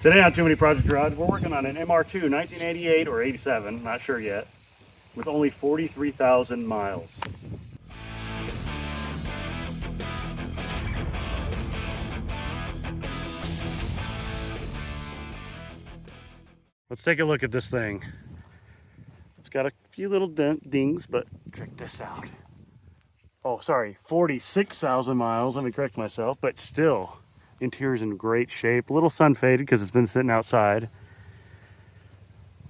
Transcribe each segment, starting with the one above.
Today on Too Many Project Rides, we're working on an MR2 1988 or 87, not sure yet, with only 43,000 miles. Let's take a look at this thing. It's got a few little dings, but check this out. Oh, sorry, 46,000 miles. Let me correct myself, but still, interior's in great shape. A little sun faded because it's been sitting outside.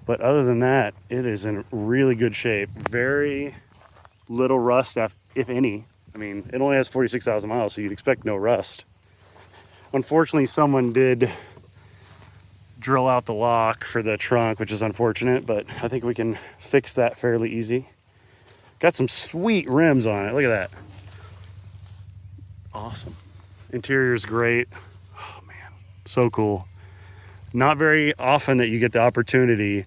But other than that, it is in really good shape. Very little rust, if any. I mean, it only has 46,000 miles, so you'd expect no rust. Unfortunately, someone did drill out the lock for the trunk, which is unfortunate, but I think we can fix that fairly easy. Got some sweet rims on it. Look at that. Awesome. Interior's great. Oh man, so cool. Not very often that you get the opportunity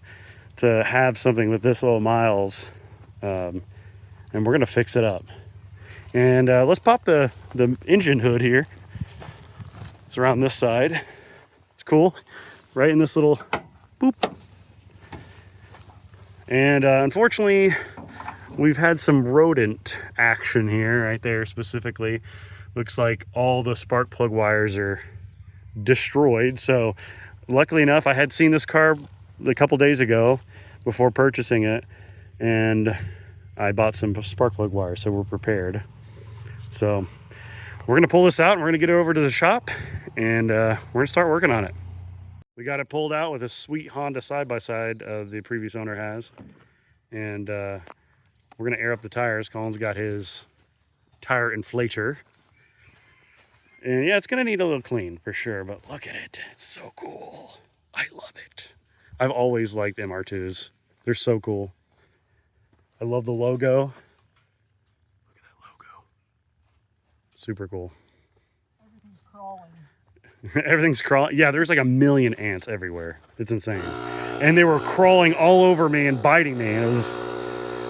to have something with this low miles, and we're gonna fix it up. And let's pop the engine hood here. It's around this side. It's cool, right in this little boop. And unfortunately, we've had some rodent action here, right there specifically. Looks like all the spark plug wires are destroyed. So luckily enough, I had seen this car a couple days ago before purchasing it, and I bought some spark plug wires, so we're prepared. So we're gonna pull this out and we're gonna get it over to the shop, and we're gonna start working on it. We got it pulled out with a sweet Honda side-by-side the previous owner has, and we're gonna air up the tires. Colin's got his tire inflator. And yeah, it's gonna need a little clean for sure, but look at it. It's so cool. I love it. I've always liked MR2s. They're so cool. I love the logo. Look at that logo. Super cool. Everything's crawling. Everything's crawling. Yeah, there's like a million ants everywhere. It's insane. And they were crawling all over me and biting me. And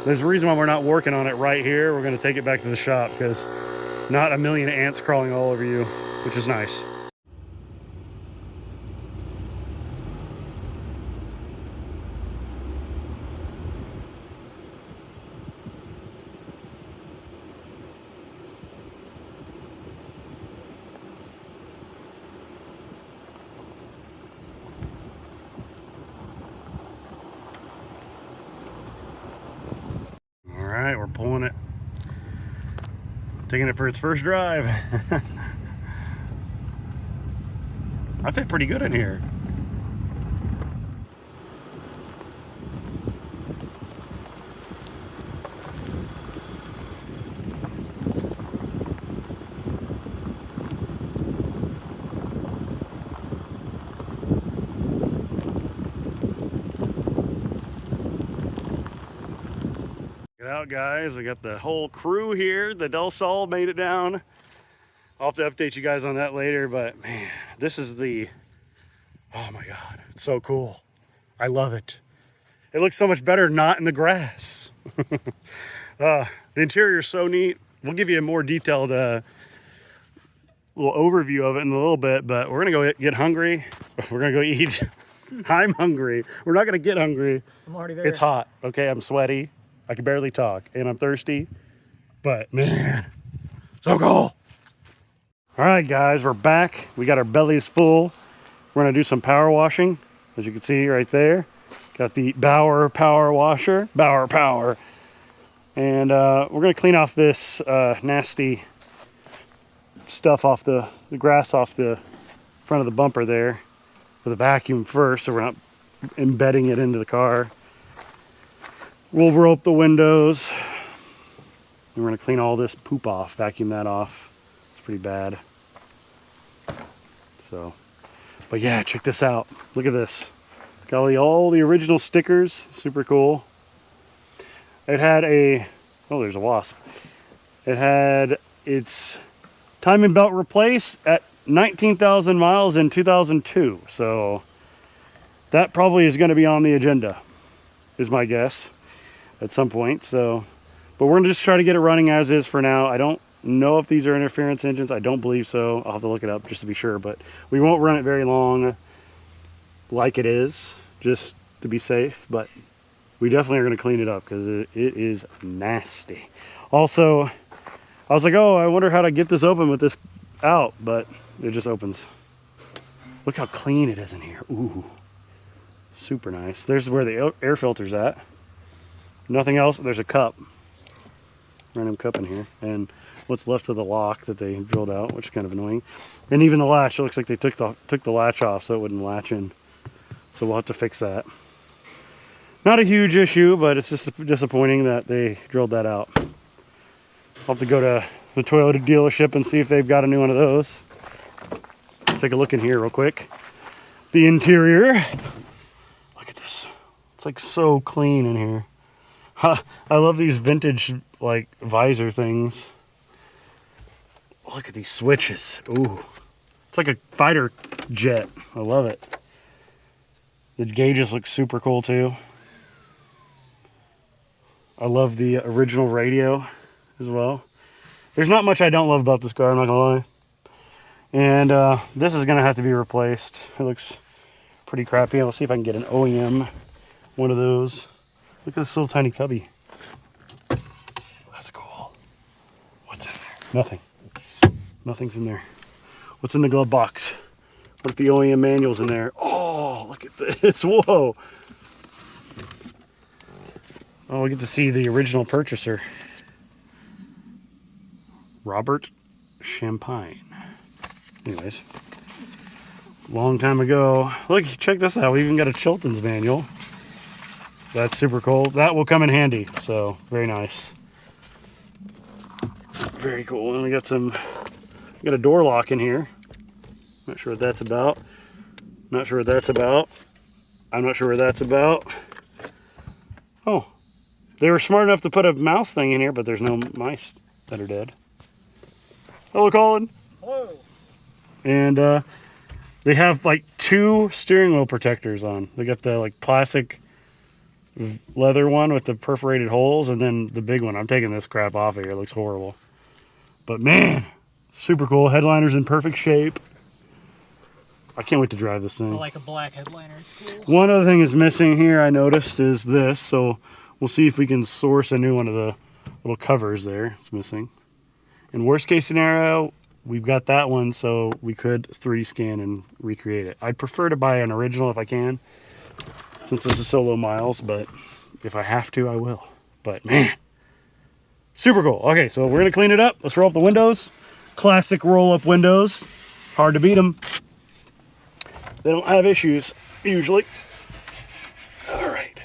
there's a reason why we're not working on it right here. We're gonna take it back to the shop because not a million ants crawling all over you, which is nice. All right, we're pulling it. Taking it for its first drive. I fit pretty good in here. Check it out, guys. I got the whole crew here. The Del Sol made it down. I'll have to update you guys on that later, but man, this is oh my God, it's so cool. I love it. It looks so much better not in the grass. The interior is so neat. We'll give you a more detailed little overview of it in a little bit, but we're gonna go get hungry. We're gonna go eat. I'm hungry. We're not gonna get hungry. I'm already there. It's hot, okay? I'm sweaty. I can barely talk, and I'm thirsty, but man, so cool. All right, guys, we're back. We got our bellies full. We're gonna do some power washing, as you can see right there. Got the Bauer power washer, Bauer power. And we're gonna clean off this nasty stuff off the grass off the front of the bumper there with a vacuum first, so we're not embedding it into the car. We'll rope the windows. And we're gonna clean all this poop off, vacuum that off. It's pretty bad. So, but yeah, check this out. Look at this. It's got all the original stickers. Super cool. It had oh, there's a wasp. It had its timing belt replaced at 19,000 miles in 2002. So that probably is going to be on the agenda, is my guess, at some point. So, but we're going to just try to get it running as is for now. I don't know if these are interference engines. I don't believe so. I'll have to look it up just to be sure, but we won't run it very long. like it is, just to be safe, but we definitely are going to clean it up because it is nasty. Also, I was like, oh, I wonder how to get this open with this out, but it just opens. Look how clean it is in here. Ooh, super nice. There's where the air filter's at. Nothing else. There's a cup, random cup in here, and what's left of the lock that they drilled out, which is kind of annoying. And even the latch, it looks like they took the latch off so it wouldn't latch in. So we'll have to fix that. Not a huge issue, but it's just disappointing that they drilled that out. I'll have to go to the Toyota dealership and see if they've got a new one of those. Let's take a look in here real quick. The interior. Look at this. It's like so clean in here. I love these vintage like visor things. Look at these switches. Ooh. It's like a fighter jet. I love it. The gauges look super cool too. I love the original radio as well. There's not much I don't love about this car, I'm not gonna lie. And this is gonna have to be replaced. It looks pretty crappy. Let's see if I can get an OEM one of those. Look at this little tiny cubby. That's cool. What's in there? Nothing. Nothing's in there. What's in the glove box? What if the OEM manual's in there? Oh, look at this. Whoa. Oh, we get to see the original purchaser. Robert Champagne. Anyways, long time ago. Look, check this out. We even got a Chilton's manual. That's super cool. That will come in handy. So very nice. Very cool. And we got a door lock in here. Not sure what that's about. Not sure what that's about. I'm not sure what that's about. Oh, they were smart enough to put a mouse thing in here, but there's no mice that are dead. Hello, Colin. Hello. And they have like 2 steering wheel protectors on. They got the like classic leather one with the perforated holes, and then the big one. I'm taking this crap off of here. It looks horrible. But man, super cool. Headliner's in perfect shape. I can't wait to drive this thing. I like a black headliner. It's cool. One other thing is missing here, I noticed, is this. So we'll see if we can source a new one of the little covers there. It's missing. In worst case scenario, we've got that one, so we could 3D scan and recreate it. I'd prefer to buy an original if I can, since this is so low miles, but if I have to, I will. But man, super cool. Okay, so we're gonna clean it up. Let's roll up the windows. Classic roll-up windows. Hard to beat them. They don't have issues, usually. All right.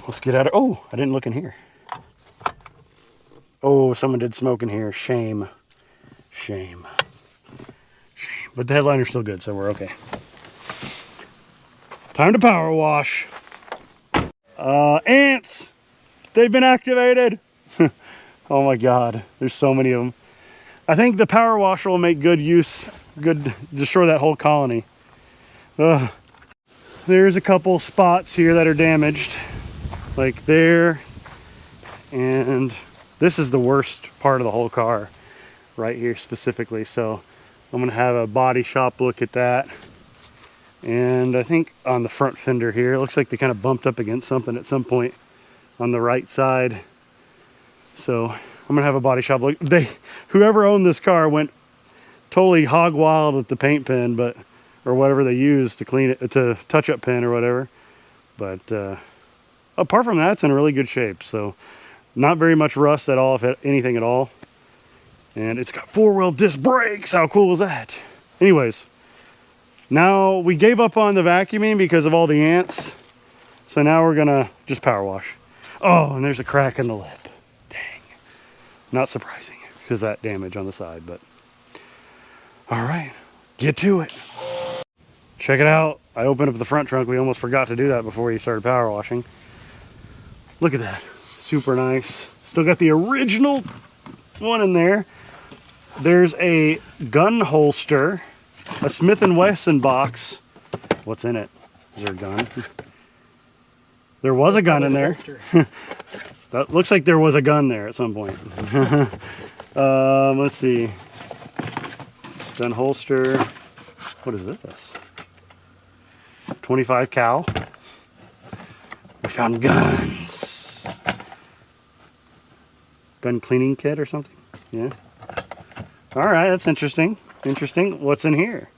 Let's get out of, oh, I didn't look in here. Oh, someone did smoke in here. Shame. Shame. Shame. But the headliner's still good, so we're okay. Time to power wash. Ants! They've been activated! Oh my god, there's so many of them. I think the power washer will make good use, destroy that whole colony. There's a couple spots here that are damaged. Like there, and this is the worst part of the whole car, right here specifically. So I'm gonna have a body shop look at that. And I think on the front fender here, it looks like they kind of bumped up against something at some point on the right side. So I'm gonna have a body shop look. Whoever owned this car went totally hog wild with the paint pen, or whatever they used to clean it, to touch-up pen or whatever. But apart from that, it's in really good shape. So not very much rust at all, if anything at all. And it's got 4-wheel disc brakes. How cool is that? Anyways, now we gave up on the vacuuming because of all the ants. So now we're gonna just power wash. Oh, and there's a crack in the lip. Dang. Not surprising because that damage on the side, but all right, get to it. Check it out. I opened up the front trunk. We almost forgot to do that before we started power washing. Look at that. Super nice. Still got the original one in there. There's a gun holster, a Smith & Wesson box. What's in it? Is there a gun? There was a gun in there. That looks like there was a gun there at some point. Let's see. Gun holster. What is this? .25 cal. We found guns. Gun cleaning kit or something. Yeah. All right, that's interesting. Interesting. What's in here?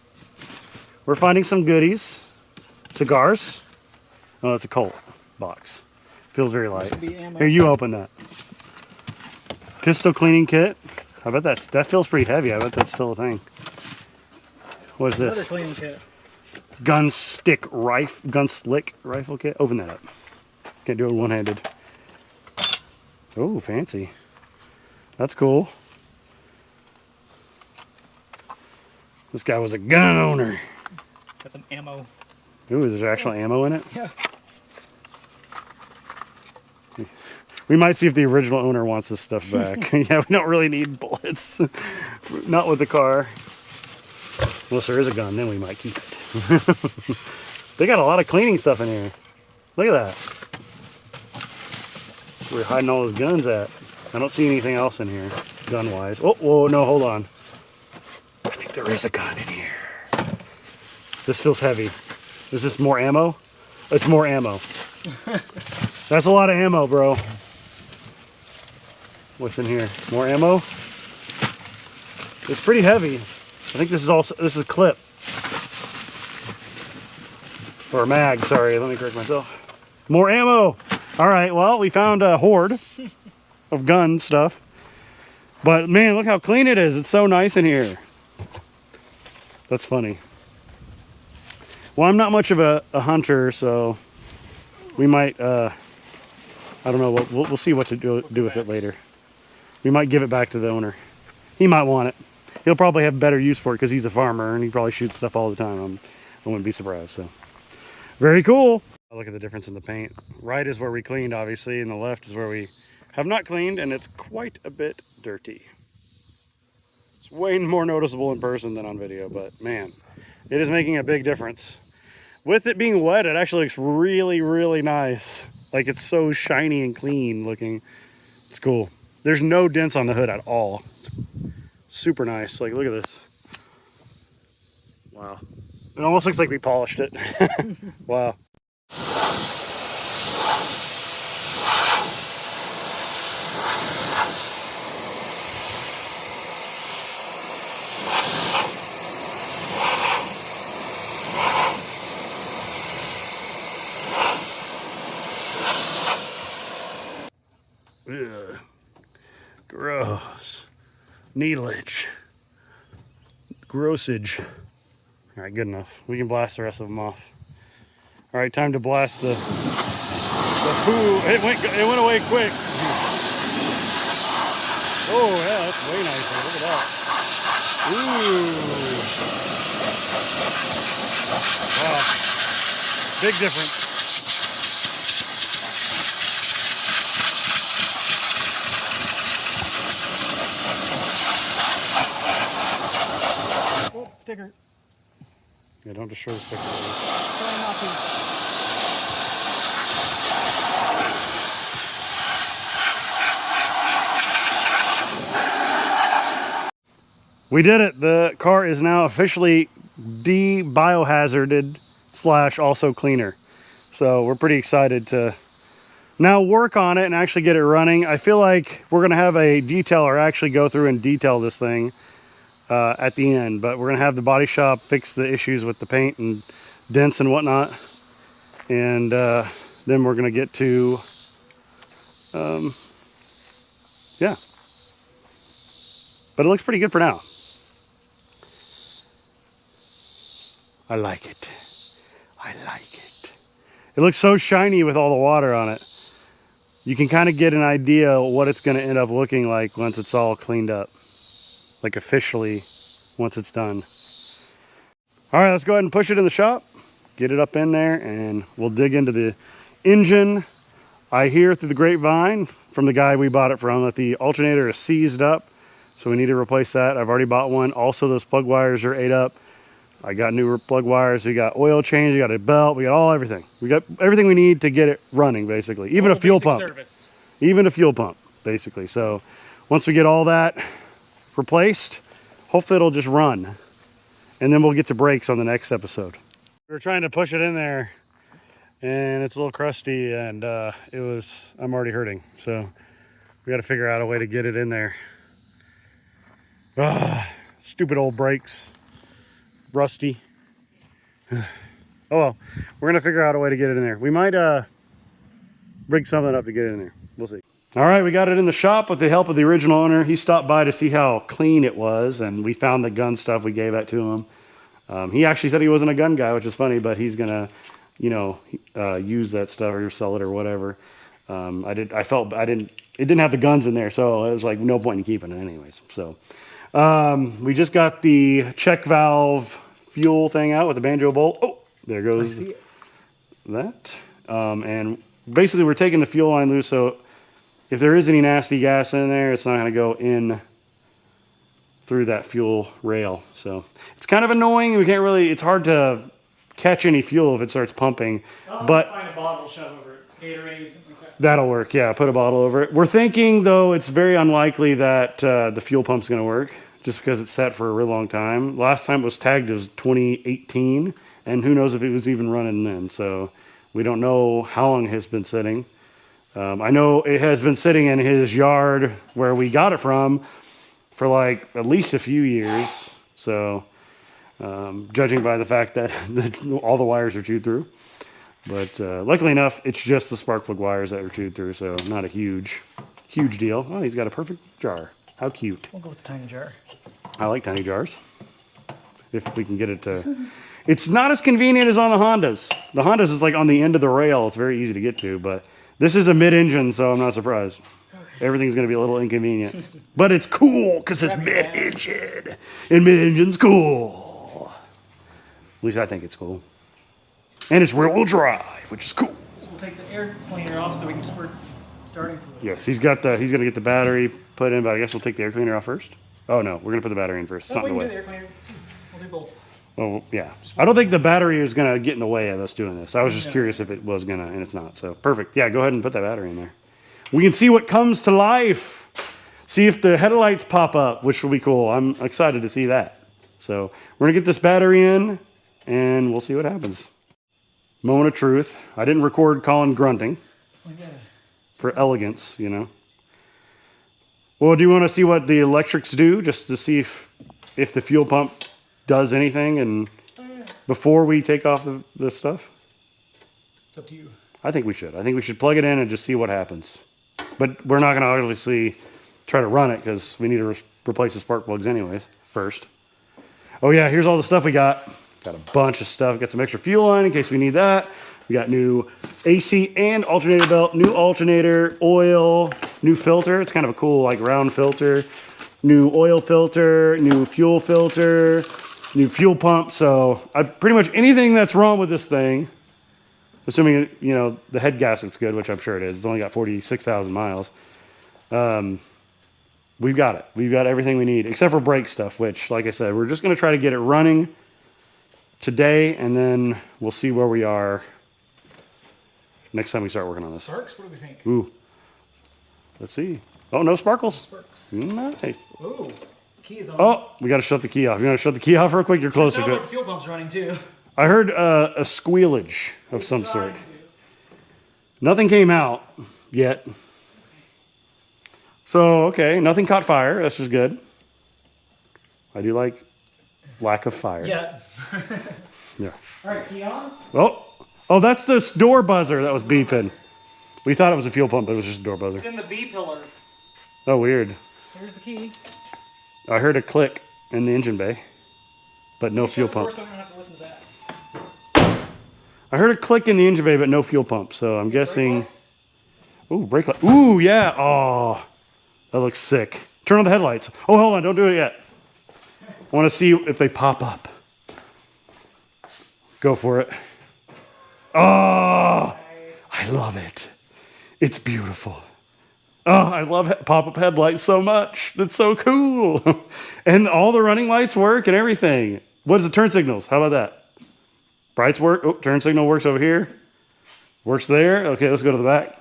We're finding some goodies. Cigars. Oh, that's a Colt box. Feels very light. Here, you open that. Pistol cleaning kit. I bet that feels pretty heavy. I bet that's still a thing. What is this? Another cleaning kit. Gun slick rifle kit. Open that up. Can't do it one-handed. Oh, fancy. That's cool. This guy was a gun owner. Got some ammo. Ooh, is there actual ammo in it? Yeah. We might see if the original owner wants this stuff back. Yeah, we don't really need bullets. Not with the car. Unless there is a gun, then we might keep it. They got a lot of cleaning stuff in here. Look at that. Where we're hiding all those guns at. I don't see anything else in here, gun-wise. Oh, whoa, no, hold on. I think there is a gun in here. This feels heavy. Is this more ammo? It's more ammo. That's a lot of ammo, bro. What's in here? More ammo? It's pretty heavy. I think this is a clip. Or a mag, sorry, let me correct myself. More ammo! Alright, well, we found a horde of gun stuff. But man, look how clean it is. It's so nice in here. That's funny. Well, I'm not much of a hunter, so we might, I don't know, we'll see what to do with it later. We might give it back to the owner. He might want it. He'll probably have better use for it because he's a farmer and he probably shoots stuff all the time. I wouldn't be surprised. So, very cool. Look at the difference in the paint. Right is where we cleaned, obviously, and the left is where we have not cleaned, and it's quite a bit dirty. It's way more noticeable in person than on video, but man, it is making a big difference. With it being wet, it actually looks really, really nice. Like it's so shiny and clean looking. It's cool. There's no dents on the hood at all. It's super nice. Like, look at this. Wow. It almost looks like we polished it. Wow. Ugh. Gross. Needleage. Grossage. All right, good enough. We can blast the rest of them off. All right, time to blast the poo. It went away quick. Oh yeah, that's way nicer. Look at that. Ooh. Wow. Big difference. Oh, sticker. Yeah, don't destroy the sticker. Try not to. We did it. The car is now officially de-biohazarded / also cleaner. So we're pretty excited to now work on it and actually get it running. I feel like we're going to have a detailer actually go through and detail this thing at the end. But we're going to have the body shop fix the issues with the paint and dents and whatnot. And then we're going to get to, yeah. But it looks pretty good for now. I like it. I like it. It looks so shiny with all the water on it. You can kind of get an idea what it's going to end up looking like once it's all cleaned up. Like officially, once it's done. All right, let's go ahead and push it in the shop. Get it up in there and we'll dig into the engine. I hear through the grapevine from the guy we bought it from that the alternator is seized up. So we need to replace that. I've already bought one. Also, those plug wires are ate up. I got new plug wires. We got oil change. We got a belt. We got everything. We got everything we need to get it running, basically. Even a fuel pump. Service. Even a fuel pump, basically. So once we get all that replaced, hopefully it'll just run. And then we'll get to brakes on the next episode. We're trying to push it in there, and it's a little crusty, and I'm already hurting. So we got to figure out a way to get it in there. Stupid old brakes, rusty. Oh well, we're gonna figure out a way to get it in there. We might rig something up to get it in there. We'll see. All right, we got it in the shop with the help of the original owner. He stopped by to see how clean it was, and we found the gun stuff. We gave that to him. He actually said he wasn't a gun guy, which is funny, but he's gonna, use that stuff or sell it or whatever. It didn't have the guns in there, so it was like no point in keeping it anyways. So we just got the check valve fuel thing out with the banjo bolt. Oh, there goes that. And basically we're taking the fuel line loose, so if there is any nasty gas in there, it's not gonna go in through that fuel rail. So it's kind of annoying. It's hard to catch any fuel if it starts pumping. But find a bottle, shove over it. Gatorade, something like that. That'll work, yeah, put a bottle over it. We're thinking, though, it's very unlikely that the fuel pump's gonna work, just because it's set for a real long time. Last time it was tagged as 2018, and who knows if it was even running then. So we don't know how long it has been sitting. I know it has been sitting in his yard where we got it from for like at least a few years. So judging by the fact that all the wires are chewed through. But luckily enough, it's just the spark plug wires that are chewed through, so not a huge deal. Oh, he's got a perfect jar. How cute. We'll go with the tiny jar. I like tiny jars. If we can get it to... It's not as convenient as on the Hondas. The Hondas is like on the end of the rail. It's very easy to get to, but this is a mid-engine, so I'm not surprised. Everything's going to be a little inconvenient. But it's cool because it's mid-engine. And mid-engine's cool. At least I think it's cool. And it's rear-wheel drive, which is cool. So we'll take the air cleaner off so we can squirt some starting fluid. Yes, he's going to get the battery put in, but I guess we'll take the air cleaner off first. Oh, no, we're going to put the battery in first. It's not in the way. We can do the air cleaner, too. We'll do both. Oh, yeah. I don't think the battery is going to get in the way of us doing this. I was just curious if it was going to, and it's not. So, perfect. Yeah, go ahead and put that battery in there. We can see what comes to life. See if the headlights pop up, which will be cool. I'm excited to see that. So, we're going to get this battery in, and we'll see what happens. Moment of truth. I didn't record Colin grunting. For elegance, you know. Well, do you want to see what the electrics do, just to see if the fuel pump does anything and before we take off the stuff? It's up to you. I think we should. I think we should plug it in and just see what happens. But we're not going to obviously try to run it because we need to replace the spark plugs anyways first. Oh yeah, here's all the stuff we got. Got a bunch of stuff. Got some extra fuel line in case we need that. We got new AC and alternator belt, new alternator, oil, new filter. It's kind of a cool like round filter. New oil filter, new fuel filter, new fuel pump. So pretty much anything that's wrong with this thing, assuming the head gasket's good, which I'm sure it is. It's only got 46,000 miles. We've got it. We've got everything we need except for brake stuff, which, like I said, we're just going to try to get it running today, and then we'll see where we are next time we start working on this. Sparks? What do we think? Ooh. Let's see. Oh, no sparkles. Sparks. Nice. Ooh. Key is on. Oh, we got to shut the key off. You want to shut the key off real quick? You're closer Sounds to like it. the fuel pump's running too. I heard a squealage of some sort. Nothing came out yet. So, okay, nothing caught fire. That's just good. I do like lack of fire. Yeah. Yeah. All right, key on. Oh, that's the door buzzer that was beeping. We thought it was a fuel pump, but it was just a door buzzer. It's in the V pillar. Oh, weird. Here's the key. I heard a click in the engine bay, but no fuel pump. So I'm gonna have to listen to that. I heard a click in the engine bay, but no fuel pump. So I'm guessing. Ooh, brake light. Ooh, yeah. Oh, that looks sick. Turn on the headlights. Oh, hold on. Don't do it yet. I want to see if they pop up. Go for it. Oh, nice. I love it. It's beautiful. Oh, I love pop-up headlights so much. That's so cool. And all the running lights work and everything. What is the turn signals? How about that? Brights work. Oh, turn signal works over here. Works there. Okay, let's go to the back.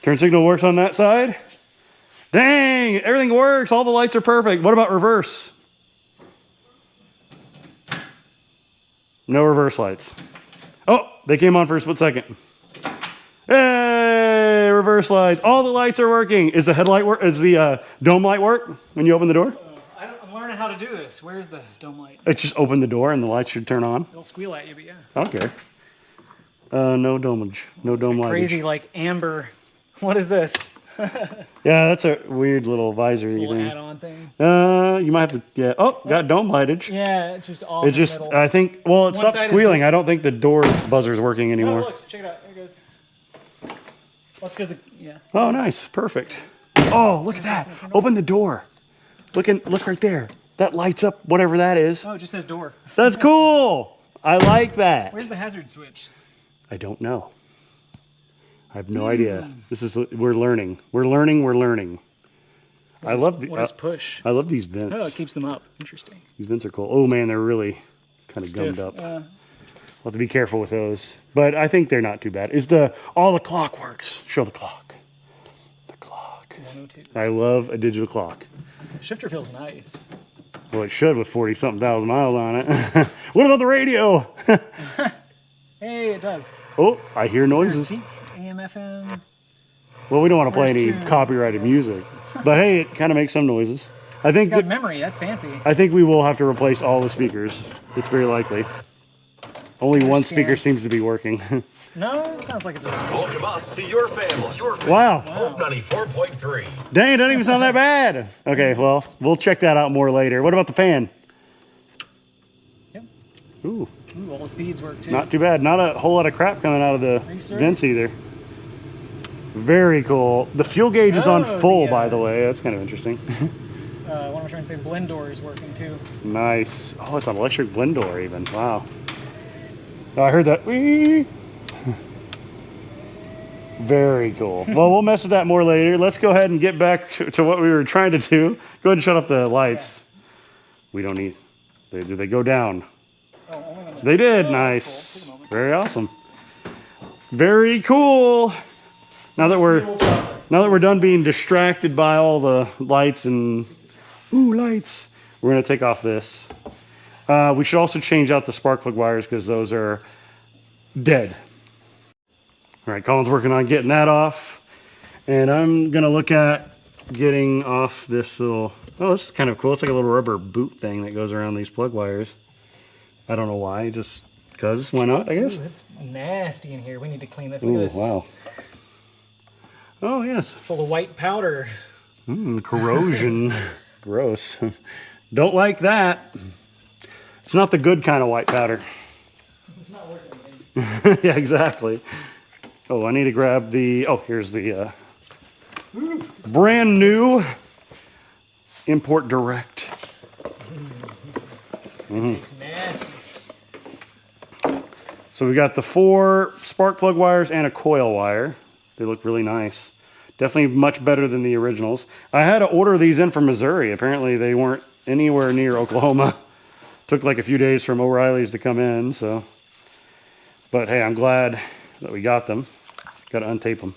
Turn signal works on that side. Dang, everything works. All the lights are perfect. What about reverse? No reverse lights. Oh, they came on for a split second. Hey, reverse lights. All the lights are working. Is the headlight work? Is the dome light work when you open the door? I'm learning how to do this. Where's the dome light? It's just open the door and the lights should turn on. It'll squeal at you, but yeah. Okay. No domage. No dome light. Crazy like amber. What is this? Yeah, that's a weird little visor Little thing. add-on thing. You might have to. Yeah. Oh, got dome lightage. Yeah, it's just off. It just. I think. Well, it stopped side is squealing. good. I don't think the door buzzer's working Oh, anymore. look, check it out. There it goes. Well, it's because yeah. Oh, nice. Perfect. Oh, look at that. Open the door. Look right there. That lights up whatever that is. Oh, it just says door. That's cool. I like that. Where's the hazard switch? I don't know. I have no idea. We're learning. We're learning. What is push? I love these vents. Oh, it keeps them up. Interesting. These vents are cool. Oh man, they're really kind of gummed up. We'll have to be careful with those. But I think they're not too bad. All the clock works. Show the clock. The clock. 102. I love a digital clock. Shifter feels nice. Well, it should with 40-something thousand miles on it. What about the radio? Hey, it does. Oh, I hear noises. Seek, AM, FM. Well, we don't want to play any Where's two? copyrighted music. But hey, it kind of makes some noises. I think It's got memory. That's fancy. I think we will have to replace all the speakers. It's very likely. Only one speaker scared. seems to be working. No, it sounds like it's okay. Welcome us to your family. Wow. Hope 94.3. Dang, it doesn't even sound that bad. Okay, well, we'll check that out more later. What about the fan? Yep. Ooh, Ooh, all the speeds work too. not too bad. Not a whole lot of crap coming out of the Research. vents either. Very cool. The fuel gauge is on Oh, full, the, by the way. That's kind of interesting. What I'm trying to say, blend door is working too. Nice. Oh, it's an electric blend door even. Wow. Oh, I heard that. Whee! Very cool. Well, we'll mess with that more later. Let's go ahead and get back to what we were trying to do. Go ahead and shut off the lights. We don't need. Do they go down? Oh, only when They did. Oh, that's Nice. cool. Take a moment. Very awesome. Very cool. Now that we're done being distracted by all the lights and lights, we're gonna take off this. We should also change out the spark plug wires because those are dead. All right, Colin's working on getting that off, and I'm gonna look at getting off this little. Oh, this is kind of cool. It's like a little rubber boot thing that goes around these plug wires. I don't know why, just because. Why not? I guess. Ooh, it's nasty in here. We need to clean this. Look at Oh this. wow. Oh yes. Full of white powder. Corrosion. Gross. Don't like that. It's not the good kind of white powder. It's not working. Yeah, exactly. Oh, I need to grab the. Oh, here's the brand new import direct. It's nasty. So we got the 4 spark plug wires and a coil wire. They look really nice. Definitely much better than the originals. I had to order these in from Missouri. Apparently they weren't anywhere near Oklahoma. Took like a few days from O'Reilly's to come in, so. But hey, I'm glad that we got them. Got to untape them.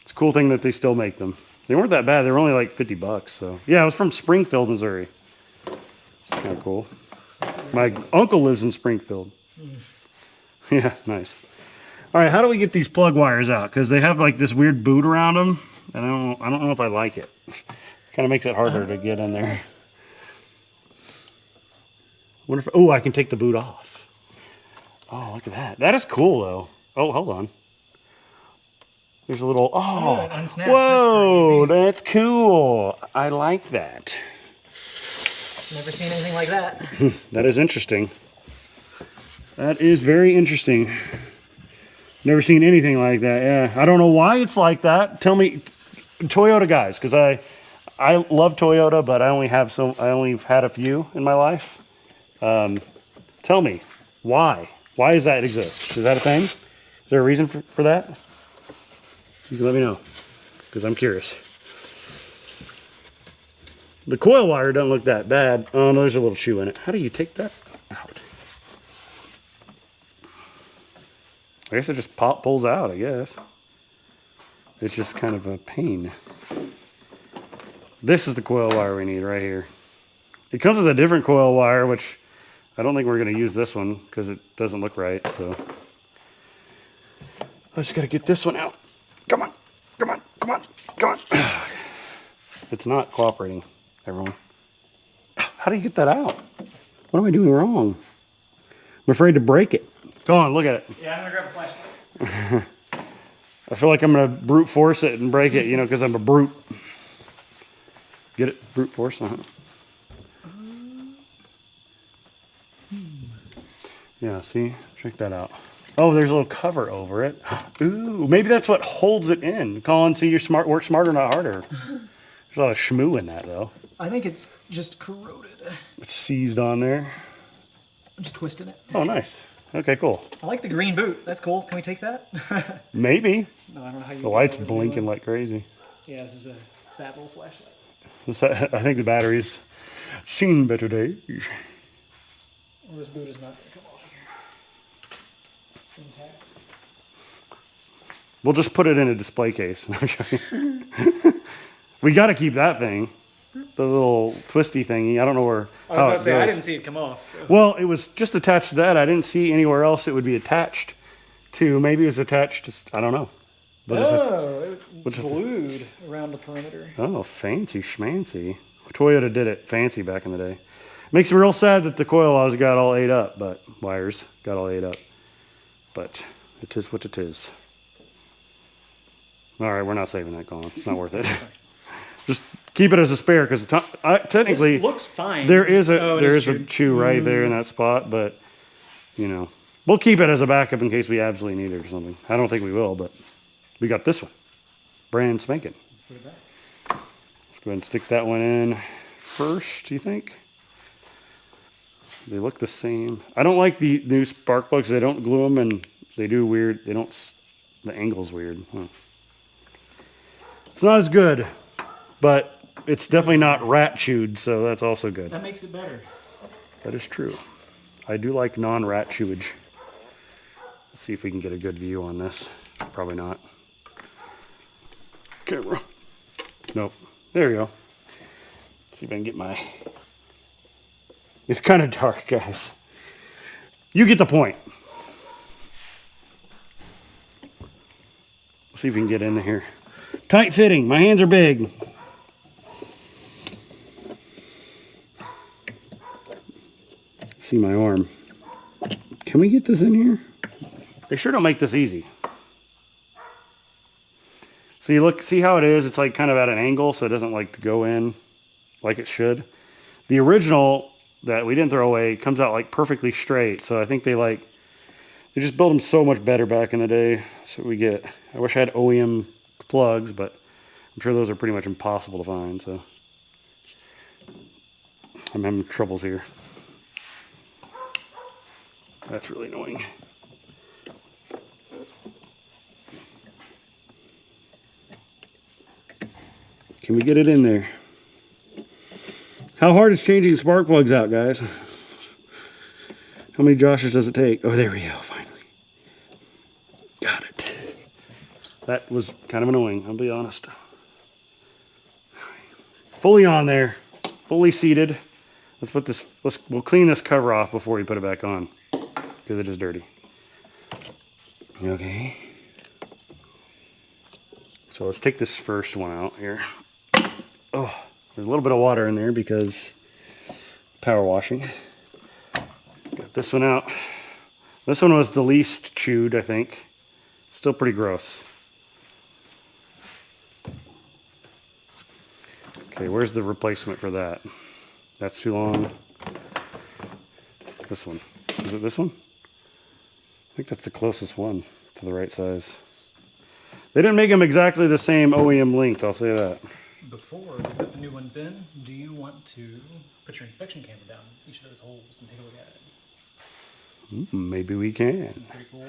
It's a cool thing that they still make them. They weren't that bad. They were only like $50, so. Yeah, it was from Springfield, Missouri. It's kind of cool. My uncle lives in Springfield. Yeah, nice. All right, how do we get these plug wires out? Because they have like this weird boot around them, and I don't know if I like it. Kind of makes it harder to get in there. What if? Oh, I can take the boot off. Oh, look at that. That is cool though. Oh, hold on. There's a little. Oh, it unsnaps. whoa, That's that's cool. I like that. Never seen anything like that. That is interesting. That is very interesting. Never seen anything like that. Yeah, I don't know why it's like that. Tell me, Toyota guys, because I love Toyota, but I only have had a few in my life. Tell me why? Why does that exist? Is that a thing? Is there a reason for that? You can let me know, because I'm curious. The coil wire doesn't look that bad. Oh no, there's a little shoe in it. How do you take that out? I guess it just pulls out, I guess. It's just kind of a pain. This is the coil wire we need right here. It comes with a different coil wire, which I don't think we're going to use this one because it doesn't look right. So I just got to get this one out. Come on, come on, come on, come on. It's not cooperating, everyone. How do you get that out? What am I doing wrong? I'm afraid to break it. Come on, look at it. Yeah, I'm gonna grab a flashlight. I feel like I'm going to brute force it and break it, you know, because I'm a brute. Get it? Brute force? Uh-huh. Yeah, see? Check that out. Oh, there's a little cover over it. Ooh, maybe that's what holds it in. Colin, see, you're smart. Work smarter, not harder. There's a lot of schmoo in that, though. I think it's just corroded. It's seized on there. I'm just twisting it. Oh, nice. Okay, cool. I like the green boot. That's cool. Can we take that? Maybe. No, I don't know how you. The light's blinking like crazy. Yeah, this is a sad little flashlight. I think the battery's seen better days. Well, this boot is not going to come off here. Intact. We'll just put it in a display case. We got to keep that thing. The little twisty thingy. I don't know where. I was about to say, I didn't see it come off. So. Well, it was just attached to that. I didn't see anywhere else it would be attached to. Maybe it was attached to, I don't know. It's glued around the perimeter. Oh, fancy schmancy. Toyota did it fancy back in the day. Makes me real sad that the coil wires got all ate up, but wires got all ate up. But it is what it is. All right, we're not saving that, Colin. It's not worth it. Just keep it as a spare because technically This looks fine. there is a a chew right there in that spot, but you know, we'll keep it as a backup in case we absolutely need it or something. I don't think we will, but we got this one, brand spanking. Let's put it back. Let's go ahead and stick that one in first. Do you think? They look the same. I don't like the new spark plugs. They don't glue them, and they do weird. They don't. The angle's weird. Huh. It's not as good, but it's definitely not rat chewed, so that's also good. That makes it better. That is true. I do like non-rat chewage. Let's see if we can get a good view on this. Probably not. Camera. Nope. There we go. See if I can get my... It's kind of dark, guys. You get the point. See if we can get in here. Tight fitting. My hands are big. See my arm. Can we get this in here? They sure don't make this easy. So you look, see how it is? It's like kind of at an angle, so it doesn't like to go in like it should. The original that we didn't throw away comes out like perfectly straight. So I think they just built them so much better back in the day. That's what we get. I wish I had OEM plugs, but I'm sure those are pretty much impossible to find. So I'm having troubles here. That's really annoying. Can we get it in there? How hard is changing spark plugs out, guys? How many Joshes does it take? Oh, there we go, finally. Got it. That was kind of annoying, I'll be honest. Fully on there, fully seated. Let's put this, we'll clean this cover off before we put it back on, because it is dirty. Okay. So let's take this first one out here. Oh, there's a little bit of water in there because power washing. Got this one out. This one was the least chewed, I think. Still pretty gross. Okay, where's the replacement for that? That's too long. This one. Is it this one? I think that's the closest one to the right size. They didn't make them exactly the same OEM length, I'll say that. Before we put the new ones in, do you want to put your inspection camera down each of those holes and take a look at it? Maybe we can. Pretty cool.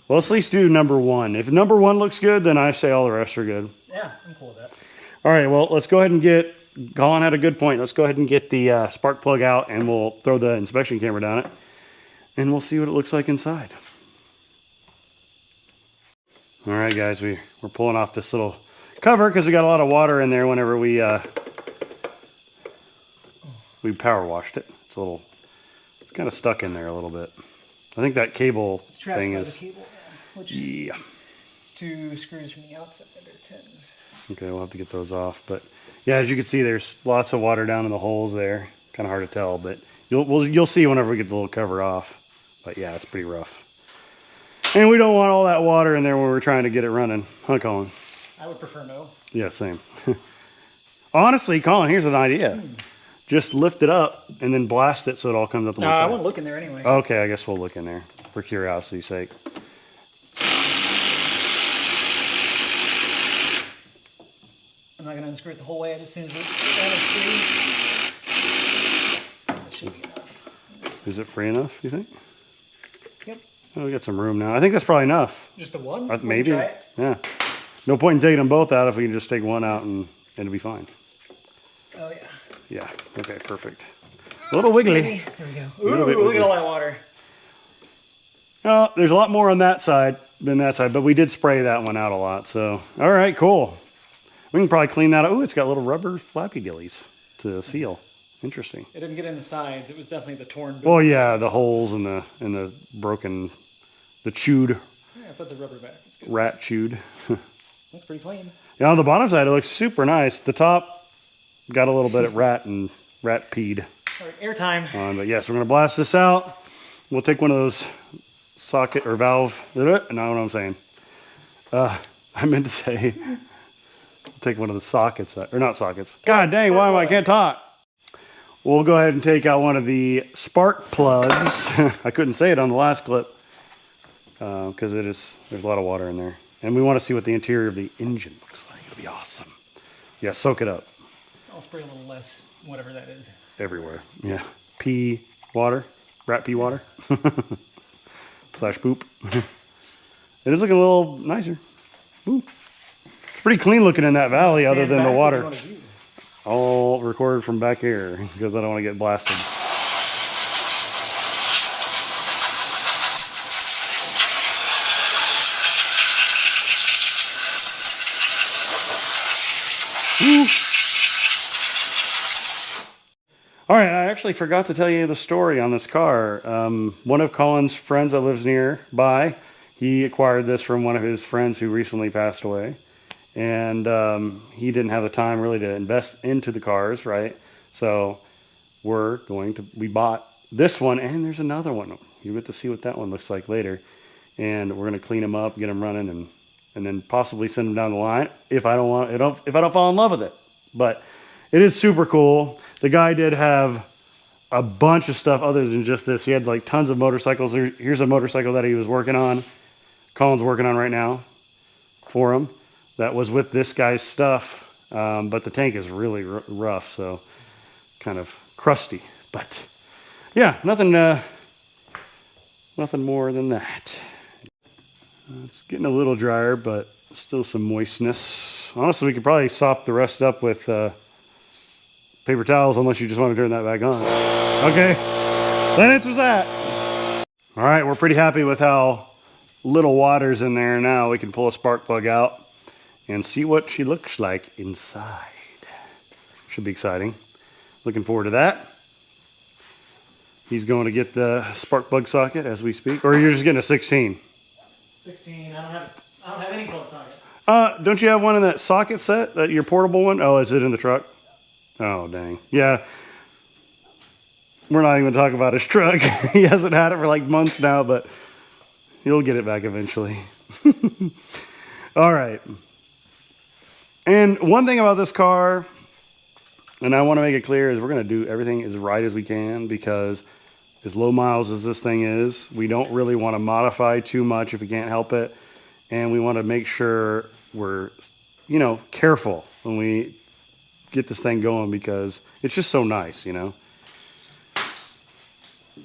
Well, let's at least do number one. If number one looks good, then I say all the rest are good. Yeah, I'm cool with that. All right, well, let's go ahead and get, Colin had a good point. Let's go ahead and get the spark plug out, and we'll throw the inspection camera down it, and we'll see what it looks like inside. All right, guys, we're pulling off this little cover because we got a lot of water in there whenever we We power washed it. It's kind of stuck in there a little bit. I think that cable It's trapped thing by is. the cable, which Yeah. it's 2 screws from the outside. They're 10s. Okay, we'll have to get those off. But yeah, as you can see, there's lots of water down in the holes there. Kind of hard to tell, but you'll see whenever we get the little cover off. But yeah, it's pretty rough. And we don't want all that water in there when we're trying to get it running, huh, Colin? I would prefer no. Yeah, same. Honestly, Colin, here's an idea. Just lift it up and then blast it so it all comes up the No, one side. I won't look in there anyway. Okay, I guess we'll look in there for curiosity's sake. I'm not going to unscrew it the whole way. I just as soon as that should be enough. Is it free enough, you think? Yep. Oh, we got some room now. I think that's probably enough. Just the one? Maybe. Try it? Yeah. No point in taking them both out if we can just take one out and it'll be fine. Oh, yeah. Yeah. Okay, perfect. A little wiggly. There we go. Little bit Ooh, look wiggly. at all that water. Oh, there's a lot more on that side than that side, but we did spray that one out a lot. So, all right, cool. We can probably clean that up. Ooh, it's got little rubber flappy dillies to seal. Interesting. It didn't get in the sides. It was definitely the torn bits. Oh yeah, the holes and the broken, the chewed, Yeah, I put the rubber back. It's good. rat chewed. Looks pretty clean. Yeah, on the bottom side, it looks super nice. The top got a little bit of rat peed All right, airtime. on, but yes, we're gonna blast this out. We'll take one of those socket or valve. Not what I'm saying. I meant to say, take one of the sockets, or not sockets. God dang, why am I can't talk? We'll go ahead and take out one of the spark plugs. I couldn't say it on the last clip because there's a lot of water in there. And we want to see what the interior of the engine looks like. It'll be awesome. Yeah, soak it up I'll spray a little less, whatever that is. everywhere. Yeah, pea water, rat pea water, / poop. It is looking a little nicer. Ooh. It's pretty clean looking in that valley other Stand than the back, water. what do you wanna do? All recorded from back here because I don't want to get blasted. Woo. All right, I actually forgot to tell you the story on this car. One of Colin's friends that lives nearby, he acquired this from one of his friends who recently passed away. And he didn't have the time really to invest into the cars, right? So we bought this one, and there's another one. You get to see what that one looks like later. And we're gonna clean them up, get them running, and then possibly send them down the line if I don't fall in love with it. But it is super cool. The guy did have a bunch of stuff other than just this. He had like tons of motorcycles. Here's a motorcycle that he was working on. Colin's working on right now for him. That was with this guy's stuff, but the tank is really rough, so kind of crusty. But yeah, nothing more than that. It's getting a little drier, but still some moistness. Honestly, we could probably sop the rest up with paper towels, unless you just want to turn that back on. Okay, that answers that. All right, we're pretty happy with how little water's in there now. We can pull a spark plug out and see what she looks like inside. Should be exciting. Looking forward to that. He's going to get the spark plug socket as we speak, or you're just getting a 16. 16. I don't have any plug sockets. Don't you have one in that socket set, that your portable one? Oh, is it in the truck? Oh, dang. Yeah. We're not even talking about his truck. He hasn't had it for like months now, but he'll get it back eventually. All right. And one thing about this car, and I want to make it clear, is we're going to do everything as right as we can, because as low miles as this thing is, we don't really want to modify too much if we can't help it. And we want to make sure we're, careful when we get this thing going, because it's just so nice,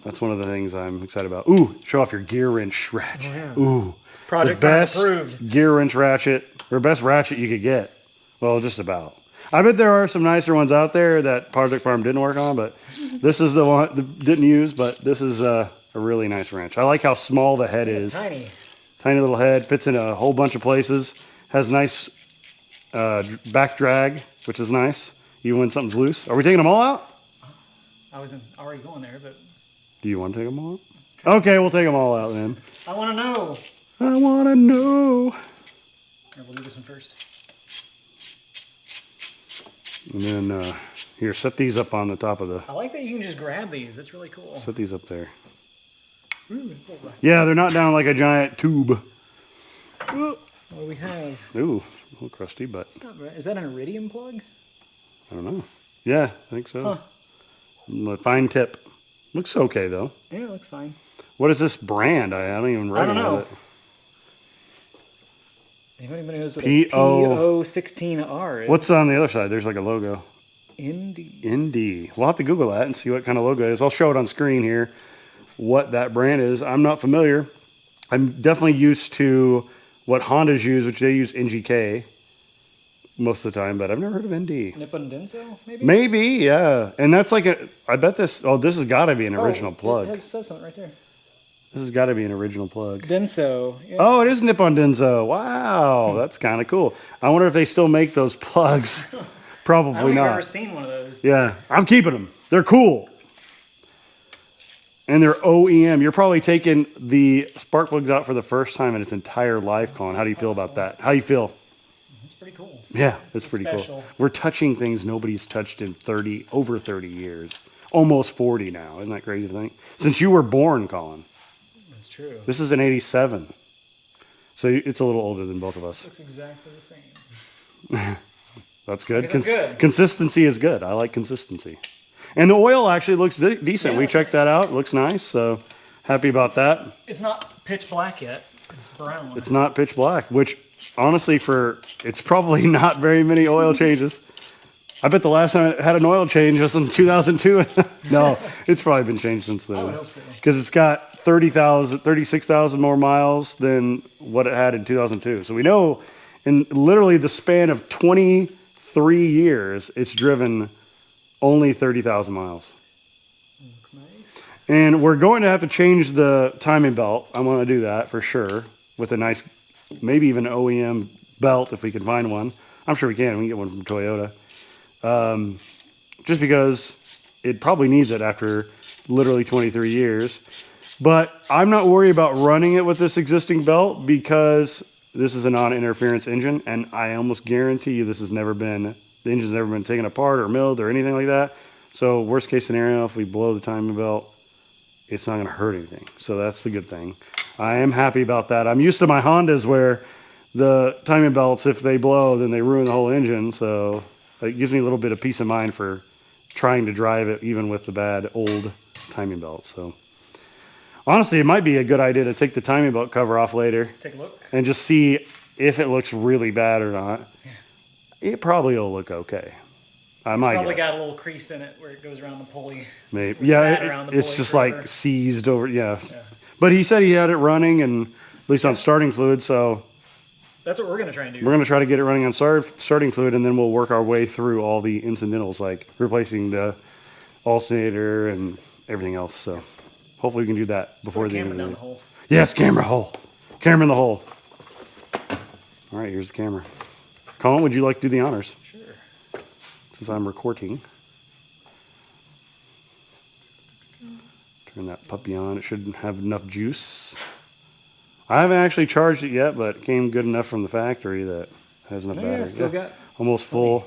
That's one of the things I'm excited about. Ooh, show off your gear wrench ratchet. Oh, yeah. Ooh. Project the best approved. gear wrench ratchet, or best ratchet you could get. Well, just about. I bet there are some nicer ones out there that Project Farm didn't work on, but this is the one that didn't use, but this is a really nice wrench. I like how small the head is. Tiny. Tiny little head, fits in a whole bunch of places. Has nice back drag, which is nice, even when something's loose. Are we taking them all out? I wasn't already going there, but Do you want to take them all out? Okay, we'll take them all out then. I want to know. I want to know. Here, we'll do this one first. And then, here, set these up on the top of the... I like that you can just grab these. That's really cool. Set these up there. Ooh, it's a little rusty. Yeah, they're not down like a giant tube. What do we have? Ooh, a little crusty, but It's not bad. Is that an iridium plug? I don't know. Yeah, I think so. Huh. A fine tip. Looks okay, though. Yeah, it looks fine. What is this brand? I don't even I don't recognize know. it. Anybody knows what P-O- a PO16R is? What's on the other side? There's like a logo. Indeed. ND. We'll have to Google that and see what kind of logo it is. I'll show it on screen here, what that brand is. I'm not familiar. I'm definitely used to what Hondas use, which they use NGK most of the time, but I've never heard of ND. Nippon Denso, maybe? Maybe, yeah. And that's like a, I bet this, oh, this has got to be an original plug. It says something right there. This has got to be an original plug. Denso. Yeah. Oh, it is Nippon Denso. Wow, that's kind of cool. I wonder if they still make those plugs. I don't Probably think I've not. ever seen one of those. Yeah, I'm keeping them. They're cool. And they're OEM. You're probably taking the spark plugs out for the first time in its entire life, Colin. How do you feel about that? How you feel? That's pretty cool. Yeah, it's pretty special. cool. We're touching things nobody's touched in over 30 years. Almost 40 now. Isn't that crazy to think? Since you were born, Colin. That's true. This is an 87. So it's a little older than both of us. Looks exactly the same. That's good. That's good. Consistency is good. I like consistency. And the oil actually looks decent. Yeah, We it's checked nice. that out. It looks nice. So happy about that. It's not pitch black yet. It's brown. It's not pitch black, which honestly it's probably not very many oil changes. I bet the last time it had an oil change was in 2002. No, it's probably been changed since then. I would hope so. Because it's got 36,000 more miles than what it had in 2002. So we know in literally the span of 23 years, it's driven only 30,000 miles. Looks nice. And we're going to have to change the timing belt. I want to do that for sure with a nice, maybe even OEM belt if we can find one. I'm sure we can. We can get one from Toyota. Just because it probably needs it after literally 23 years. But I'm not worried about running it with this existing belt because this is a non-interference engine, and I almost guarantee you the engine's never been taken apart or milled or anything like that. So worst case scenario, if we blow the timing belt, it's not going to hurt anything. So that's the good thing. I am happy about that. I'm used to my Hondas where the timing belts, if they blow, then they ruin the whole engine. So it gives me a little bit of peace of mind for trying to drive it even with the bad old timing belt. So honestly, it might be a good idea to take the timing belt cover off later Take a look. and just see if it looks really bad or not. It probably will look okay. I might Probably guess. got a little crease in it where it goes around the pulley. Maybe. Sat Yeah, around the it's pulley just forever. like seized over. Yeah. But he said he had it running and at least on starting fluid. So That's what we're gonna try and do. we're going to try to get it running on starting fluid, and then we'll work our way through all the incidentals like replacing the alternator and everything else. So hopefully we can do that before Put a the end camera of down the the day. hole. Yes, camera hole. Camera in the hole. All right, here's the camera. Colin, would you like to do the honors? Sure. Since I'm recording. Turn that puppy on. It should have enough juice. I haven't actually charged it yet, but it came good enough from the factory that it has enough battery. Yeah, still got. Almost full.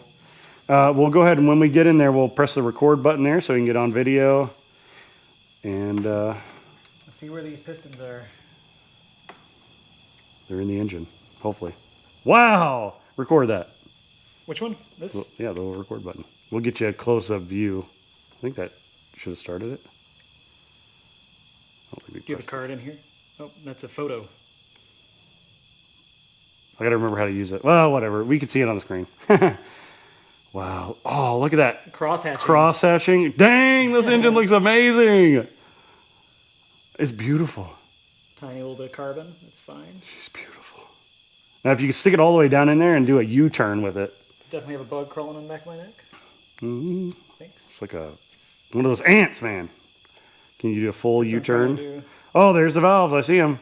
We'll go ahead and when we get in there, we'll press the record button there so we can get on video. And Let's see where these pistons are. they're in the engine, hopefully. Wow! Record that. Which one? This? Yeah, the little record button. We'll get you a close-up view. I think that should have started it. I don't think we Do you have a pressed card in here? Oh, that's a photo. it. I gotta remember how to use it. Well, whatever. We can see it on the screen. Wow. Oh, look at that. Cross hatching. Cross hatching. Dang, this engine looks amazing. It's beautiful. Tiny little bit of carbon. That's fine. She's beautiful. Now, if you can stick it all the way down in there and do a U-turn with it, Definitely have a bug crawling on the back of my neck. Thanks. it's like one of those ants, man. Can you do a full That's what I'm trying to U-turn? do. Oh, there's the valves. I see them.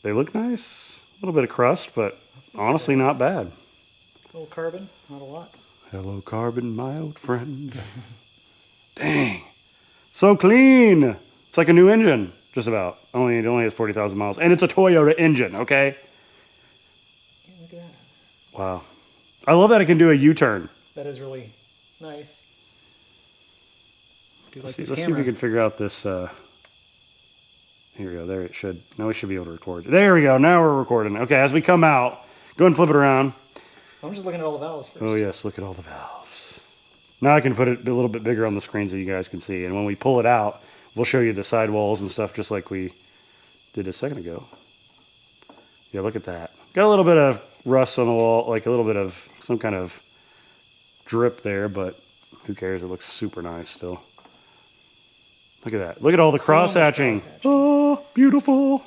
They look nice. A little bit of crust, but honestly not bad. A little carbon, not a lot. Hello, carbon, my old friend. Dang. So clean. It's like a new engine, just about. It only has 40,000 miles. And it's a Toyota engine, okay? Yeah, look at that. Wow. I love that it can do a U-turn. That is really nice. Do you like Let's this see if camera? we can figure out this. Here we go. There it should. Now we should be able to record. There we go. Now we're recording. Okay, as we come out, go ahead and flip it around. I'm just looking at all the valves first. Oh, yes. Look at all the valves. Now I can put it a little bit bigger on the screen so you guys can see. And when we pull it out, we'll show you the sidewalls and stuff just like we did a second ago. Yeah, look at that. Got a little bit of rust on the wall, like a little bit of some kind of drip there, but who cares? It looks super nice still. Look at that. Look at all the So much cross-hatching. cross-hatching. Oh, beautiful.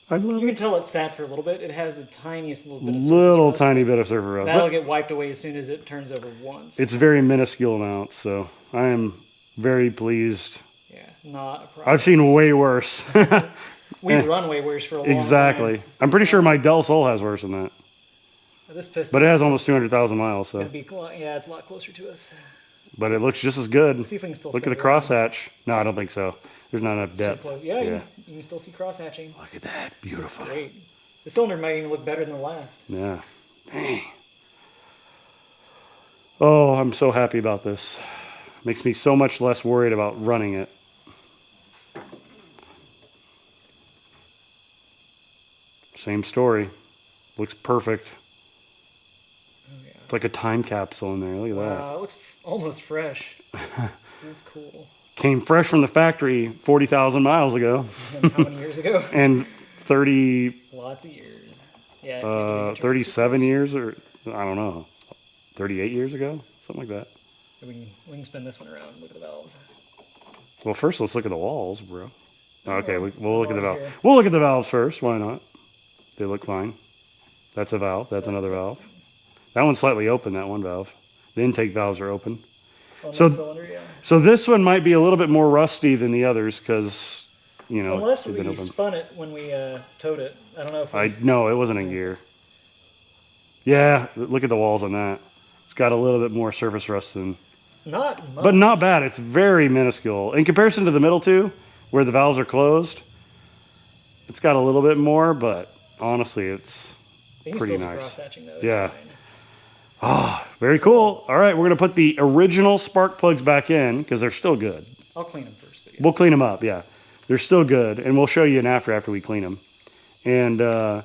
I love You it. can tell it sat for a little bit. It has the tiniest little bit of surface Little rust. tiny bit of surface rust. That'll But get wiped away as soon as it turns over once. it's very minuscule amounts, so I am very pleased. Yeah, not a problem. I've seen way worse. We've run way worse for a long Exactly. time. I'm pretty sure my Del Sol has worse than that. This piston. But it has almost 200,000 miles, so. It'd be, yeah, it's a lot closer to us. But it looks just as good. See if we can still Look at spin the it around. crosshatch. No, I don't think so. There's not enough It's too depth. close. Yeah, you can still see cross hatching. Look at that. Beautiful. Great. The cylinder might even look better than the last. Yeah. Dang. Oh, I'm so happy about this. Makes me so much less worried about running it. Same story. Looks perfect. Oh, yeah. It's like a time capsule in there. Look at that. Wow, it looks almost fresh. That's cool. Came fresh from the factory 40,000 miles ago. And how many years ago? And 30, Lots of years. Yeah. I can't believe it turned 37 so years, or I don't know, 38 years ago? Something like that. close. We can spin this one around. Look at the valves. Well, first let's look at the walls, bro. Okay, we'll look at the Over valve. here. We'll look at the valves first. Why not? They look fine. That's a valve. That's another valve. That one's slightly open, that one valve. The intake valves are open. On So- the cylinder, yeah. So this one might be a little bit more rusty than the others because, you know, Unless they've we been open. spun it when we towed it. I don't know if we... No, it wasn't in gear. Yeah, look at the walls on that. It's got a little bit more surface rust than, Not much. but not bad. It's very minuscule in comparison to the middle two, where the valves are closed. It's got a little bit more, but honestly, it's You can pretty still see nice. cross-hatching, though. It's Yeah. fine. Very cool. All right, we're gonna put the original spark plugs back in because they're still good. I'll clean them first. But yeah. We'll clean them up. Yeah, they're still good, and we'll show you an after we clean them, and then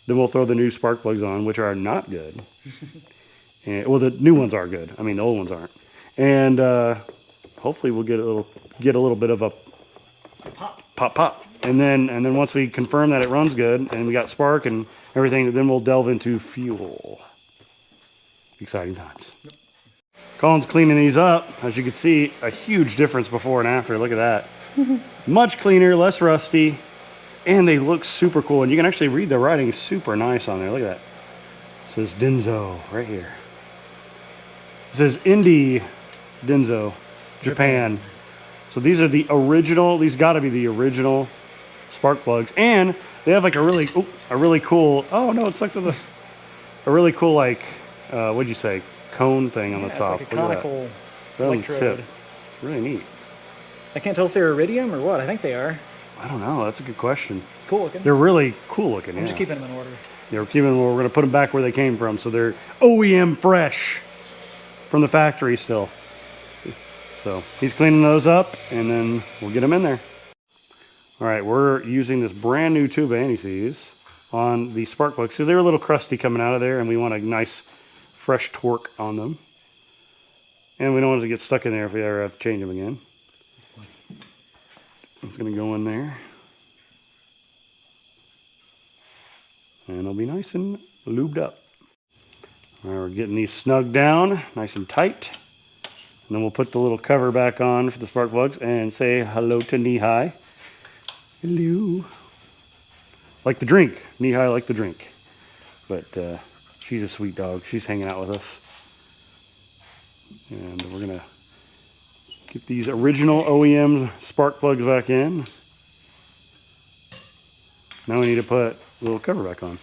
we'll throw the new spark plugs on, which are not good. And, well, the new ones are good. I mean, the old ones aren't. And hopefully, we'll get a little bit of a pop. And then once we confirm that it runs good and we got spark and everything, then we'll delve into fuel. Exciting times. Colin's cleaning these up. As you can see, a huge difference before and after. Look at that. Much cleaner, less rusty, and they look super cool. And you can actually read the writing super nice on there. Look at that. It says Denso right here. It says Indy Denso, Japan. So these are the original, these gotta be the original spark plugs. And they have like a really cool, oh no, it's stuck to the, a really cool like, what'd you say, cone thing on the Yeah, top. it's like a Look at that. conical Right on the electrode. tip. Really neat. I can't tell if they're iridium or what. I think they are. I don't know, that's a good question. It's cool looking. They're really cool looking, I'm yeah. just keeping them in order. Yeah, we're gonna put them back where they came from, so they're OEM fresh from the factory still. So he's cleaning those up, and then we'll get them in there. All right, we're using this brand new tube of anti-seize on the spark plugs because they were a little crusty coming out of there, and we want a nice fresh torque on them. And we don't want it to get stuck in there if we ever have to change them again. It's gonna go in there. And it'll be nice and lubed up. All right, we're getting these snug down, nice and tight. And then we'll put the little cover back on for the spark plugs and say hello to Knee-High. Hello. Like the drink. Knee-High like the drink. But she's a sweet dog. She's hanging out with us. And we're gonna get these original OEM spark plugs back in. Now we need to put the little cover back on.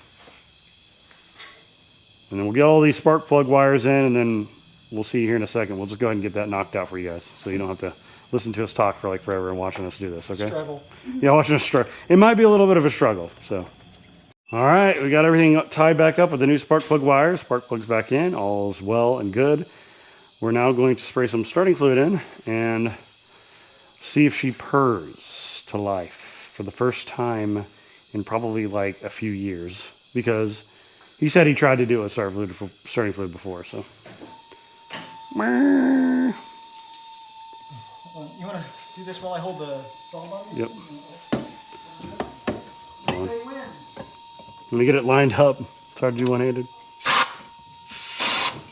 And then we'll get all these spark plug wires in, and then we'll see here in a second. We'll just go ahead and get that knocked out for you guys, so you don't have to listen to us talk for like forever and watching us do this. Okay? Struggle. Yeah, watching us struggle. It might be a little bit of a struggle. So, all right, we got everything tied back up with the new spark plug wires. Spark plugs back in. All's well and good. We're now going to spray some starting fluid in and see if she purrs to life for the first time in probably like a few years, because he said he tried to do it with starting fluid before. So, You want to do this while I hold the ball button? yep. Say when. Let me get it lined up. It's hard to do one-handed.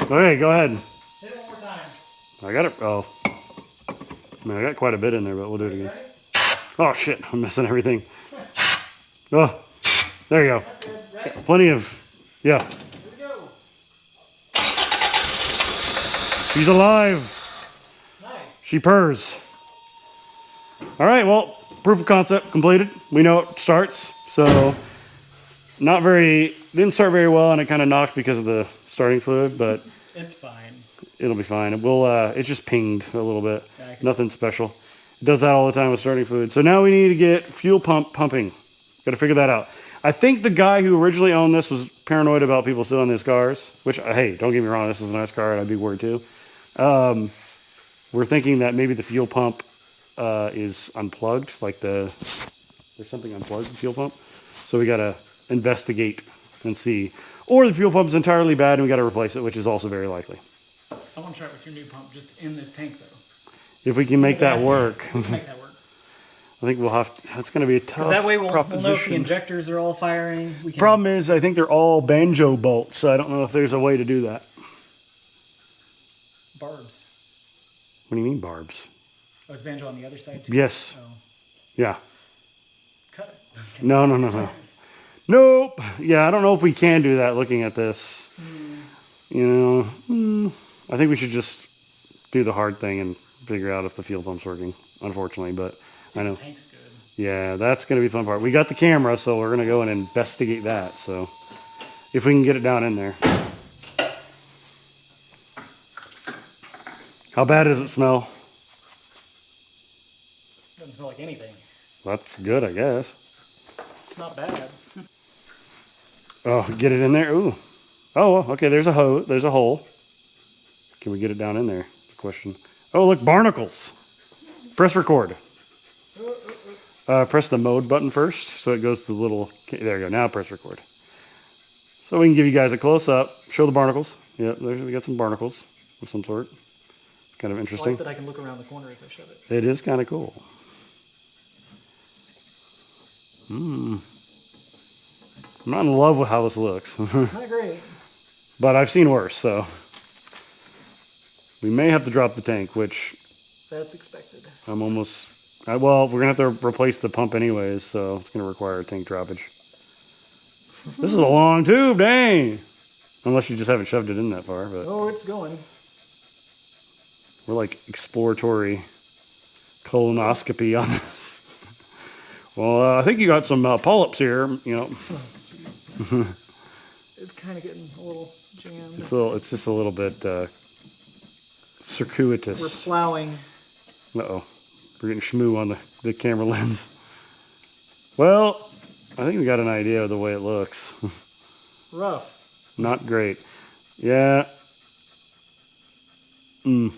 Okay, go ahead. Hit it one more time. I got it. Oh, man, I got quite a bit in there, but we'll do it again. Ready? Oh shit, I'm missing everything. Oh, there you go. That's good. Ready? Plenty of, yeah. Here we go. She's alive. Nice. She purrs. All right, well, proof of concept completed. We know it starts, so didn't start very well, and it kind of knocked because of the starting fluid, but It's fine. it'll be fine. It just pinged a little bit. Yeah, I can- Nothing special. It does that all the time with starting fluid. So now we need to get fuel pump pumping. Got to figure that out. I think the guy who originally owned this was paranoid about people stealing his cars, which, hey, don't get me wrong, this is a nice car, and I'd be worried too. We're thinking that maybe the fuel pump is unplugged, like there's something unplugged, the fuel pump. So we got to investigate and see. Or the fuel pump is entirely bad and we got to replace it, which is also very likely. I want to try it with your new pump just in this tank, though. If we can make that work. We can make that work. I think we'll have to, that's going to be a tough Because that way we'll know if the proposition. injectors are all firing. We can, Problem is, I think they're all banjo bolts, so I don't know if there's a way to do that. Barbs. What do you mean barbs? Oh, is banjo on the other side, too? Yes. Oh, Yeah. cut it. Okay. No. Nope. Yeah, I don't know if we can do that looking at this. You know, I think we should just do the hard thing and figure out if the fuel pump's working, unfortunately, but See I if know. the tank's good. Yeah, that's going to be the fun part. We got the camera, so we're going to go and investigate that. So if we can get it down in there. How bad does it smell? Doesn't smell like anything. That's good, I guess. It's not bad. Oh, get it in there. Ooh. Oh, okay, there's a hole. Can we get it down in there? That's the question. Oh, look, barnacles. Press record. Press the mode button first, so it goes to the little... There you go. Now press record. So we can give you guys a close-up. Show the barnacles. Yeah, we got some barnacles of some sort. It's kind of I interesting. like that I can look around the corner as I shove it. It is kind of cool. I'm not in love with how this looks. Not great. But I've seen worse, so... We may have to drop the tank, which That's expected. I'm almost... well, we're going to have to replace the pump anyways, so it's going to require a tank droppage. This is a long tube, dang! Unless you just haven't shoved it in that far, but Oh, it's going. we're like exploratory colonoscopy on this. Well, I think you got some polyps here, you know. Oh, jeez. It's kind of getting a little jammed. It's just a little bit We're circuitous. plowing. Uh-oh. We're getting schmoo on the camera lens. Well, I think we got an idea of the way it looks. Rough. Not great. Yeah. All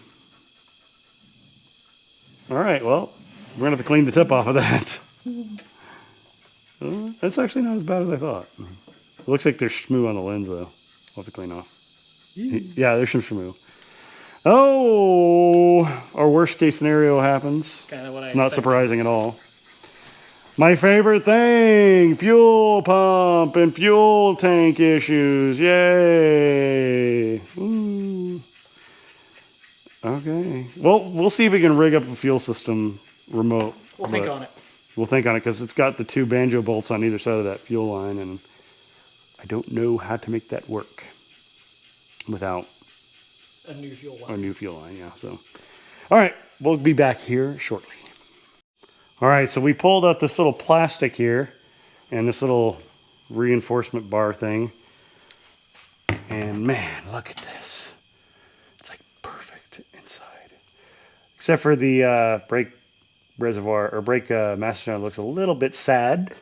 right, well, we're going to have to clean the tip off of that. That's actually not as bad as I thought. It looks like there's schmoo on the lens, though. We'll have to clean off. Yeah, there's some schmoo. Oh, our worst case scenario happens. Kind of what I It's not expected. surprising at all. My favorite thing, fuel pump and fuel tank issues. Yay. Ooh. Okay. Well, we'll see if we can rig up a fuel system remote. We'll think on it. We'll think on it because it's got the two banjo bolts on either side of that fuel line, and I don't know how to make that work without A new fuel a line. new fuel line. Yeah. So, all right, we'll be back here shortly. All right, so we pulled out this little plastic here and this little reinforcement bar thing, and man, look at this. It's like Except for the brake reservoir or brake master cylinder looks a little bit sad.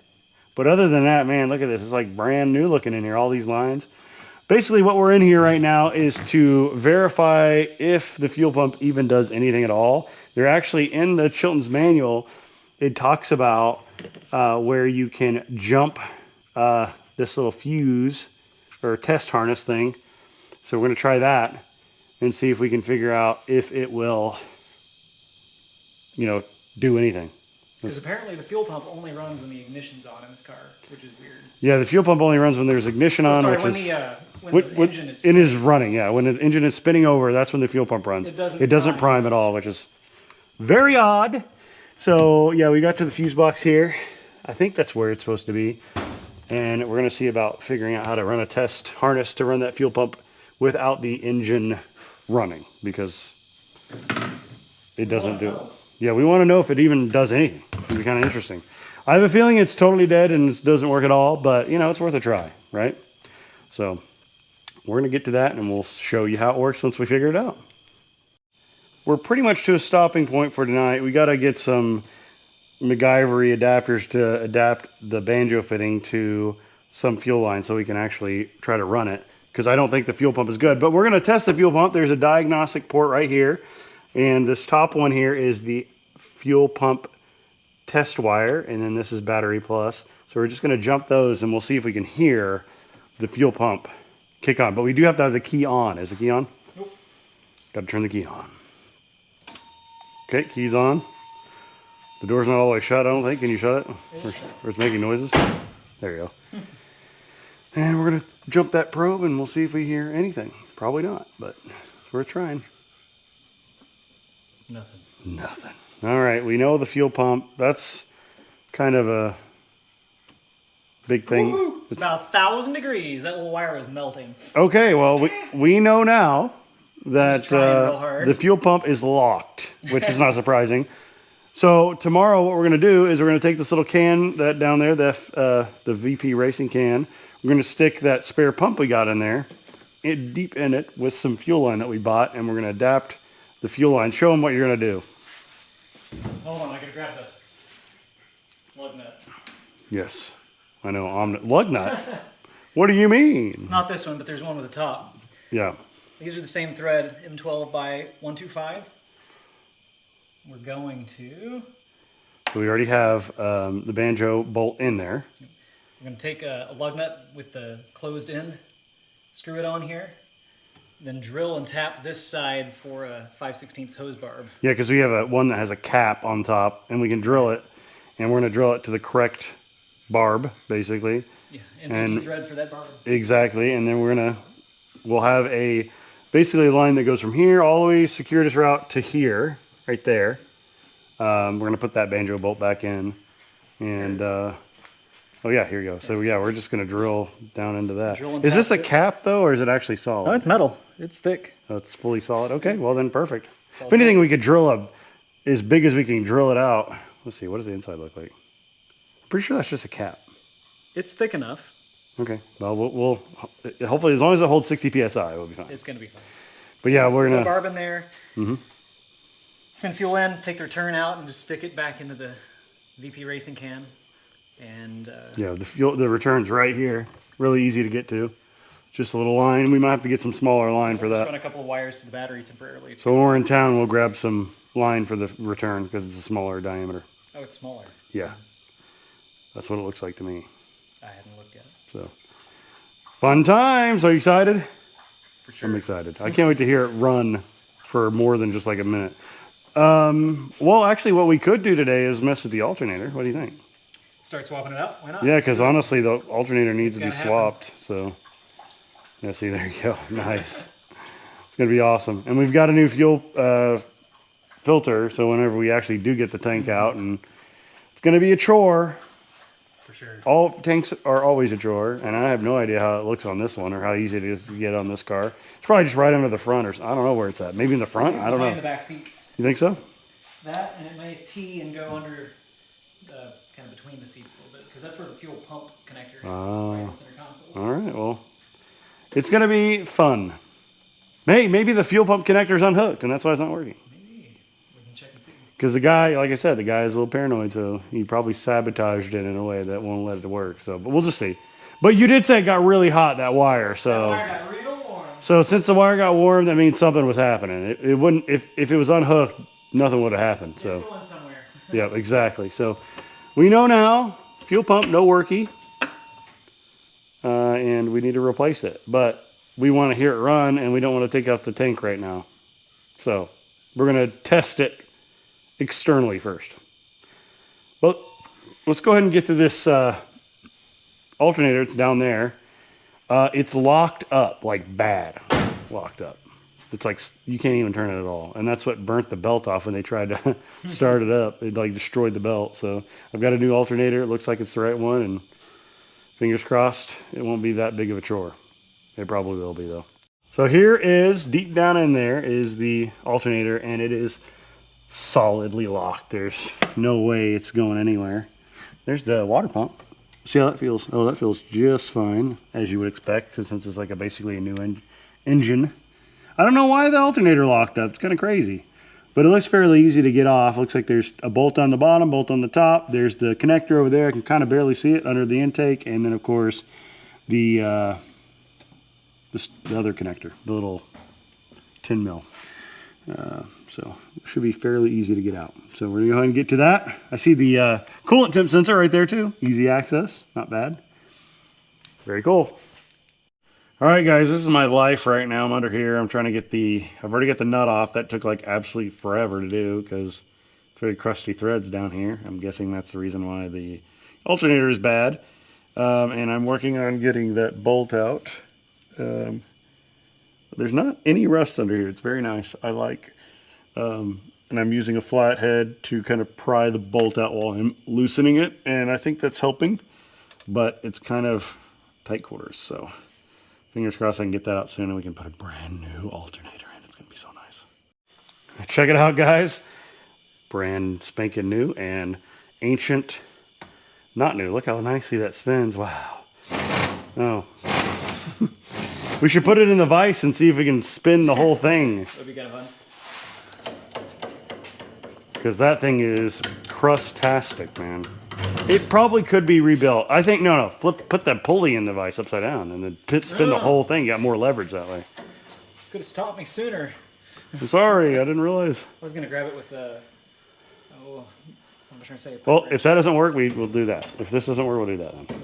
But other than that, man, look at this. It's like brand new looking in here, all these lines. Basically, what we're in here right now is to verify if the fuel pump even does anything at all. They're actually in the Chilton's manual. It talks about where you can jump this little fuse or test harness thing. So we're going to try that and see if we can figure out if it will, do anything. Because apparently the fuel pump only runs when the ignition's on in this car, which is weird. Yeah, the fuel pump only runs when there's ignition on, Sorry, which when is the engine is it is running. Yeah, when the engine is spinning over, that's when the fuel pump runs. It doesn't prime at all, which is very odd. So yeah, we got to the fuse box here. I think that's where it's supposed to be, and we're gonna see about figuring out how to run a test harness to run that fuel pump without the engine running, because it doesn't do it. Yeah, we want to know if it even does anything. It'd be kind of interesting. I have a feeling it's totally dead and it doesn't work at all, but it's worth a try, right? So we're going to get to that and we'll show you how it works once we figure it out. We're pretty much to a stopping point for tonight. We got to get some MacGyvery adapters to adapt the banjo fitting to some fuel line so we can actually try to run it, because I don't think the fuel pump is good. But we're going to test the fuel pump. There's a diagnostic port right here. And this top one here is the fuel pump test wire, and then this is battery plus. So we're just going to jump those and we'll see if we can hear the fuel pump kick on. But we do have to have the key on. Is the key on? Nope. Got to turn the key on. Okay, key's on. The door's not all the way shut, I don't think. Can you shut it? Or it's making noises? There you go. And we're going to jump that probe and we'll see if we hear anything. Probably not, but it's worth trying. Nothing. All right, we know the fuel pump. That's kind of a big thing. Woo-hoo. It's about 1,000 degrees. That little wire is melting. Okay, well, we know now that trying real hard. the fuel pump is locked, which is not surprising. So tomorrow what we're going to do is we're going to take this little can that down there, the VP Racing can. We're going to stick that spare pump we got in there deep in it with some fuel line that we bought, and we're going to adapt the fuel line. Show them what you're going to do. Hold on, I gotta grab the lug nut. Yes, I know. Lug nut? What do you mean? It's not this one, but there's one with a top. Yeah. These are the same thread, M12 by 125. We're going to... So we already have the banjo bolt in there. We're going to take a lug nut with the closed end, screw it on here, then drill and tap this side for a 5/16 hose barb. Yeah, because we have one that has a cap on top, and we can drill it, and we're going to drill it to the correct barb, basically. Yeah, NPT thread for that barb. Exactly, and then we'll have basically a line that goes from here all the way circuitous route to here, right there. We're going to put that banjo bolt back in, and oh yeah, here you go. So yeah, we're just going to drill down into that. Is this a cap though, or is it actually solid? No, it's metal. It's thick. Oh, it's fully solid. Okay, well then perfect. If anything, we could drill as big as we can drill it out. Let's see, what does the inside look like? I'm pretty sure that's just a cap. It's thick enough. Okay, well we'll hopefully, as long as it holds 60 psi, we'll be fine. It's going to be fine. But yeah, we're Put gonna the barb in there. Mm-hmm. Send fuel in. Take their turn out and just stick it back into the VP Racing can. And yeah, the return's right here. Really easy to get to. Just a little line. We might have to get some smaller line for just that. run a couple of wires to the battery temporarily. So when we're in town, we'll grab some line for the return because it's a smaller diameter. Oh, it's smaller. Yeah, that's what it looks like to me. I haven't looked yet. So fun times. Are you excited? For sure. I'm excited. I can't wait to hear it run for more than just like a minute. Well, actually, what we could do today is mess with the alternator. What do you think? Start swapping it out. Why not? Yeah, because honestly, the alternator needs to be gotta swapped. So, yeah, see, there you go. Nice. It's going to be awesome. And we've got a new fuel filter, so whenever we actually do get the tank out, and it's going to be a chore. For sure. All tanks are always a chore, and I have no idea how it looks on this one or how easy it is to get on this car. It's probably just right under the front, or I don't know where it's at. Maybe in the front? I don't know. Behind the back seats. You think so? That, and it may tee and go under the kind of between the seats a little bit, because that's where the fuel pump connector is. Right in the center console. All right, well, it's going to be fun. Hey, maybe the fuel pump connector's unhooked, and that's why it's not working. Maybe we can Because the guy, like I said, the guy is a little paranoid, so he probably sabotaged it in a way that won't let it work. So, but we'll just see. But you did say it got really hot, that wire. So, That wire got real warm. so since the wire got warm, that means something was happening. It wouldn't, if it was unhooked, nothing would have happened. It's So, going somewhere. yeah, exactly. So, we know now, fuel pump, no worky. And we need to replace it. But we want to hear it run, and we don't want to take out the tank right now. So, we're going to test it externally first. But let's go ahead and get to this alternator. It's down there. It's locked up, like bad locked up. It's like you can't even turn it at all. And that's what burnt the belt off when they tried to start it up. It like destroyed the belt. So I've got a new alternator. It looks like it's the right one, and fingers crossed it won't be that big of a chore. It probably will be though. So here is, deep down in there is the alternator, and it is solidly locked. There's no way it's going anywhere. There's the water pump. See how that feels? Oh, that feels just fine, as you would expect, because since it's like basically a new engine. I don't know why the alternator locked up. It's kind of crazy. But it looks fairly easy to get off. Looks like there's a bolt on the bottom, bolt on the top. There's the connector over there. I can kind of barely see it under the intake. And then, of course, the other connector, the little 10 mil. So it should be fairly easy to get out. So we're gonna go ahead and get to that. I see the coolant temp sensor right there too. Easy access, not bad. Very cool. All right, guys, this is my life right now. I'm under here. I'm trying to get I've already got the nut off. That took like absolutely forever to do because it's very crusty threads down here. I'm guessing that's the reason why the alternator is bad. And I'm working on getting that bolt out. There's not any rust under here. It's very nice. I like, and I'm using a flathead to kind of pry the bolt out while I'm loosening it. And I think that's helping, but it's kind of tight quarters. So fingers crossed I can get that out soon and we can put a brand new alternator in. It's going to be so nice. Check it out, guys. Brand spanking new and ancient, not new. Look how nicely that spins. Wow. Oh. We should put it in the vise and see if we can spin the whole thing. That'd be kind of fun. Because that thing is crustastic, man. It probably could be rebuilt. I think, no, put that pulley in the vise upside down and then spin the whole thing. You got more leverage that way. Could have stopped me sooner. I'm sorry, I didn't realize. I was going to grab it with the, I'm trying to say. Well, if that doesn't work, we'll do that. If this doesn't work, we'll do that then.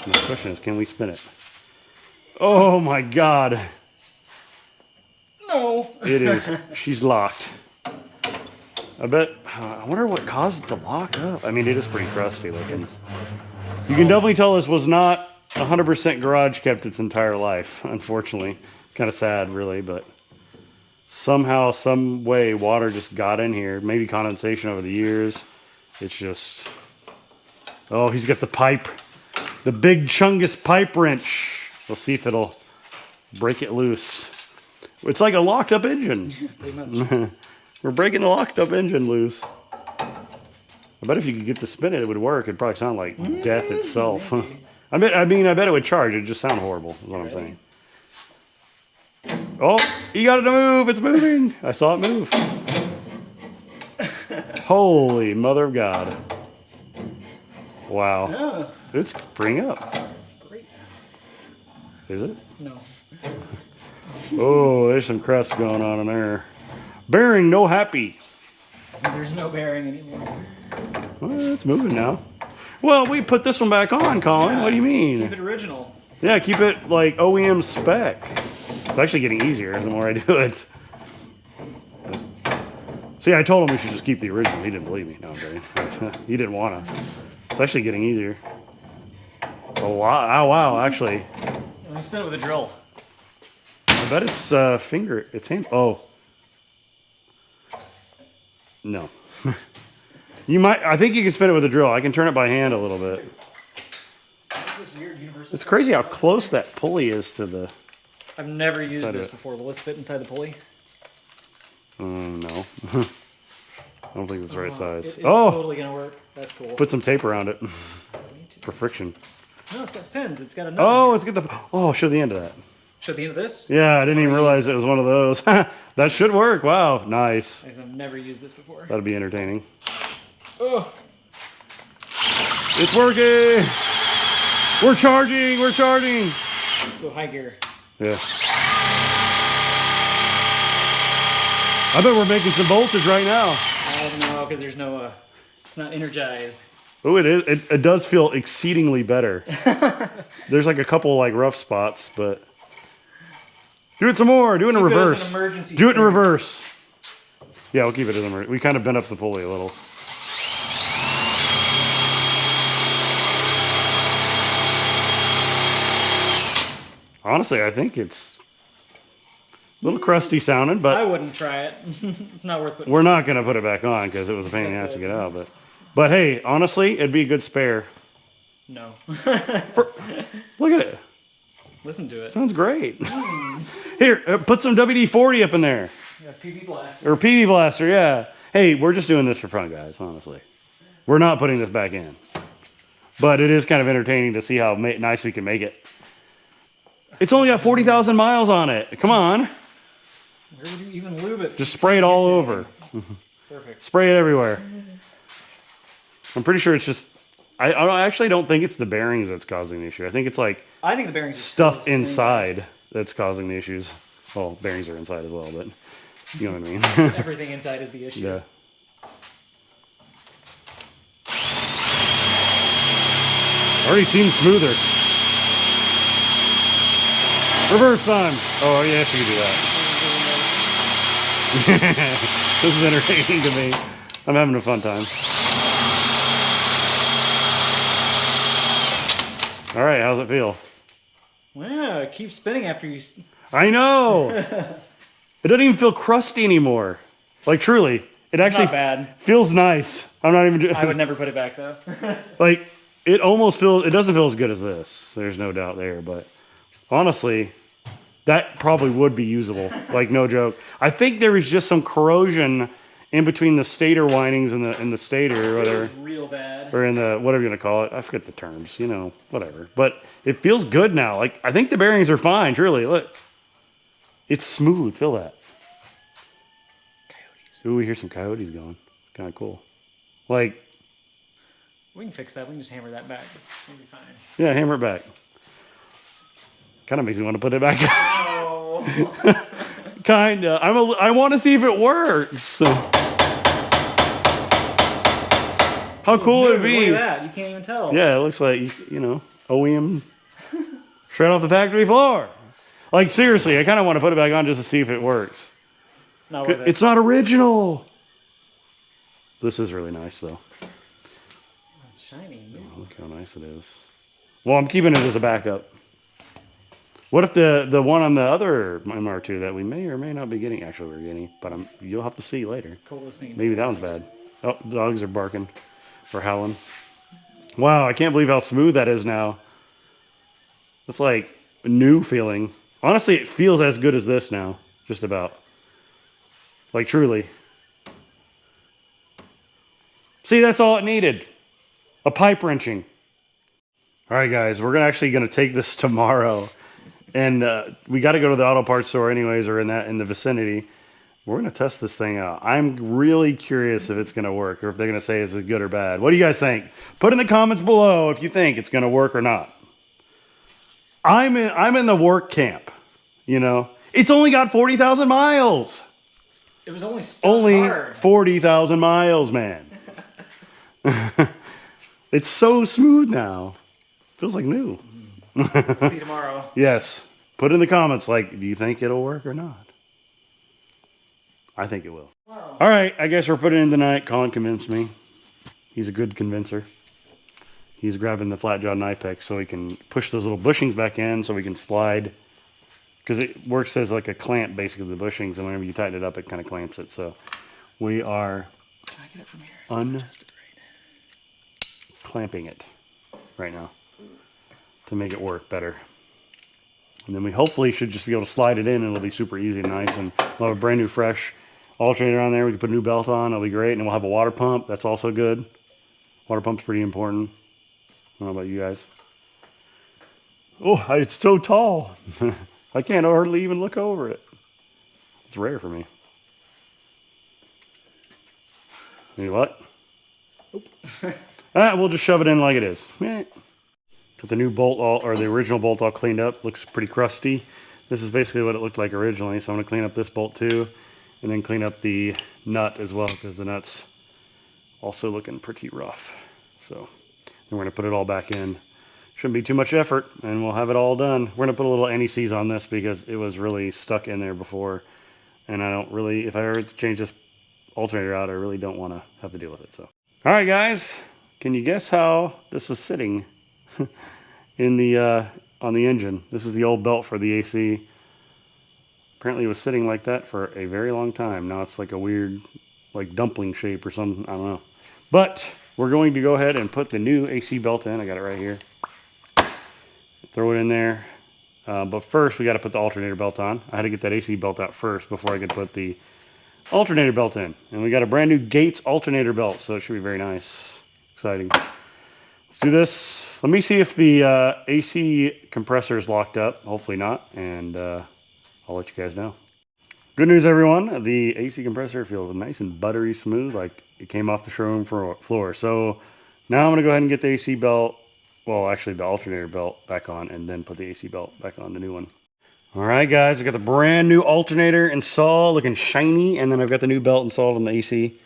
The question is, can we spin it? Oh my God. No. It is. She's locked. I wonder what caused it to lock up. I mean, it is pretty crusty looking. You can definitely tell this was not 100% garage kept its entire life, unfortunately. Kind of sad, really, but somehow, some way, water just got in here. Maybe condensation over the years. It's just... Oh, he's got the pipe. The big Chungus pipe wrench. We'll see if it'll break it loose. It's like a locked up engine. Pretty much. We're breaking the locked up engine loose. I bet if you could get to spin it, it would work. It'd probably sound like death itself. I bet it would charge. It'd just sound horrible, is what I'm saying. Oh, you got it to move. It's moving. I saw it move. Holy mother of God. Wow. Oh, It's freeing up. that's great. Is it? No. Oh, there's some crust going on in there. Bearing no happy. There's no bearing anymore. Well, it's moving now. Well, we put this one back on, Colin. What do you mean? Keep it original. Yeah, keep it like OEM spec. It's actually getting easier the more I do it. See, I told him we should just keep the original. He didn't believe me. No, I'm kidding. He didn't want to. It's actually getting easier. Oh, wow. Oh, wow, actually. Let me spin it with a drill. I bet it's it's hand. Oh. No. I think you can spin it with a drill. I can turn it by hand a little bit. This weird universal. It's crazy how close that pulley is to the... I've never used Side of this it. before. Will this fit inside the pulley? No. I don't think it's the right size. It's Oh! totally gonna work. That's cool. Put some tape around it for friction. No, it's got pins. It's got a nut. Oh, let's get the... Oh, show the end of that. Show the end of this? Yeah, I didn't even realize it was one of those. That should work. Wow, nice. I've never used this before. That'll be entertaining. Oh, It's working. We're charging. We're charging. let's go high gear. Yeah. I bet we're making some voltage right now. I don't know because there's no, it's not energized. Oh, it is. It does feel exceedingly better. There's like a couple like rough spots, but do it some more. Do it in Keep it as an reverse. emergency Do it in spare. reverse. Yeah, we'll keep it in emergency. We kind of bent up the pulley a little. Honestly, I think it's a little crusty sounding, I but wouldn't try it. It's not worth putting. we're not going to put it back on because it was a pain in the ass to get out. But hey, honestly, it'd be a good spare. No. Look at it. Listen to it. Sounds great. Here, put some WD-40 up in there. Yeah, PV blast. Or PV Blaster, yeah. Hey, we're just doing this for fun, guys, honestly. We're not putting this back in. But it is kind of entertaining to see how nice we can make it. It's only got 40,000 miles on it. Come on. Where would you even lube it? Just spray it all over. Perfect. Spray it everywhere. I'm pretty sure it's just... I actually don't think it's the bearings that's causing the issue. I think it's like I think the bearings are stuff still inside that's causing the issues. Well, bearings are inside as well, but you know what I mean. Everything inside is the issue. Yeah. Already seems smoother. Reverse time. Oh, yes, you can do that. This is entertaining to me. I'm having a fun time. All right, how's it feel? Wow, it keeps spinning after you. I know. It doesn't even feel crusty anymore. Like truly, it actually Not bad. feels nice. I'm not even. I would never put it back though. Like it almost feels. It doesn't feel as good as this. There's no doubt there. But honestly, that probably would be usable. Like no joke. I think there is just some corrosion in between the stator windings and the stator or It whatever. was real bad. Or in the whatever you're gonna call it. I forget the terms, you know, whatever. But it feels good now. Like I think the bearings are fine, truly. Look. It's smooth, feel that. Coyotes. Ooh, we hear some coyotes going. Kinda cool. Like, We can fix that. We can just hammer that back. We'll be fine. yeah, hammer it back. Kinda makes me want to put it back. Oh. Kinda. I wanna see if it works. How cool would it be? Look at that. You can't even tell. Yeah, it looks like, you know, OEM straight off the factory floor. Like, seriously, I kind of want to put it back on just to see if it works. Not worth it. It's not original. This is really nice, though. It's shiny. Look how nice it is. Well, I'm keeping it as a backup. What if the one on the other MR2 that we may or may not be getting, actually we're getting, but you'll have to see later. Coolest scene. Maybe that one's bad. Oh, the dogs are barking or howling. Wow, I can't believe how smooth that is now. It's like a new feeling. Honestly, it feels as good as this now, just about. Like truly. See, that's all it needed. A pipe wrenching. All right, guys, we're actually gonna take this tomorrow, and we got to go to the auto parts store anyways, or in the vicinity. We're gonna test this thing out. I'm really curious if it's gonna work, or if they're gonna say it's good or bad. What do you guys think? Put in the comments below if you think it's gonna work or not. I'm in the work camp. You know, it's only got 40,000 miles. It was only Only hard. 40,000 miles, man. It's so smooth now. Feels like new. See you tomorrow. Yes. Put in the comments, like, do you think it'll work or not? I think it will. Wow. All right, I guess we're putting it in tonight. Colin convinced me. He's a good convincer. He's grabbing the flat jaw knife pick so he can push those little bushings back in so we can slide. Because it works as like a clamp, basically, the bushings, and whenever you tighten it up, it kind of clamps it. So we are Can I get it from here? clamping it right now to make it work better. And then we hopefully should just be able to slide it in, and it'll be super easy and nice. And we'll have a brand new, fresh alternator on there. We can put a new belt on. It'll be great. And we'll have a water pump. That's also good. Water pump's pretty important. I don't know about you guys. Oh, it's so tall. I can't hardly even look over it. It's rare for me. Any luck? Nope. We'll just shove it in like it is. Got the new bolt or the original bolt all cleaned up. Looks pretty crusty. This is basically what it looked like originally. So I'm gonna clean up this bolt too, and then clean up the nut as well because the nut's also looking pretty rough. So then we're gonna put it all back in. Shouldn't be too much effort, and we'll have it all done. We're gonna put a little NECs on this because it was really stuck in there before, and I don't really, if I ever change this alternator out, I really don't want to have to deal with it. So, all right, guys, can you guess how this was sitting in the on the engine? This is the old belt for the AC. Apparently, it was sitting like that for a very long time. Now it's like a weird, like dumpling shape or something. I don't know. But we're going to go ahead and put the new AC belt in. I got it right here. Throw it in there. But first, we got to put the alternator belt on. I had to get that AC belt out first before I could put the alternator belt in. And we got a brand new Gates alternator belt, so it should be very nice. Exciting. Let's do this. Let me see if the AC compressor is locked up. Hopefully not. And I'll let you guys know. Good news, everyone. The AC compressor feels nice and buttery smooth, like it came off the showroom floor. So now I'm going to go ahead and get the AC belt. Well, actually, the alternator belt back on, and then put the AC belt back on, the new one. All right, guys, I got the brand new alternator installed, looking shiny, and then I've got the new belt installed on the AC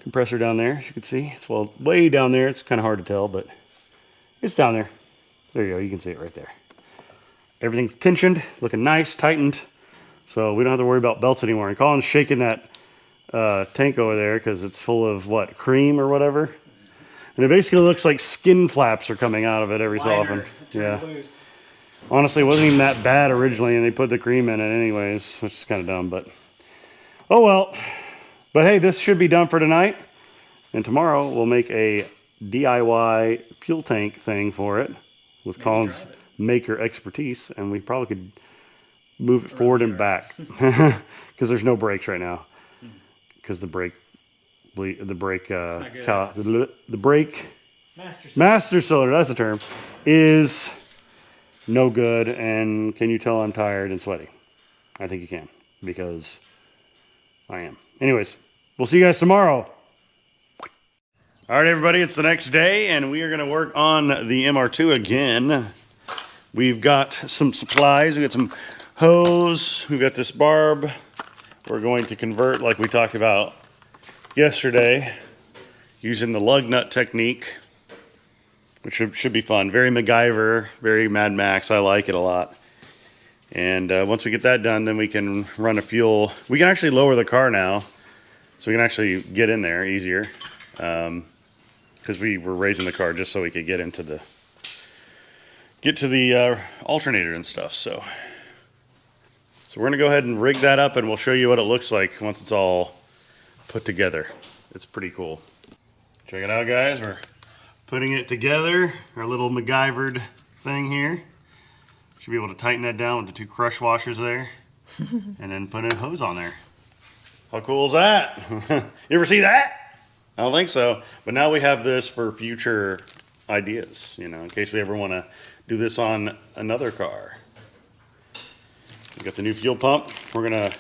compressor down there. As you can see, it's well way down there. It's kind of hard to tell, but it's down there. There you go. You can see it right there. Everything's tensioned, looking nice, tightened, so we don't have to worry about belts anymore. And Colin's shaking that tank over there because it's full of what, cream or whatever. And it basically looks like skin flaps are coming out of it every so often. Yeah. Loose. Honestly, it wasn't even that bad originally, and they put the cream in it anyways, which is kind of dumb, but oh well. But hey, this should be done for tonight. And tomorrow we'll make a DIY fuel tank thing for it with Colin's maker expertise, and we probably could move it forward and back because there's no brakes right now because the brake master cylinder, that's the term, is no good. And can you tell I'm tired and sweaty? I think you can, because I am. Anyways, we'll see you guys tomorrow. All right, everybody, it's the next day, and we are going to work on the MR2 again. We've got some supplies. We got some hose. We've got this barb. We're going to convert, like we talked about yesterday, using the lug nut technique, which should be fun. Very MacGyver, very Mad Max. I like it a lot. And once we get that done, then we can run a fuel. We can actually lower the car now, so we can actually get in there easier. Because we were raising the car just so we could get to the alternator and stuff. So we're gonna go ahead and rig that up, and we'll show you what it looks like once it's all put together. It's pretty cool. Check it out, guys. We're putting it together, our little MacGyvered thing here. Should be able to tighten that down with the two crush washers there, and then put a hose on there. How cool is that? You ever see that? I don't think so. But now we have this for future ideas, you know, in case we ever want to do this on another car. We got the new fuel pump. We're gonna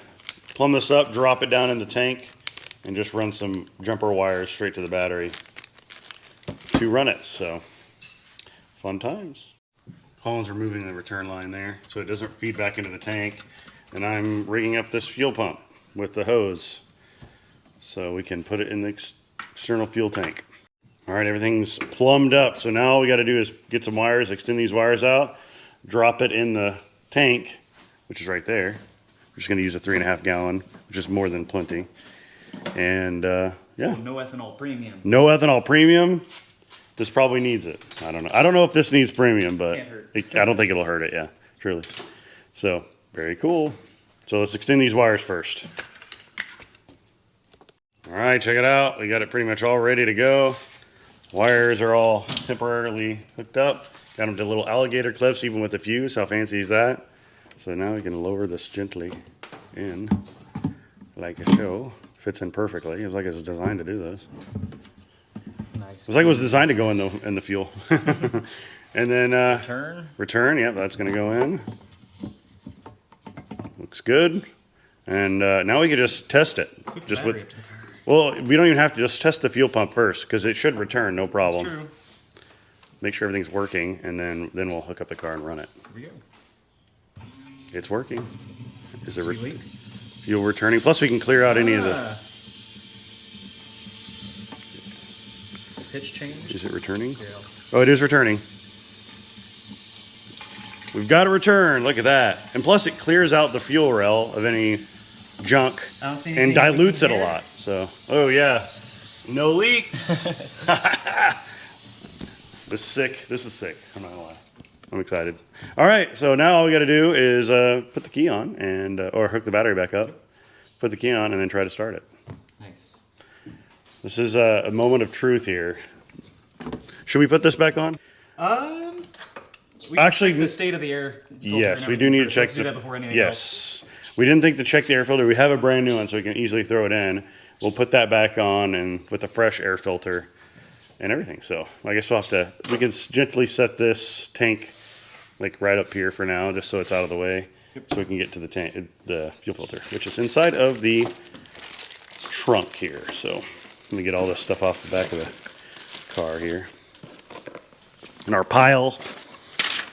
plumb this up, drop it down in the tank, and just run some jumper wires straight to the battery to run it. So fun times. Colin's removing the return line there so it doesn't feed back into the tank, and I'm rigging up this fuel pump with the hose so we can put it in the external fuel tank. All right, everything's plumbed up, so now all we got to do is get some wires, extend these wires out, drop it in the tank, which is right there. We're just going to use a 3.5 gallon, which is more than plenty. And yeah. No ethanol premium. No ethanol premium. This probably needs it. I don't know. I don't know if this needs premium, but I don't think it'll hurt it. Yeah, truly. So very cool. So let's extend these wires first. All right, check it out. We got it pretty much all ready to go. Wires are all temporarily hooked up. Got them to little alligator clips, even with the fuse. How fancy is that? So now we can lower this gently in, like a show. Fits in perfectly. It was like it was designed to do this. Nice. It was like it was designed to go in the fuel. And then Return. Return. Yep, that's going to go in. good. And now we can just test it. Hook the Just battery with, up to the car. well, we don't even have to just test the fuel pump first because it should return, no problem. That's true. Make sure everything's working, and then we'll hook up the car and run it. Here we go. It's working. Is it See leaks? fuel returning? Plus, we can clear out any of the. Pitch change. Is it returning? Yeah. Oh, it is returning. We've got a return. Look at that. And plus, it clears out the fuel rail of any junk I don't see and anything that we dilutes it can a hear. lot. So, oh yeah, no leaks. This is sick. This is sick. I'm not gonna lie. I'm excited. All right, so now all we got to do is put the key on and or hook the battery back up, put the key on, and then try to start it. Nice. This is a moment of truth here. Should we put this back on? We should Actually, check the state of the air filter. yes, and we do need to everything check first. Let's do that before anything else. yes. We didn't think to check the air filter. We have a brand new one, so we can easily throw it in. We'll put that back on and with a fresh air filter and everything. So I guess we'll have to. We can gently set this tank like right up here for now, just so it's out of the way, so we can get to the tank, the fuel filter, which is inside of the trunk here. So let me get all this stuff off the back of the car here. And our pile.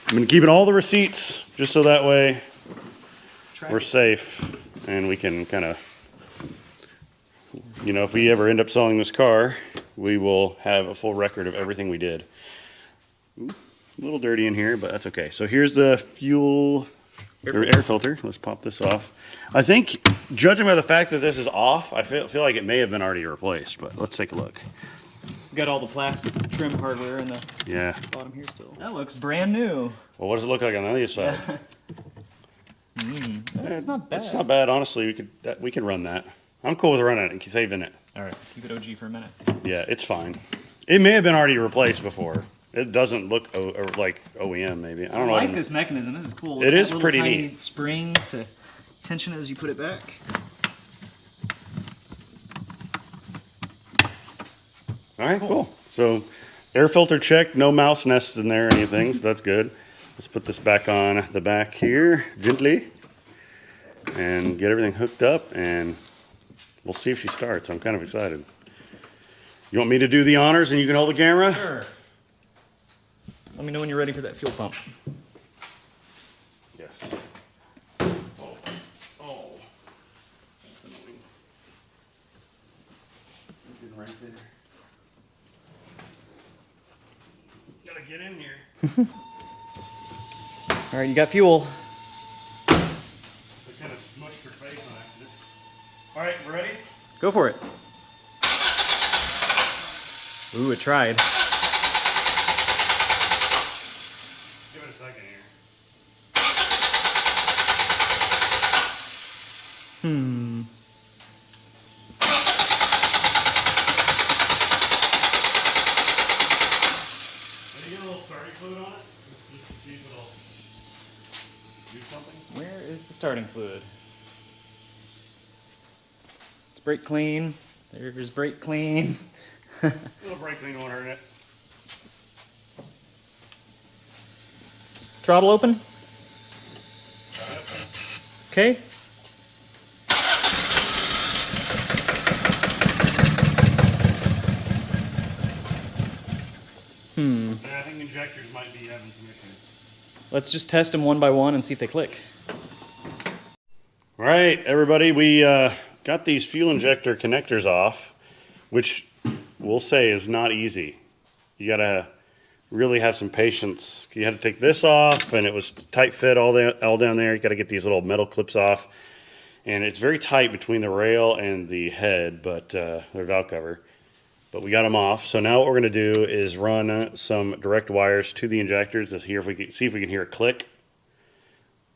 I've been keeping all the receipts just so that way we're safe and we can kind of, you know, if we ever end up selling this car, we will have a full record of everything we did. Ooh, a little dirty in here, but that's okay. So here's the fuel air filter. Let's pop this off. I think, judging by the fact that this is off, I feel like it may have been already replaced, but let's take a look. Got all the plastic trim hardware in the Yeah. bottom here still. That looks brand new. Well, what does it look like on the other side? It's not bad. It's not bad, honestly. We can run that. I'm cool with running it and saving it. All right, keep it OG for a minute. Yeah, it's fine. It may have been already replaced before. It doesn't look like OEM, maybe. I don't know. I like this mechanism. This is cool. It It's got is little pretty tiny neat. springs to tension it as you put it back. All right, cool. So air filter check, no mouse nests in there or anything, so that's good. Let's put this back on the back here gently and get everything hooked up, and we'll see if she starts. I'm kind of excited. You want me to do the honors and you can hold the camera? Sure. Let me know when you're ready for that fuel pump. Yes. Oh, that's annoying. Right there. Gotta get in here. All right, you got fuel. I kind of smushed her face on accident. All right, ready? Go for it. Ooh, it tried. Give it a second here. Let me get a little starting fluid on it, just to see if it'll do something. Where is the starting fluid? It's brake clean. There's brake clean. A little brake clean won't hurt it. Throttle open. Okay. Yeah, I think injectors might be having some issues. Let's just test them one by one and see if they click. All right, everybody, we got these fuel injector connectors off, which we'll say is not easy. You gotta really have some patience. You had to take this off, and it was tight fit all down there. You gotta get these little metal clips off, and it's very tight between the rail and the head, but their valve cover. But we got them off. So now what we're gonna do is run some direct wires to the injectors to hear if we can see if we can hear a click.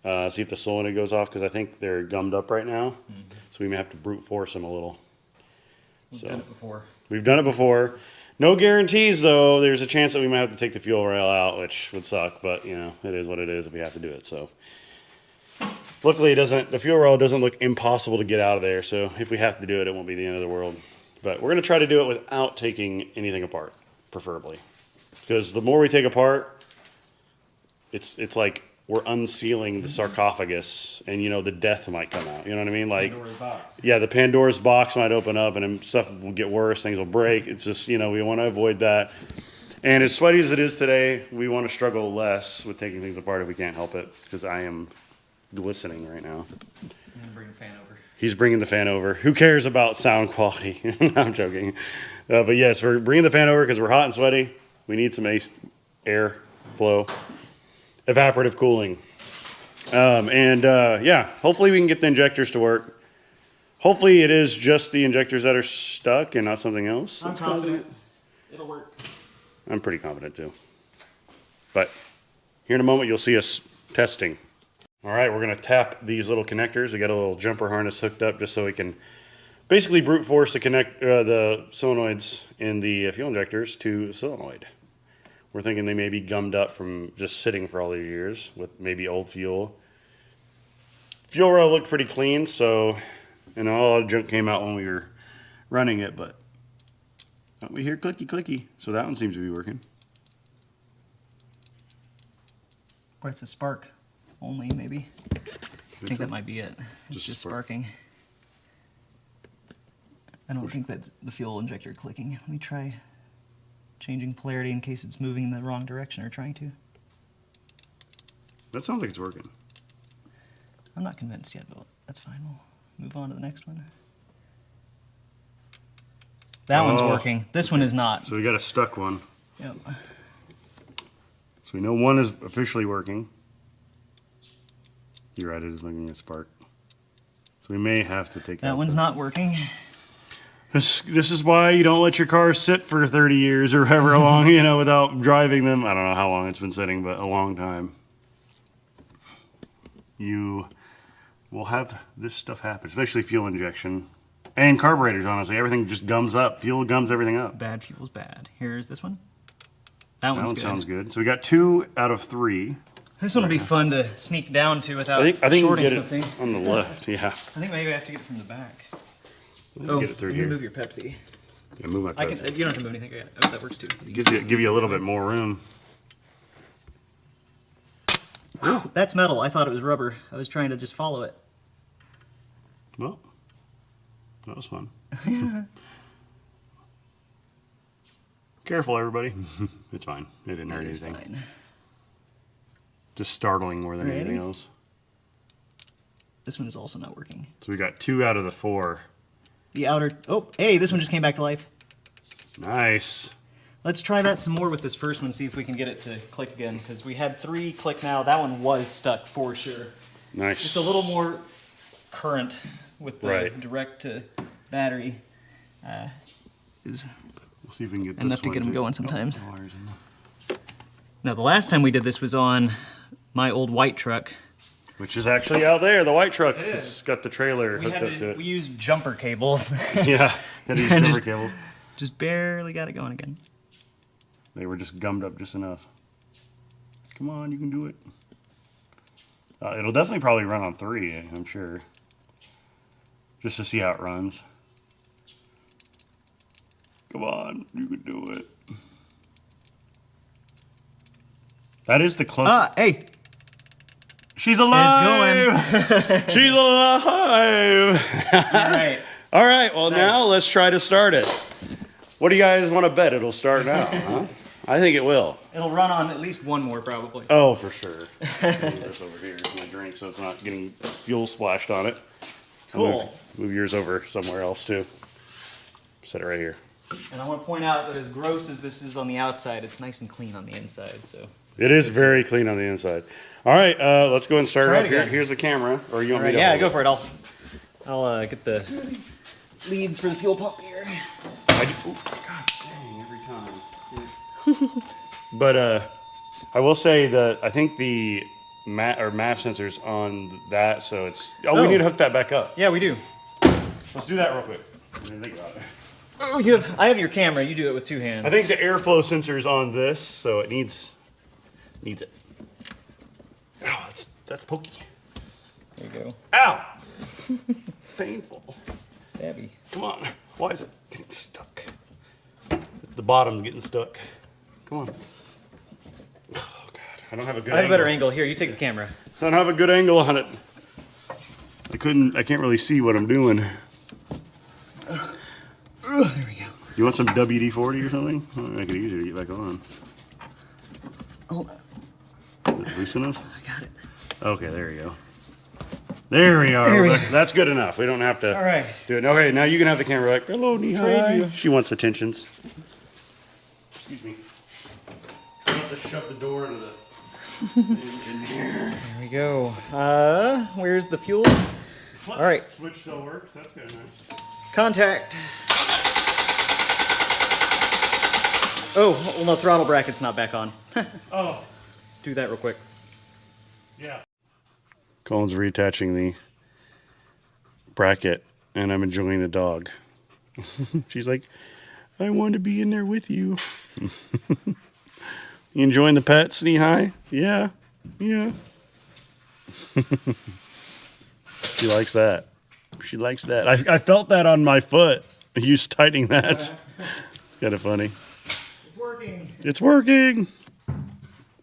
See if the solenoid goes off, because I think they're gummed up right now. So we may have to brute force them a little. We've done it before. We've done it before. No guarantees, though. There's a chance that we might have to take the fuel rail out, which would suck, but you know, it is what it is if we have to do it. So luckily the fuel rail doesn't look impossible to get out of there. So if we have to do it, it won't be the end of the world. But we're gonna try to do it without taking anything apart, preferably. Because the more we take apart, it's like we're unsealing the sarcophagus, and you know the death might come out. You know what I mean? Like, Pandora's box. yeah, the Pandora's box might open up, and then stuff will get worse. Things will break. It's just, you know, we want to avoid that. And as sweaty as it is today, we want to struggle less with taking things apart if we can't help it, because I am glistening right now. I'm gonna bring the fan over. He's bringing the fan over. Who cares about sound quality? No, I'm joking. But yes, we're bringing the fan over because we're hot and sweaty. We need some air flow, evaporative cooling. Yeah, hopefully we can get the injectors to work. Hopefully it is just the injectors that are stuck and not something else. I'm confident it'll work. I'm pretty confident too. But here in a moment, you'll see us testing. All right, we're gonna tap these little connectors. We got a little jumper harness hooked up just so we can basically brute force the the solenoids in the fuel injectors to a solenoid. We're thinking they may be gummed up from just sitting for all these years with maybe old fuel. Fuel rail looked pretty clean, so, and all the junk came out when we were running it, but we hear clicky clicky, so that one seems to be working. Or it's a spark only, maybe. I think that might be it. It's just sparking. I don't think that's the fuel injector clicking. Let me try changing polarity in case it's moving in the wrong direction or trying to. That sounds like it's working. I'm not convinced yet, but that's fine. We'll move on to the next one. That one's working. This one is not. So we got a stuck one. Yep. So we know one is officially working. You're right, it is looking at spark. So we may have to take That one's not working. This is why you don't let your car sit for 30 years or however long, you know, without driving them. I don't know how long it's been sitting, but a long time. You will have this stuff happen, especially fuel injection and carburetors, honestly. Everything just gums up. Fuel gums everything up. Bad fuel's bad. Here's this one. That one's good. Sounds good. So we got 2 out of 3. This one will be fun to sneak down to without I think you shorting get something. it on the left, yeah. I think maybe I have to get it from the back. Oh, get it through you here. Move your Pepsi. Yeah, move my I can. Pepsi. You don't have to move anything. Oh, that works too. Give you a little bit more room. Ooh, that's metal. I thought it was rubber. I was trying to just follow it. Well, that was fun. Careful, everybody. It's fine. It didn't hurt anything. Fine. Just startling more than Ready? anything else. This one is also not working. So we got 2 out of the 4. The outer. Oh, hey, this one just came back to life. Nice. Let's try that some more with this first one. See if we can get it to click again. Because we had 3 click now. That one was stuck for sure. Nice. Just a little more current with the Right. direct to battery is We'll see if we can get this enough to one get them too. going sometimes. Oh, wires in there. Now, the last time we did this was on my old white truck. Which is actually out there, the white truck. It is. It's got the trailer We, hooked had up to to, it. we used jumper cables. Yeah, had these And jumper just- cables. Just barely got it going again. They were just gummed up just enough. Come on, you can do it. It'll definitely probably run on 3, I'm sure. Just to see how it runs. Come on, you can do it. That is the closest. Ah, hey, She's alive! it's She's alive! going. All right. All right, well, now Nice. let's try to start it. What do you guys want to bet it'll start now? Huh? I think it will. It'll run on at least one more, probably. Oh, for sure. Move this over here, my drink, so it's not getting fuel splashed on it. Cool. Move yours over somewhere else, too. Set it right here. And I want to point out that as gross as this is on the outside, it's nice and clean on the inside. So. It is very clean on the inside. All right, let's go and start Try it it up here. again. Here's the camera, or you want All right, me to yeah, hold go it? for it. I'll get the leads for the fuel pump here. God dang, every time. But I will say that I think the MAP sensor's on that, so it's. Oh, we Oh. need to hook that back up. Yeah, we do. Let's do that real quick. I didn't think about it. Oh, I have your camera. You do it with 2 hands. I think the airflow sensor is on this, so it needs it. Ow, that's pokey. There you go. Ow! Painful. Stabby. Come on. Why is it getting stuck? The bottom's getting stuck. Come on. Oh, God. I don't have a good I have a angle. better angle. Here, you take the camera. I don't have a good angle on it. I can't really see what I'm doing. There we go. You want some WD-40 or something? I'll make it easier to get back on. Hold Is it loose enough? I got it. Okay, there you go. There we are. There we go. That's good enough. We don't have to All right. do it. Okay, now you can have the camera like, hello, Trade you. She wants attentions. Excuse me. I have to shut the door into the engine here. There we go. Where's the fuel? All right. Switch still works. That's good. Nice. Contact. Oh, well, no, throttle bracket's not back on. Oh, Let's do that real quick. yeah. Colin's reattaching the bracket, and I'm enjoying the dog. She's like, I want to be in there with you. You enjoying the pets, knee high? Yeah. Yeah. She likes that. She likes that. I felt that on my foot. You tightening that. It's kind of funny. It's working. It's working.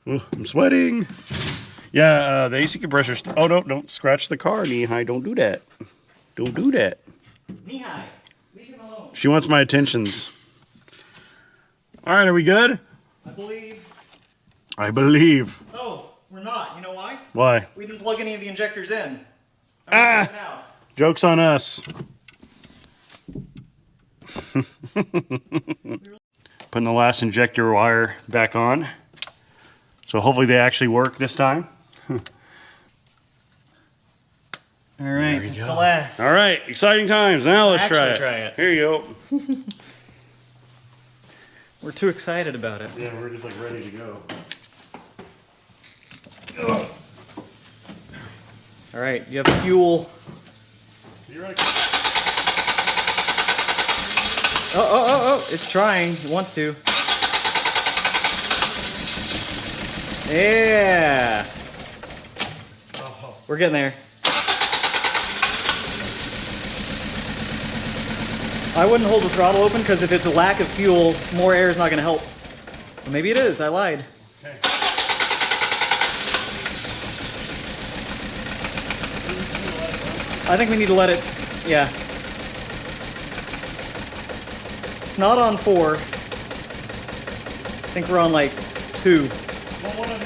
Ooh, I'm sweating. Yeah, the AC compressor. Oh, no, don't scratch the car, knee high. Don't do that. Don't do that. Knee high. Leave him alone. She wants my attentions. All right, are we good? I believe. I believe. Oh, we're not. You know why? Why? We didn't plug any of the injectors in. Ah! Now. Joke's on us. Putting the last injector wire back on. So hopefully they actually work this time. All right, that's the last. All right, exciting times. Now let's try actually it. try it. Here you go. We're too excited about it. Yeah, we're just like ready to go. All right, you have fuel. You ready? Oh, it's trying. It wants to. Yeah. We're getting there. I wouldn't hold the throttle open because if it's a lack of fuel, more air is not going to help. Well, maybe it is. I lied. Okay. I think we need to let it. Yeah. It's not on 4. I think we're on like 2. Well, one of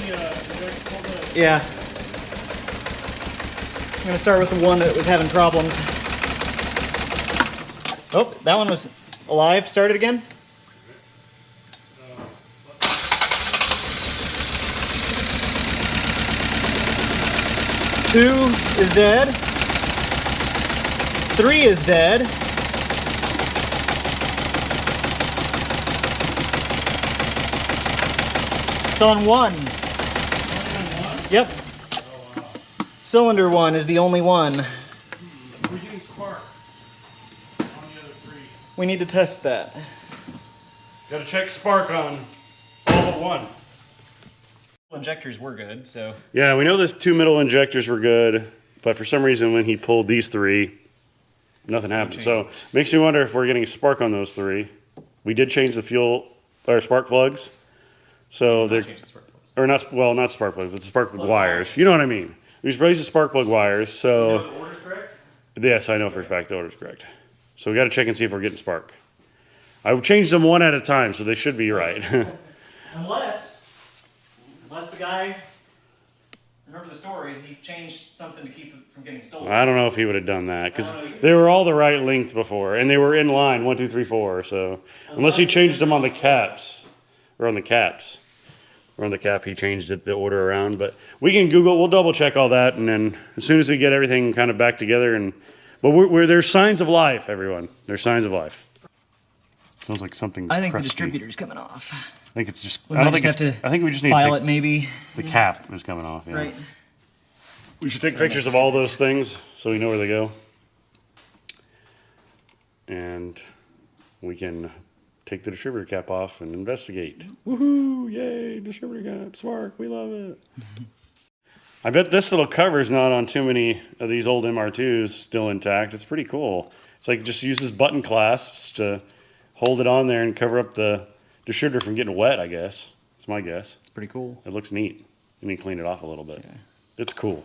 the Yeah. I'm gonna start with the one that was having problems. Oh, that one was alive. Start it again. Two is dead. 3 is dead. It's on 1. Yep. Cylinder 1 is the only one. We're getting spark on the other 3. We need to test that. Got to check spark on all but one. Injectors were good, so. Yeah, we know the 2 middle injectors were good, but for some reason when he pulled these 3, nothing happened. So makes me wonder if we're getting spark on those 3. We did change the fuel or spark plugs, so they're or not. Well, not spark plugs, but the spark plug wires. You know what I mean? We replaced the spark plug wires. So The order's correct? yes, I know for a fact the order's correct. So we got to check and see if we're getting spark. I've changed them one at a time, so they should be right. Unless the guy, remember the story, he changed something to keep it from getting stolen. I don't know if he would have done that because they were all the right length before, and they were in line 1, 2, 3, 4. So unless he changed them on the caps, or on the caps, or on the cap, he changed it the order around. But we can Google. We'll double check all that, and then as soon as we get everything kind of back together, but there's signs of life, everyone. There's signs of life. Sounds like something's I think crusty. the distributor's coming off. I think it's just. We I might don't think just it's. have to I think we just need to file take it maybe. the cap is coming off. Yeah. Right. We should take pictures of all those things so we know where they go. And we can take the distributor cap off and investigate. Woohoo! Yay! Distributor cap. Spark. We love it. I bet this little cover is not on too many of these old MR2s still intact. It's pretty cool. It's like just uses button clasps to hold it on there and cover up the distributor from getting wet, I guess. That's my guess. It's pretty cool. It looks neat. and then clean it off a little bit. Yeah. It's cool.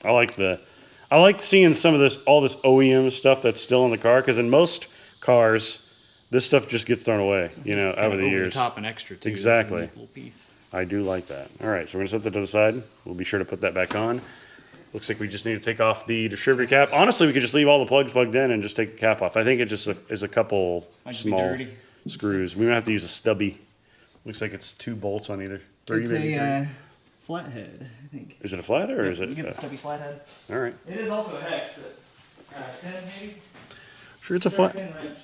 I like seeing some of this, all this OEM stuff that's still in the car, because in most cars, this stuff just gets thrown away, you know, over the years. Top and extra too. Exactly. Little piece. I do like that. All right, so we're gonna set that to the side. We'll be sure to put that back on. Looks like we just need to take off the distributor cap. Honestly, we could just leave all the plugs plugged in and just take the cap off. I think it just is a couple small screws. We might have to use a stubby. Looks like it's 2 bolts on either. It's a flathead, I think. Is it a flathead or is it? You get the stubby flathead. All right. It is also a hex, but 10 maybe. Sure, it's a flat. 10 wrench.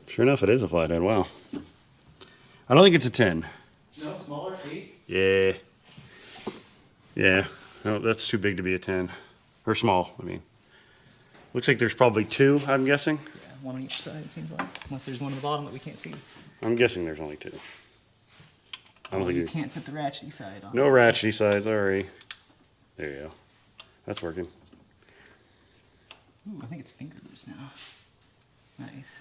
Sure enough, it is a flathead. Wow. I don't think it's a 10. No, smaller, 8. Yeah. Yeah. No, that's too big to be a 10. Or small, I mean. Looks like there's probably 2, I'm guessing. Yeah, 1 on each side, it seems like. Unless there's one at the bottom that we can't see. I'm guessing there's only 2. I don't think you can't put the ratchety side on. No ratchety sides, alright. There you go. That's working. Ooh, I think it's finger loose now. Nice.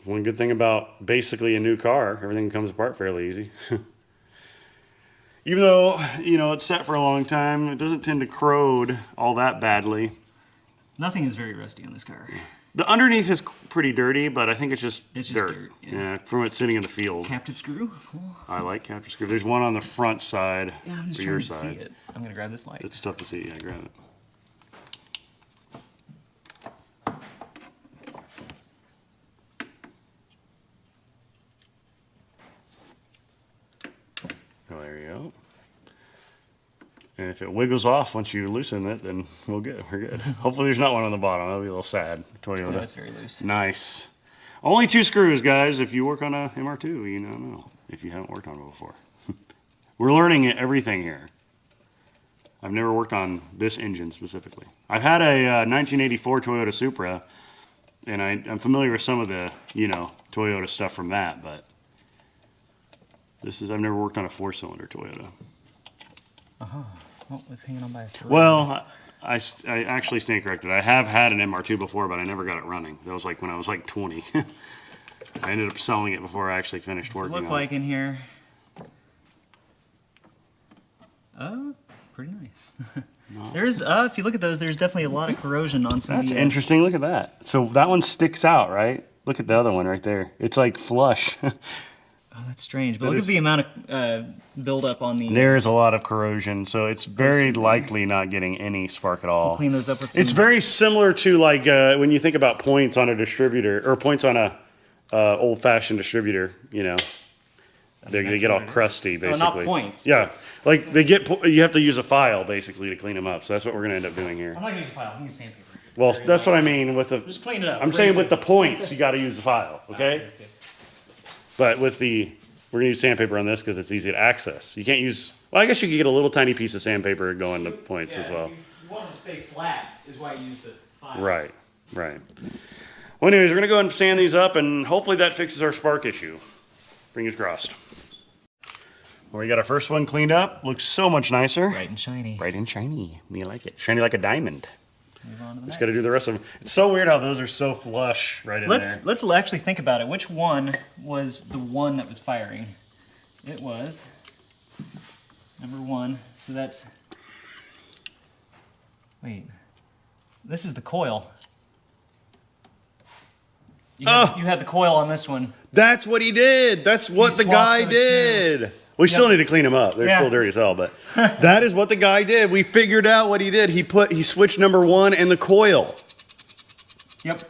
One good thing about basically a new car, everything comes apart fairly easy. Even though, you know, it's set for a long time, it doesn't tend to corrode all that badly. Nothing is very rusty on this car. The underneath is pretty dirty, but I think it's just dirt. Yeah, from it sitting in the field. Captive screw. Cool. I like captive screw. There's one on the front side. Yeah, I'm just trying to see it. I'm gonna grab this light. It's tough to see. Yeah, grab it. Oh, there you go. And if it wiggles off once you loosen it, then we're good. Hopefully there's not one on the bottom. That'll be a little sad. Toyota. Yeah, it's very loose. Nice. Only 2 screws, guys. If you work on a MR2, you know. If you haven't worked on it before. We're learning everything here. I've never worked on this engine specifically. I've had a 1984 Toyota Supra, and I'm familiar with some of the, you know, Toyota stuff from that, but I've never worked on a 4-cylinder Toyota. Oh, it's hanging on by a thread. Well, I actually stand corrected. I have had an MR2 before, but I never got it running. That was like when I was like 20. I ended up selling it before I actually finished working on it. What's it look like in here? Pretty nice. There's, if you look at those, there's definitely a lot of corrosion on some of the... That's interesting. Look at that. So that one sticks out, right? Look at the other one right there. It's like flush. Oh, that's strange. But look at the amount of buildup on the... There is a lot of corrosion, so it's very likely not getting any spark at all. We'll clean those up with some... It's very similar to like when you think about points on a distributor, or points on a old-fashioned distributor, you know. They get all crusty, basically. Oh, not points. Yeah, like you have to use a file, basically, to clean them up. So that's what we're going to end up doing here. I'm not going to use a file. I'm going to use sandpaper. Well, that's what I mean with the... Just clean it up. I'm saying with the points, you got to use the file, okay? Yes. But with we're going to use sandpaper on this because it's easy to access. You can't use, well, I guess you could get a little tiny piece of sandpaper going to points as well. You want it to stay flat is why you use the file. Right. Well, anyways, we're going to go ahead and sand these up, and hopefully that fixes our spark issue. Fingers crossed. Well, we got our first one cleaned up. Looks so much nicer. Bright and shiny. Bright and shiny. Me like it. Shiny like a diamond. Move on to the Just got to do the rest of them. It's so weird how those are so flush right in there. Let's actually think about it. Which one was the one that was firing? It was number 1. So that's... Wait. This is the coil. You had the coil on this one. That's what he did. That's what the guy did. We still need to clean them up. They're still dirty as hell, but that is what the guy did. We figured out what he did. He switched number 1 and the coil. Yep.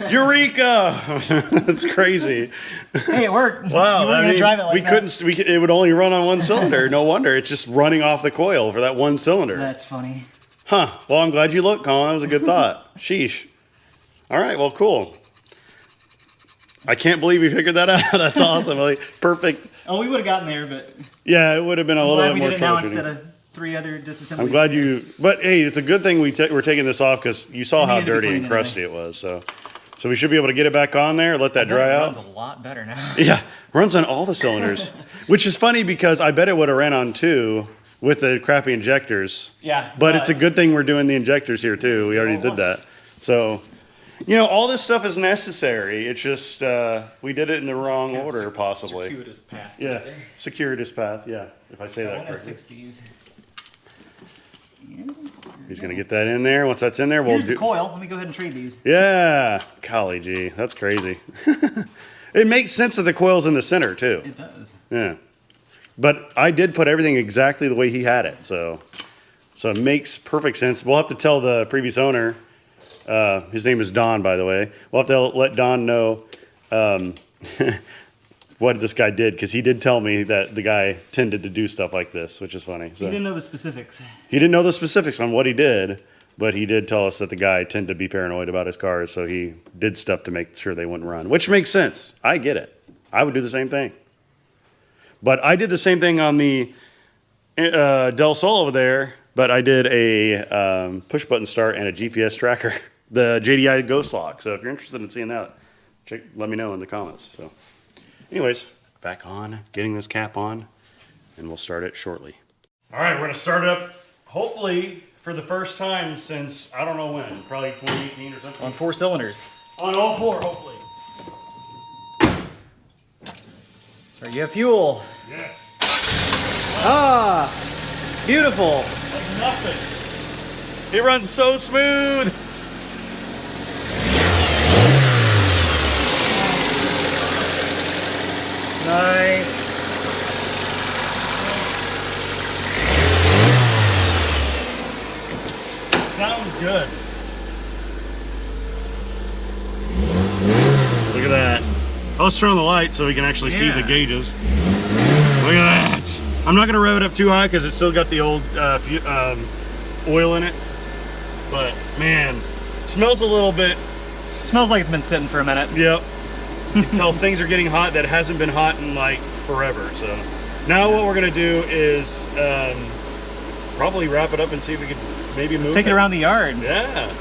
Eureka! That's crazy. Hey, it worked. Wow. You weren't going to drive it like that. It would only run on 1 cylinder. No wonder. It's just running off the coil for that 1 cylinder. That's funny. Huh. Well, I'm glad you looked, Colin. That was a good thought. Sheesh. All right. Well, cool. I can't believe you figured that out. That's awesome. Like, perfect. Oh, we would have gotten there, but... Yeah, it would have been a little bit more troubleshooting. I'm glad we did it now instead of 3 other disassemblies. I'm glad you... But, hey, it's a good thing we're taking this off because you saw how dirty and crusty it was. So we should be able to get it back on there, let that dry out. It runs a lot better now. Yeah, runs on all the cylinders. Which is funny because I bet it would have ran on 2 with the crappy injectors. Yeah. But it's a good thing we're doing the injectors here, too. We already did that. So... You know, all this stuff is necessary. It's just we did it in the wrong Kind of order, possibly. Circuitous path. Yeah, right there. circuitous path. Yeah, if I say I that want to correctly. fix these. He's gonna get that in there. Once that's in there, we'll Here's do. the coil. Let me go ahead and trade these. Yeah, golly gee, that's crazy. It makes sense that the coil's in the center too. It does. Yeah, but I did put everything exactly the way he had it, so it makes perfect sense. We'll have to tell the previous owner. His name is Don, by the way. We'll have to let Don know what this guy did, because he did tell me that the guy tended to do stuff like this, which is funny. So He didn't know the specifics. he didn't know the specifics on what he did, but he did tell us that the guy tended to be paranoid about his cars, so he did stuff to make sure they wouldn't run, which makes sense. I get it. I would do the same thing. But I did the same thing on the Del Sol over there, but I did a push button start and a GPS tracker, the JDI Ghost Lock. So if you're interested in seeing that, let me know in the comments. So anyways, back on, getting this cap on, and we'll start it shortly. All right, we're gonna start it up, hopefully for the first time since, I don't know when, probably 2018 or something. On 4 cylinders. On all 4, hopefully. All right, you have fuel. Yes. Ah, beautiful. Like nothing. It runs so smooth. Nice. Sounds good. Look at that. Let's turn on the light so we can actually see the Yeah. gauges. Look at that. I'm not gonna rev it up too high because it's still got the old oil in it. But man, smells a little bit. Smells like it's been sitting for a minute. Yep. You can tell things are getting hot that hasn't been hot in like forever. So now what we're gonna do is probably wrap it up and see if we could maybe move Let's take it around the yard. Yeah.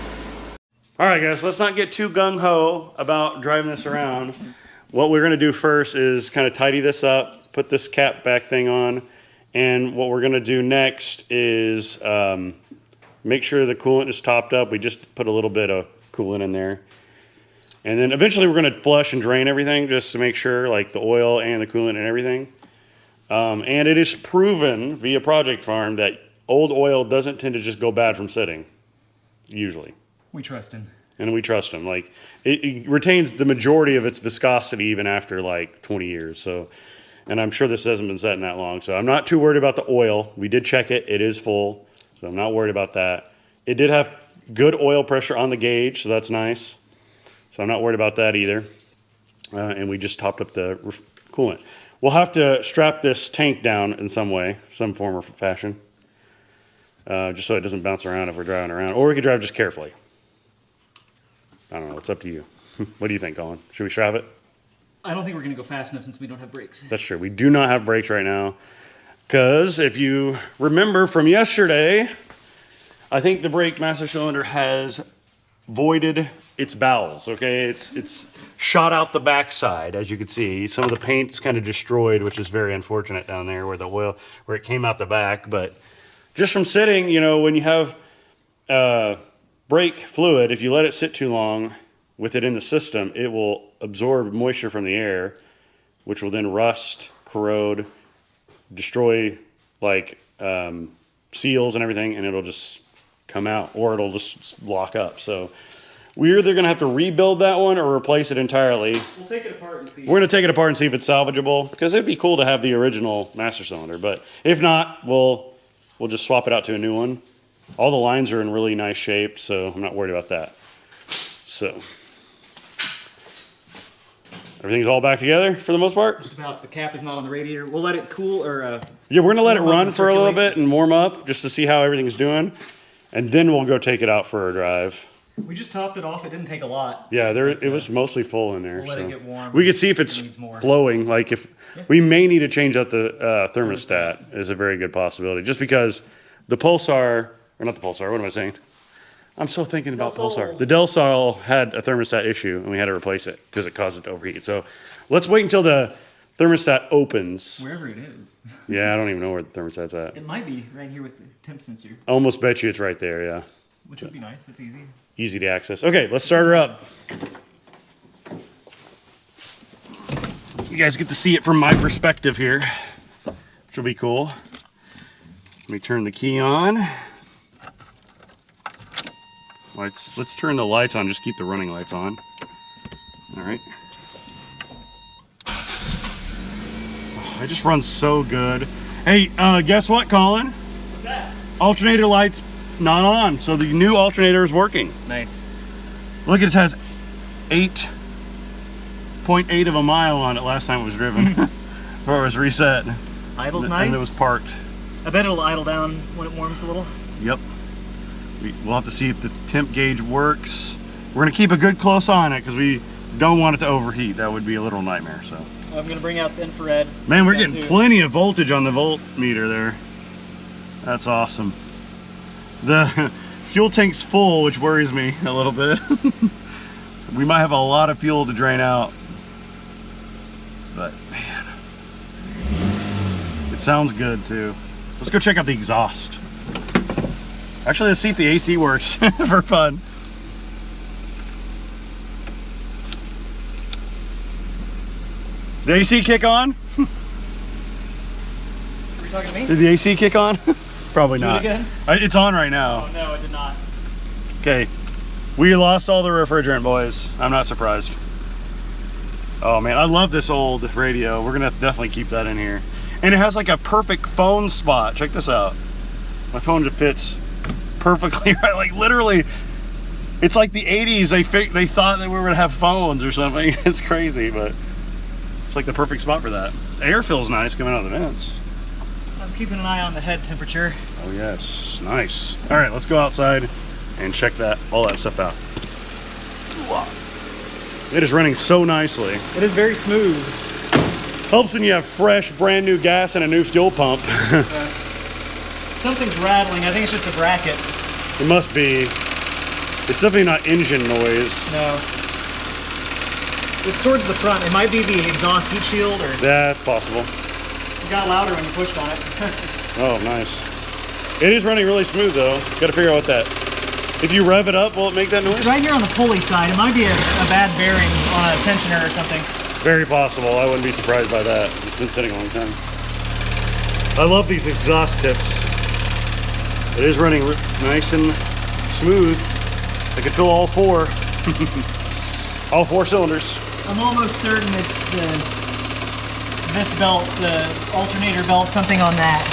All right, guys, let's not get too gung-ho about driving this around. What we're gonna do first is kind of tidy this up, put this cap back thing on, and what we're gonna do next is make sure the coolant is topped up. We just put a little bit of coolant in there. And then eventually we're gonna flush and drain everything just to make sure, like the oil and the coolant and everything. And it is proven via Project Farm that old oil doesn't tend to just go bad from sitting, usually. We trust him. And we trust them. Like it retains the majority of its viscosity even after like 20 years. So, and I'm sure this hasn't been sitting that long. So I'm not too worried about the oil. We did check it. It is full. So I'm not worried about that. It did have good oil pressure on the gauge. So that's nice. So I'm not worried about that either. And we just topped up the coolant. We'll have to strap this tank down in some way, some form or fashion. Just so it doesn't bounce around if we're driving around. Or we could drive just carefully. I don't know. It's up to you. What do you think, Colin? Should we strap it? I don't think we're going to go fast enough since we don't have brakes. That's true. We do not have brakes right now. Because if you remember from yesterday, I think the brake master cylinder has voided its bowels, okay? It's shot out the backside, as you can see. Some of the paint's kind of destroyed, which is very unfortunate down there where the oil, where it came out the back. But just from sitting, you know, when you have brake fluid, if you let it sit too long with it in the system, it will absorb moisture from the air, which will then rust, corrode, destroy like seals and everything, and it'll just come out, or it'll just lock up. So we're either gonna have to rebuild that one or replace it entirely. We'll take it apart and see. We're gonna take it apart and see if it's salvageable, because it'd be cool to have the original master cylinder, but if not, we'll just swap it out to a new one. All the lines are in really nice shape, so I'm not worried about that. So everything's all back together for the most part. Just about. The cap is not on the radiator. We'll let it cool or Yeah, we're gonna let it warm up run and for a little circulate. bit and warm up just to see how everything's doing, and then we'll go take it out for a drive. we just topped it off. It didn't take a lot. Yeah, it was mostly full in there. We'll let it so. get warm. We could see if it's It needs more. flowing. Like if we may need to change out the thermostat is a very good possibility. Just because the Pulsar, or not the Pulsar, what am I saying? I'm still thinking about Del Sol. Pulsar. The Del Sol had a thermostat issue and we had to replace it because it caused it to overheat. So let's wait until the thermostat opens. Wherever it is. Yeah, I don't even know where the thermostat's at. It might be right here with the temp sensor, I almost bet you it's right there, yeah. which would be nice. That's easy. easy to access. Okay, let's start her up. You guys get to see it from my perspective here, which will be cool. Let me turn the key on. Let's turn the lights on, just keep the running lights on. All right. Oh, it just runs so good. Hey, guess what, Colin? What's that? Alternator lights not on, so the new alternator is working. Nice. Look, it has 8.8 of a mile on it last time it was driven. Before it was reset. Idle's nice. And it was parked. I bet it'll idle down when it warms a little. Yep. We'll have to see if the temp gauge works. We're gonna keep a good close eye on it because we don't want it to overheat. That would be a little nightmare. So I'm gonna bring out the infrared. man, we're getting plenty of voltage on the voltmeter there. That's awesome. The fuel tank's full, which worries me a little bit. We might have a lot of fuel to drain out. But man, it sounds good too. Let's go check out the exhaust. Actually, let's see if the AC works for fun. The AC kick on? Are you talking to me? Did the AC kick on? Probably not. Do it again? It's on right now. Oh no, it did not. Okay, we lost all the refrigerant, boys. I'm not surprised. Oh man, I love this old radio. We're gonna definitely keep that in here. And it has like a perfect phone spot. Check this out. My phone just fits perfectly right. Like literally, it's like the 80s. They thought that we were gonna have phones or something. It's crazy, but it's like the perfect spot for that. The air feels nice coming out of the vents. I'm keeping an eye on the head temperature. Oh yes, nice. All right, let's go outside and check all that stuff out. It is running so nicely. It is very smooth. Helps when you have fresh, brand new gas and a new fuel pump. Something's rattling. I think it's just a bracket. It must be. It's definitely not engine noise. No. It's towards the front. It might be the exhaust heat shield or... That's possible. It got louder when you pushed on it. Oh, nice. It is running really smooth though. Got to figure out what that... If you rev it up, will it make that noise? It's right here on the pulley side. It might be a bad bearing on a tensioner or something. Very possible. I wouldn't be surprised by that. It's been sitting a long time. I love these exhaust tips. It is running nice and smooth. I can feel all four. All four cylinders. I'm almost certain it's this belt, the alternator belt, something on that.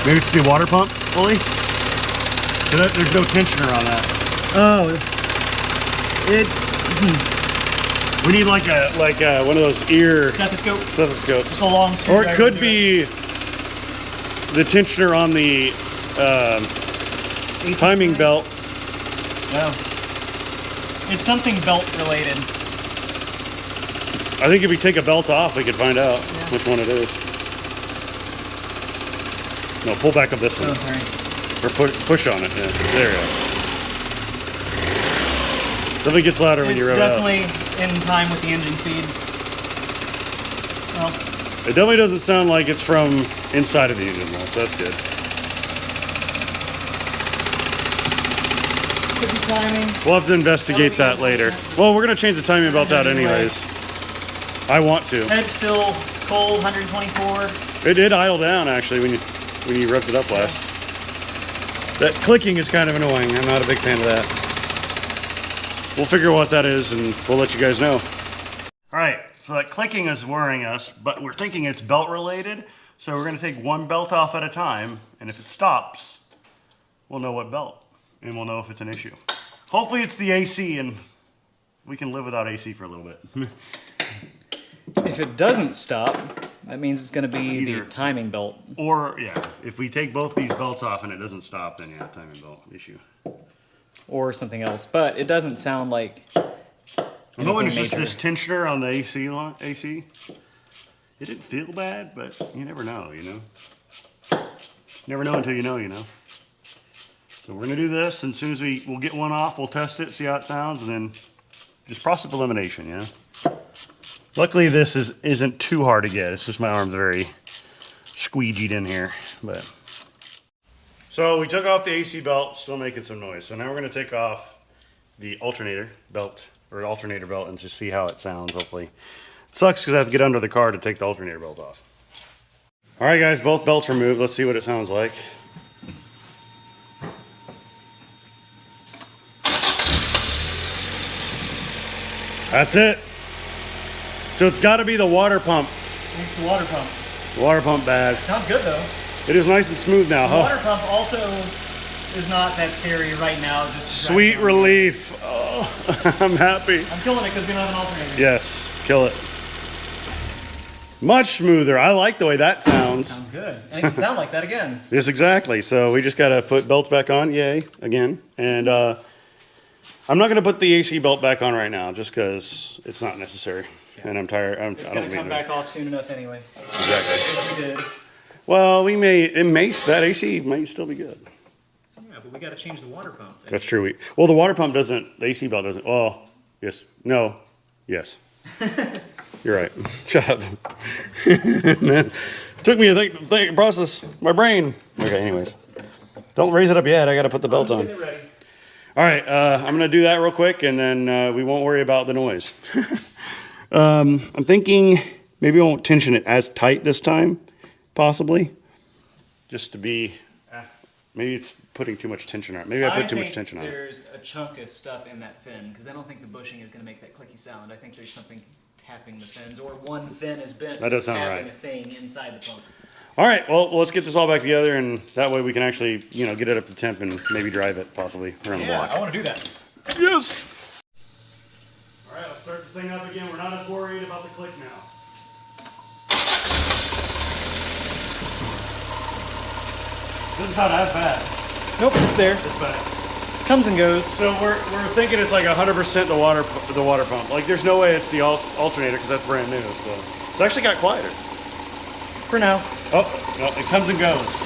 Maybe it's the water pump pulley? There's no tensioner on that. Oh, We need like one of those ear stethoscopes. stethoscopes. It's a long Or screwdriver it could to be the tensioner on the timing belt. No. It's something belt related. I think if we take a belt off, we could find out which one it is. No, pull back up this one. Oh, sorry. Or push on it. Yeah, there you go. Definitely gets louder when you rev it up. It's definitely in time with the engine speed. Well, It definitely doesn't sound like it's from inside of the engine though, so that's good. could be timing. We'll have to investigate that later. Well, we're going to change the timing belt out anyways. I want to. Head's still cold, 124. It did idle down actually when you revved it up last. That clicking is kind of annoying. I'm not a big fan of that. We'll figure what that is and we'll let you guys know. All right, so that clicking is worrying us, but we're thinking it's belt related. So we're gonna take one belt off at a time, and if it stops, we'll know what belt, and we'll know if it's an issue. Hopefully it's the AC, and we can live without AC for a little bit. If it doesn't stop, that means it's going to be Either. the timing belt. Or, yeah, if we take both these belts off and it doesn't stop, then yeah, timing belt issue. Or something else. But it doesn't sound like I'm hoping it's just major. this tensioner on the AC. It didn't feel bad, but you never know, you know? Never know until you know, you know? So we're gonna do this, and as soon as we'll get one off, we'll test it, see how it sounds, and then just process of elimination, yeah? Luckily this isn't too hard to get. It's just my arm's very squeegeed in here, but. So we took off the AC belt, still making some noise. So now we're going to take off the alternator belt, or alternator belt, and just see how it sounds, hopefully. It sucks because I have to get under the car to take the alternator belt off. All right, guys, both belts removed. Let's see what it sounds like. That's it. So it's got to be the water pump. It's the water pump. The water pump bad. Sounds good though. It is nice and smooth now, The huh? water pump also is not that scary right now. Just Sweet relief. Oh, I'm happy. I'm killing it because we don't have an alternator. Yes, kill it. Much smoother. I like the way that sounds. Sounds good. And it can sound like that again. Yes, exactly. So we just got to put belts back on. Yay, again. And I'm not going to put the AC belt back on right now just because it's not necessary. Yeah. And I'm tired. It's going to come back off soon enough anyway. Exactly. We did. Well, that AC may still be good. Yeah, but we got to change the water pump. That's true. Well, the water pump doesn't, the AC belt doesn't. Oh, yes. No. Yes. You're right. Shut up. Took me to think, process my brain. Okay, anyways. Don't raise it up yet. I got to put the belt on. Get ready. All right, I'm going to do that real quick, and then we won't worry about the noise. I'm thinking maybe I won't tension it as tight this time, possibly. Just to be, maybe it's putting too much tension on it. Maybe I put too much tension on it. There's a chunk of stuff in that fin, because I don't think the bushing is going to make that clicky sound. I think there's something tapping the fins, or one fin is bent. That does sound tapping right. a thing inside the pump. All right, well, let's get this all back together, and that way we can actually, get it up to temp and maybe drive it possibly around the block. I want to do that. Yes! All right, let's start this thing up again. We're not as worried about the click now. This is not as bad. Nope, it's there. It's bad. Comes and goes. So we're thinking it's like 100% the water pump. Like there's no way it's the alternator because that's brand new. So it's actually got quieter. For now. Oh, no, it comes and goes.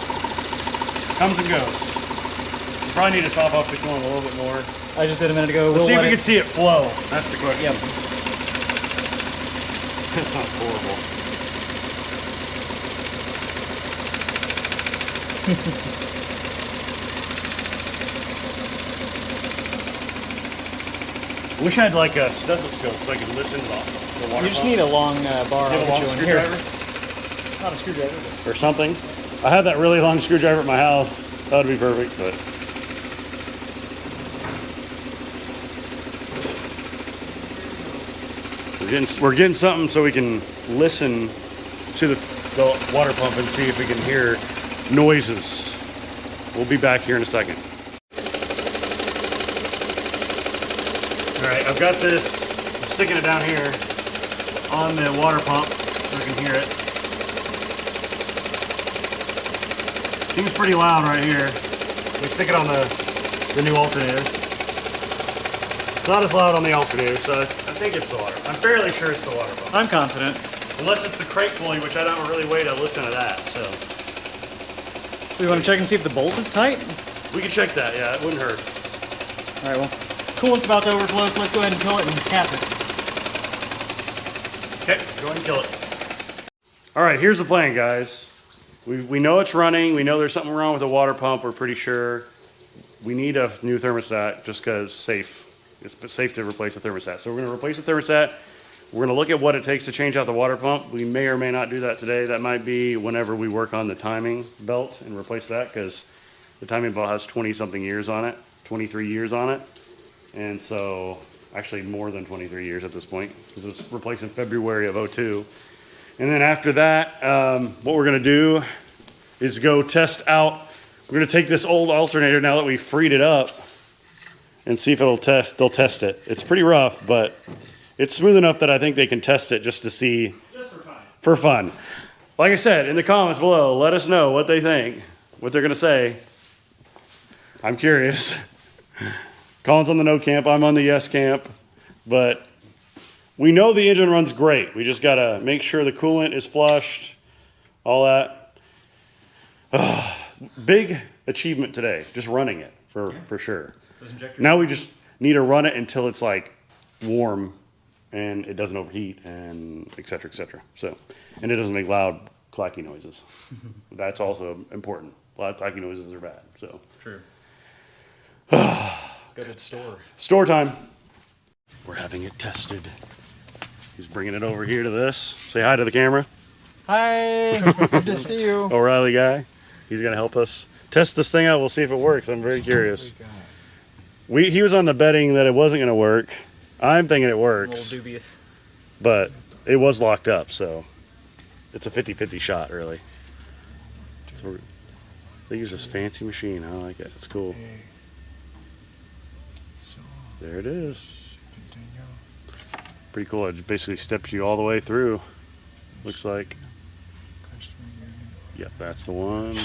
Comes and goes. You probably need to top off the coolant a little bit more. I just did a minute ago. Let's see if we can see it flow. That's the question. Yep. That sounds horrible. I wish I had like a stethoscope so I could listen to the water. You just need a long bar. You have a long screwdriver? Not a screwdriver. Or something. I have that really long screwdriver at my house. That would be perfect, but. We're getting something so we can listen to the water pump and see if we can hear noises. We'll be back here in a second. All right, I've got this, I'm sticking it down here on the water pump so we can hear it. Seems pretty loud right here. We stick it on the new alternator. It's not as loud on the alternator, so I think it's the water. I'm fairly sure it's the water pump. I'm confident. Unless it's the crate pulley, which I don't really way to listen to that, so. We want to check and see if the bolt is tight? We can check that, yeah, it wouldn't hurt. All right, well, coolant's about to overflow, so let's go ahead and kill it and cap it. Okay, go ahead and kill it. All right, here's the plan, guys. We know it's running. We know there's something wrong with the water pump. We're pretty sure. We need a new thermostat just because safe. It's safe to replace the thermostat. So we're going to replace the thermostat. We're going to look at what it takes to change out the water pump. We may or may not do that today. That might be whenever we work on the timing belt and replace that because the timing belt has 20-something years on it, 23 years on it. And so actually more than 23 years at this point because it was replaced in February of '02. And then after that, what we're going to do is go test out. We're going to take this old alternator now that we freed it up and see if it'll test. They'll test it. It's pretty rough, but it's smooth enough that I think they can test it just to see. Just for fun. For fun. Like I said, in the comments below, let us know what they think, what they're going to say. I'm curious. Colin's on the no camp. I'm on the yes camp. But we know the engine runs great. We just got to make sure the coolant is flushed, all that. Big achievement today, just running it for sure. Now we just need to run it until it's like warm and it doesn't overheat and et cetera, et cetera. So, and it doesn't make loud clacky noises. That's also important. laptop noises are bad. So True. Let's go to the store. store time. We're having it tested. He's bringing it over here to this. Say hi to the camera. Hi, good to see you. O'Reilly guy. He's gonna help us test this thing out. We'll see if it works. I'm very curious. He was on the betting that it wasn't gonna work. I'm thinking it A works, little dubious. but it was locked up, so it's a 50-50 shot, really. So they use this fancy machine. I like it. It's cool. There it is. Pretty cool. It basically steps you all the way through. Looks like. Yep, that's the one.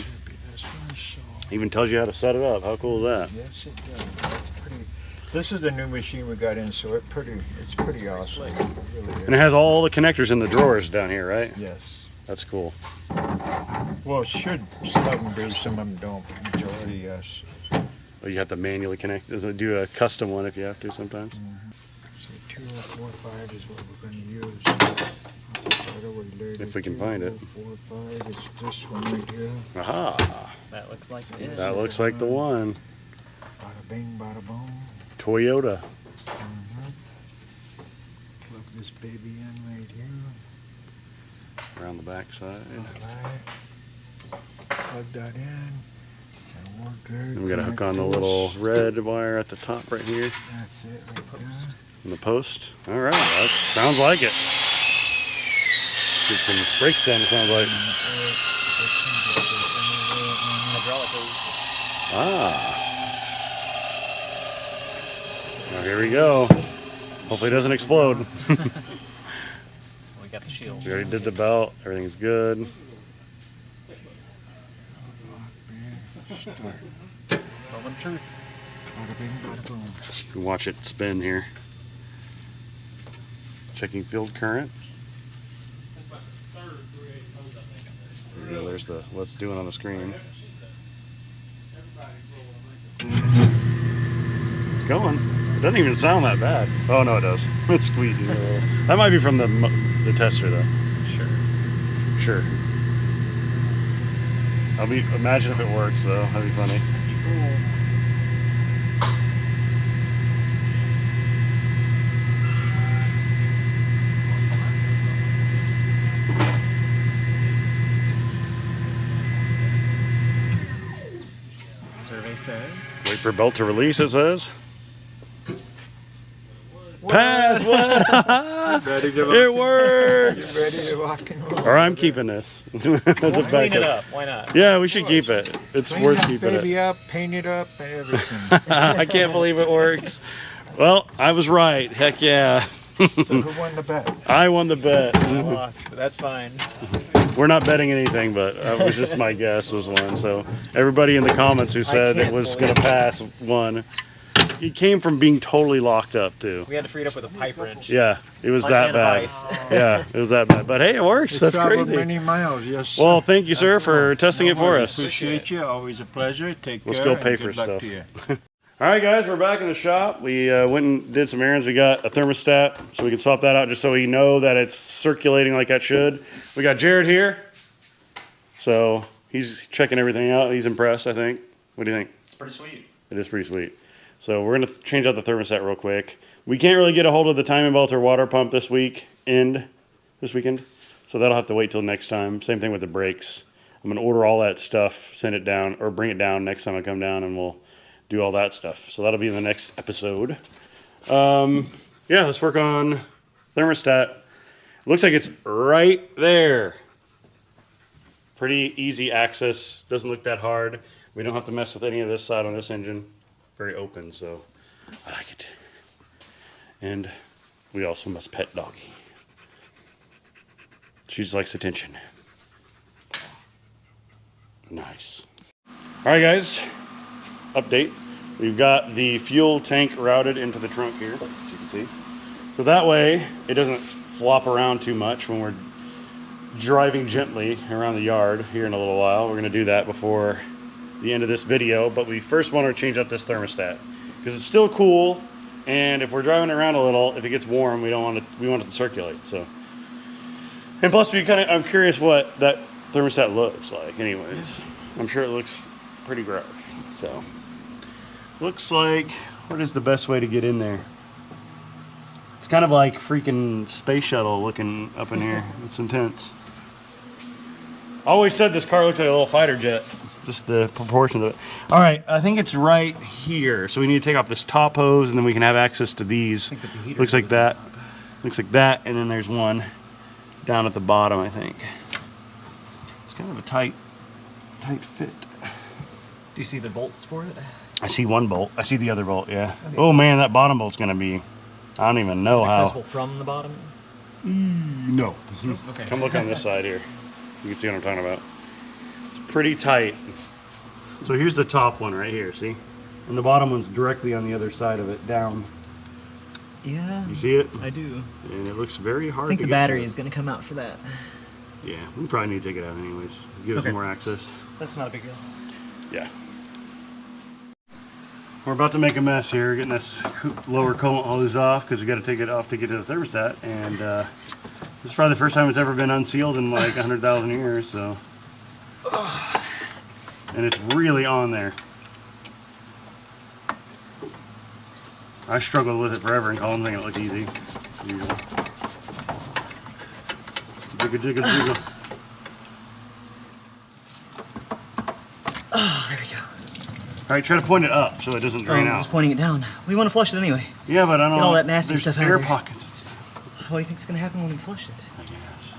Even tells you how to set it up. How cool is that? Yes, it does. That's pretty. This is the new machine we got in, so it's pretty awesome. It really is. And it has all the connectors in the drawers down here, right? Yes. That's cool. Well, it should. Some of them do, some of them don't. Majority, yes. Oh, you have to manually connect. Do a custom one if you have to sometimes. So 2045 is what we're going to use. If we can find it. 2045 is this one right here. Aha! That looks like it is. That looks like the one. Bada bing, bada boom. Toyota. Plug this baby in right here. Around the back side. Alright. Plug that in. And we're good. And we got to hook on the Connect little those. red wire at the top right here. That's it right there. In the post. All right, that sounds like it. Get some brakes done, it sounds like. Hydraulic hose. Now here we go. Hopefully it doesn't explode. We got the shield. We already did the belt. Everything's good. Moment of truth. Bada bing, bada boom. You can watch it spin here. Checking field current. There you go, there's the what's doing on the screen. It's going. It doesn't even sound that bad. Oh no, it does. It's squeaking. That might be from the tester though. Sure. Sure. Imagine if it works though. That'd be funny. Survey says. Wait for belt to release, it says. Pass! What? Ready to It works! Ready to rock and roll. Or I'm keeping this. As a Clean it backup. up. Why not? Yeah, we should keep it. It's Clean worth that keeping baby it. up, paint it up, and everything. I can't believe it works. Well, I was right. Heck yeah. So who won the bet? I won the bet. I lost, but that's fine. We're not betting anything, but that was just my guess was one. So everybody in the comments who said it can't was believe going to pass won. It came from being totally locked up too. We had to free it up with a pipe wrench. Yeah, it was Pipe that and bad. vice. Yeah, it was that bad. But hey, it works. That's Traveled crazy. many miles, yes. Well, thank you, sir, for testing it for worries. us. Appreciate you. Always a pleasure. Take Let's care. go pay and for good luck stuff. to you. All right, guys, we're back in the shop. We went and did some errands. We got a thermostat, so we can swap that out just so we know that it's circulating like that should. We got Jared here, so he's checking everything out. He's impressed, I think. What do you think? It's pretty sweet. It is pretty sweet. So we're going to change out the thermostat real quick. We can't really get a hold of the timing belt or water pump this weekend, so that'll have to wait till next time. Same thing with the brakes. I'm going to order all that stuff, send it down, or bring it down next time I come down, and we'll do all that stuff. So that'll be in the next episode. Yeah, let's work on thermostat. It looks like it's right there. Pretty easy access. Doesn't look that hard. We don't have to mess with any of this side on this engine. Very open, so I like it. And we also must pet doggy. She just likes attention. Nice. All right, guys. Update. We've got the fuel tank routed into the trunk here, as you can see. So that way, it doesn't flop around too much when we're driving gently around the yard here in a little while. We're going to do that before the end of this video, but we first want to change out this thermostat because it's still cool, and if we're driving around a little, if it gets warm, we want it to circulate. So, and plus, I'm curious what that thermostat looks like, anyways. I'm sure it looks pretty gross. So, looks like, what is the best way to get in there? It's kind of like freaking space shuttle looking up in here. It's intense. I always said this car looks like a little fighter jet. Just the proportion of it. All right, I think it's right here. So we need to take off this top hose, and then we can have access to these. I think that's a heater Looks like hose that. on top. Looks like that, and then there's one down at the bottom, I think. It's kind of a tight fit. Do you see the bolts for it? I see one bolt. I see the other bolt, yeah. Okay. Oh man, that bottom bolt's gonna be, I don't even know Is it how. accessible from the bottom? No. Okay. Come look on this side here. You can see what I'm talking about. It's pretty tight. So here's the top one right here, see? And the bottom one's directly on the other side of it, down. Yeah. You see it? I do. And it looks very hard I think to the get battery to. is going to come out for that. Yeah, we probably need to take it out anyways. Give us Okay. more access. That's not a big deal. Yeah. We're about to make a mess here, getting this lower coolant hose off because we got to take it off to get to the thermostat. And this is probably the first time it's ever been unsealed in like 100,000 years. So, and it's really on there. I struggled with it forever and Colin thinking it looked easy. As usual. Jiggle, jiggle, jiggle. Oh, there we go. All right, try to point it up so it doesn't drain I'm out. just pointing it down. We want to flush it anyway. Yeah, but I don't Get know. all that nasty There's stuff out of air there. pockets. What do you think's going to happen when we flush it? I guess.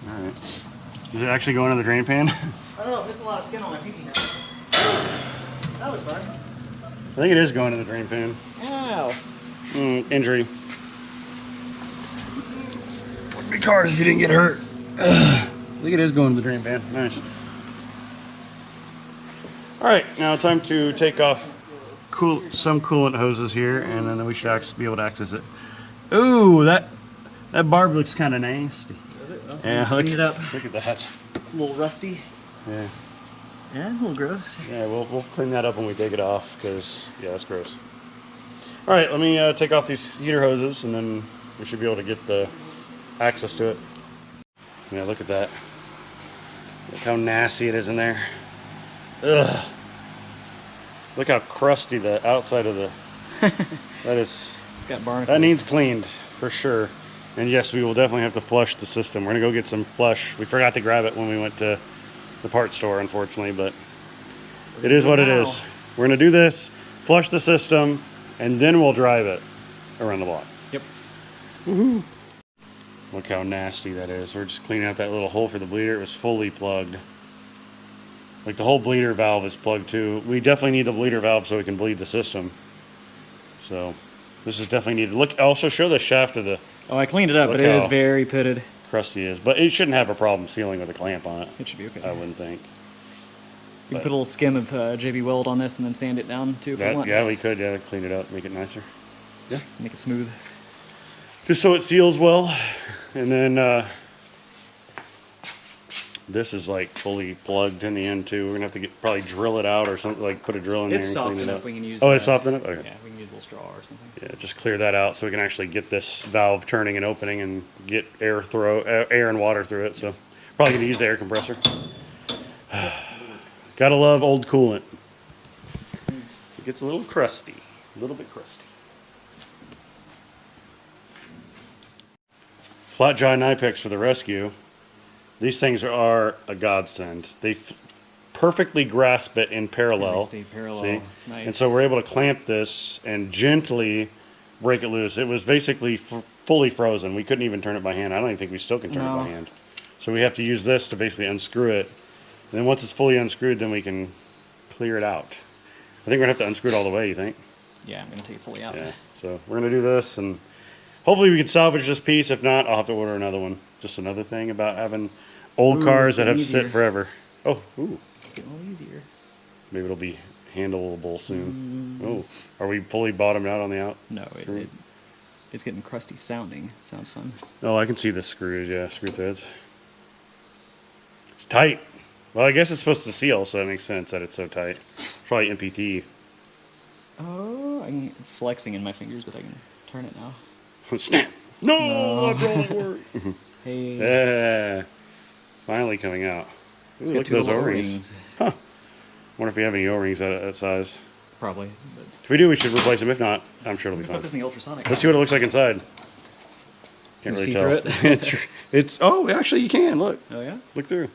All right. Is it actually going in the drain pan? I don't know. There's a lot of skin on my pinky now. That was fun. I think it is going in the drain pan. Ow. Injury. Wouldn't be cars if you didn't get hurt. I think it is going to the drain pan. Nice. All right, now time to take off some coolant hoses here, and then we should be able to access it. Ooh, that barb looks kind of nasty. Does it? Oh, Yeah, clean it up. Look at that. It's a little rusty. Yeah, Yeah, a little gross. yeah. We'll clean that up when we take it off, because yeah, that's gross. All right, let me take off these heater hoses, and then we should be able to get the access to it. Yeah, look at that. Look how nasty it is in there. Ugh. Look how crusty the outside of the. That is. It's got barnacles. That needs cleaned for sure. And yes, we will definitely have to flush the system. We're gonna go get some flush. We forgot to grab it when we went to the parts store, unfortunately, but it is what it is. We're gonna do this, flush the system, and then we'll drive it around the block. Yep. Woohoo! Look how nasty that is. We're just cleaning out that little hole for the bleeder. It was fully plugged. Like the whole bleeder valve is plugged too. We definitely need the bleeder valve so we can bleed the system. So this is definitely needed. Look, also show the shaft of the Oh, I cleaned it up, Look but it is how- very pitted. crusty is. But it shouldn't have a problem sealing with a clamp on it. It should be okay. I wouldn't think. You can put a little skim of JB Weld on this and then sand it down too if you want. Yeah, we could. Yeah, clean it up, make it nicer. Yeah. Make it smooth. Just so it seals well. And then this is like fully plugged in the end too. We're gonna have to probably drill it out or something, like put a drill in there It's and soft clean it enough. up. We can use. Oh, it's soft enough? Okay. Yeah, we can use a little straw or something. Yeah, just clear that out so we can actually get this valve turning and opening and get air and water through it. So probably gonna use the air compressor. Gotta love old coolant. It gets a little crusty, a little bit crusty. Flat jaw Nipex for the rescue. These things are a godsend. They perfectly grasp it in parallel. They stay parallel. See? It's nice. And so we're able to clamp this and gently break it loose. It was basically fully frozen. We couldn't even turn it by hand. I don't even think we still can turn it by hand. So we have to use this to basically unscrew it. And then once it's fully unscrewed, then we can clear it out. I think we're gonna have to unscrew it all the way, you think? Yeah, I'm gonna take it fully out. Yeah. So we're gonna do this, and hopefully we can salvage this piece. If not, I'll have to order another one. Just another thing about having old cars that have easier. sit forever. Oh, ooh. It's getting a little easier. Maybe it'll be handleable soon. Oh, are we fully bottomed out on the out? No, it's getting crusty sounding. It sounds fun. Oh, I can see the screws. Yeah, screw threads. It's tight. Well, I guess it's supposed to seal, so that makes sense that it's so tight. Probably MPT. Oh, it's flexing in my fingers, but I can turn it now. Snap! No, that's all it worked. Hey. Yeah, finally coming out. Ooh, look at those O-rings. Huh. Wonder if we have any O-rings that size. Probably. If we do, we should replace them. If not, I'm sure it'll be Put fine. this in the ultrasonic. Let's see what it looks like inside. Can't you really see tell. through it? it's. Oh, actually, you can look. Oh yeah. Look through.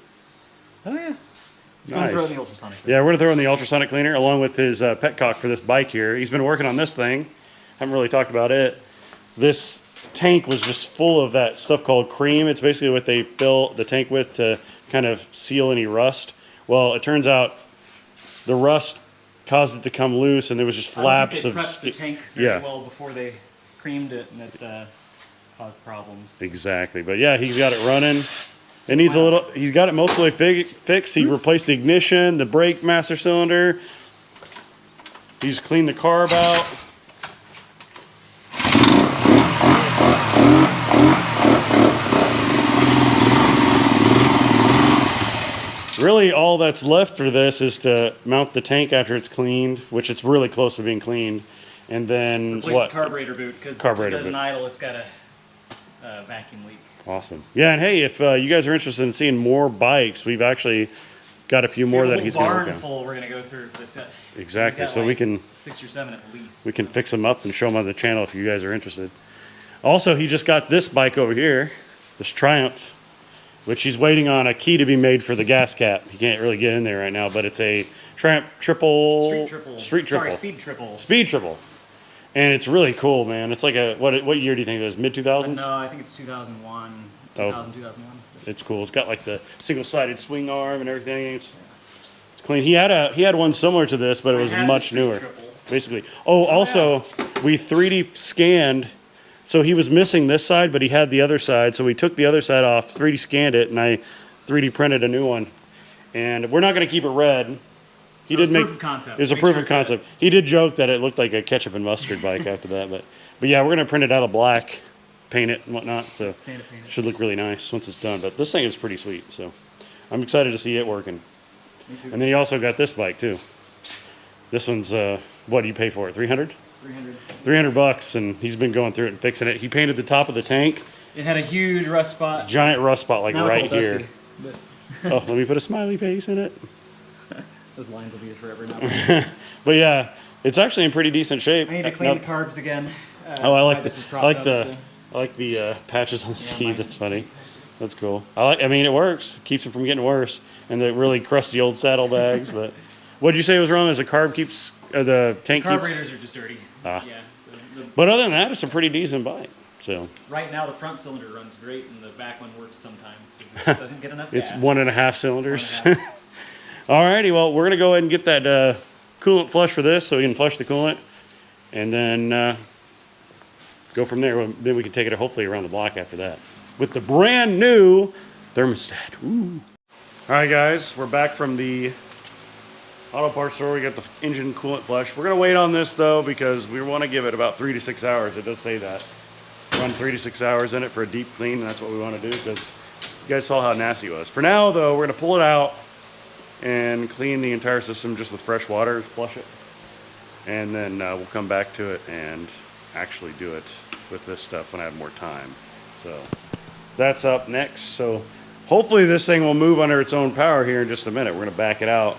Oh yeah. Let's go Nice. and throw it in the ultrasonic. Yeah, we're gonna throw in the ultrasonic cleaner along with his petcock for this bike here. He's been working on this thing. Haven't really talked about it. This tank was just full of that stuff called cream. It's basically what they fill the tank with to kind of seal any rust. Well, it turns out the rust caused it to come loose, and there was just flaps I of. don't think they prepped the tank very Yeah. well before they creamed it, and it caused problems. Exactly, but yeah, he's got it running. It needs a little. He's got it mostly fixed. He replaced the ignition, the brake master cylinder. He's cleaned the carb out. Really, all that's left for this is to mount the tank after it's cleaned, which it's really close to being cleaned, and then Replace what? the carburetor boot, because if Carburetor it doesn't boot. idle, it's got a vacuum leak. Awesome. Yeah, and hey, if you guys are interested in seeing more bikes, we've actually got a few more that he's going to work barn on. full we're going to go through for this. Exactly. He's got So we like can 6 or 7 at least. we can fix them up and show them on the channel if you guys are interested. Also, he just got this bike over here, this Triumph, which he's waiting on a key to be made for the gas cap. He can't really get in there right now, but it's a Triumph triple. Street triple. Street triple. Sorry, speed triple. Speed triple. And it's really cool, man. It's like a what year do you think it was? Mid 2000s? No, I think it's 2001. Oh. 2001. It's cool. It's got like the single-sided swing arm and everything. It's clean. He had one similar to this, but it was I had the much Street newer. Triple. Basically. Oh, also, we 3D scanned. So he was missing this side, but he had the other side. So we took the other side off, 3D scanned it, and I 3D printed a new one. And we're not going to keep it red. He did make proof of concept. It was a Make proof sure of it fit. concept. He did joke that it looked like a ketchup and mustard bike after that, but yeah, we're going to print it out of black, paint it and whatnot. So Sand it, paint it. should look really nice once it's done. But this thing is pretty sweet, so I'm excited to see it working. Me too. And then he also got this bike too. This one's what do you pay for it? 300? 300. 300 bucks, and he's been going through it and fixing it. He painted the top of the tank, It had a huge rust spot. giant rust spot like Now right it's all here. dusty. But Oh, let me put a smiley face in it. those lines will be there forever now. But yeah, it's actually in pretty decent shape. I need to clean Now- the carbs again. Oh, I that's why like this the is I propped like up, the so- I like the patches on the seat. mine- That's funny. That's cool. I mean, it works. Keeps it from getting worse. And the really crusty old saddlebags. But what'd you say was wrong? Is the carb keeps the tank keeps? Carburetors are just dirty. Ah. Yeah. So But other than that, it's a pretty decent bike. So right now the front cylinder runs great, and the back one works sometimes because it just doesn't get enough it's gas. 1.5 cylinders. 1.5. Alrighty, well, we're gonna go ahead and get that coolant flush for this, so we can flush the coolant, and then go from there. Then we can take it hopefully around the block after that with the brand new thermostat. Ooh. All right, guys, we're back from the auto parts store. We got the engine coolant flush. We're gonna wait on this though because we want to give it about 3 to 6 hours. It does say that. Run 3 to 6 hours in it for a deep clean, and that's what we want to do because you guys saw how nasty it was. For now, though, we're gonna pull it out and clean the entire system just with fresh water, flush it, and then we'll come back to it and actually do it with this stuff when I have more time. So that's up next. So hopefully this thing will move under its own power here in just a minute. We're gonna back it out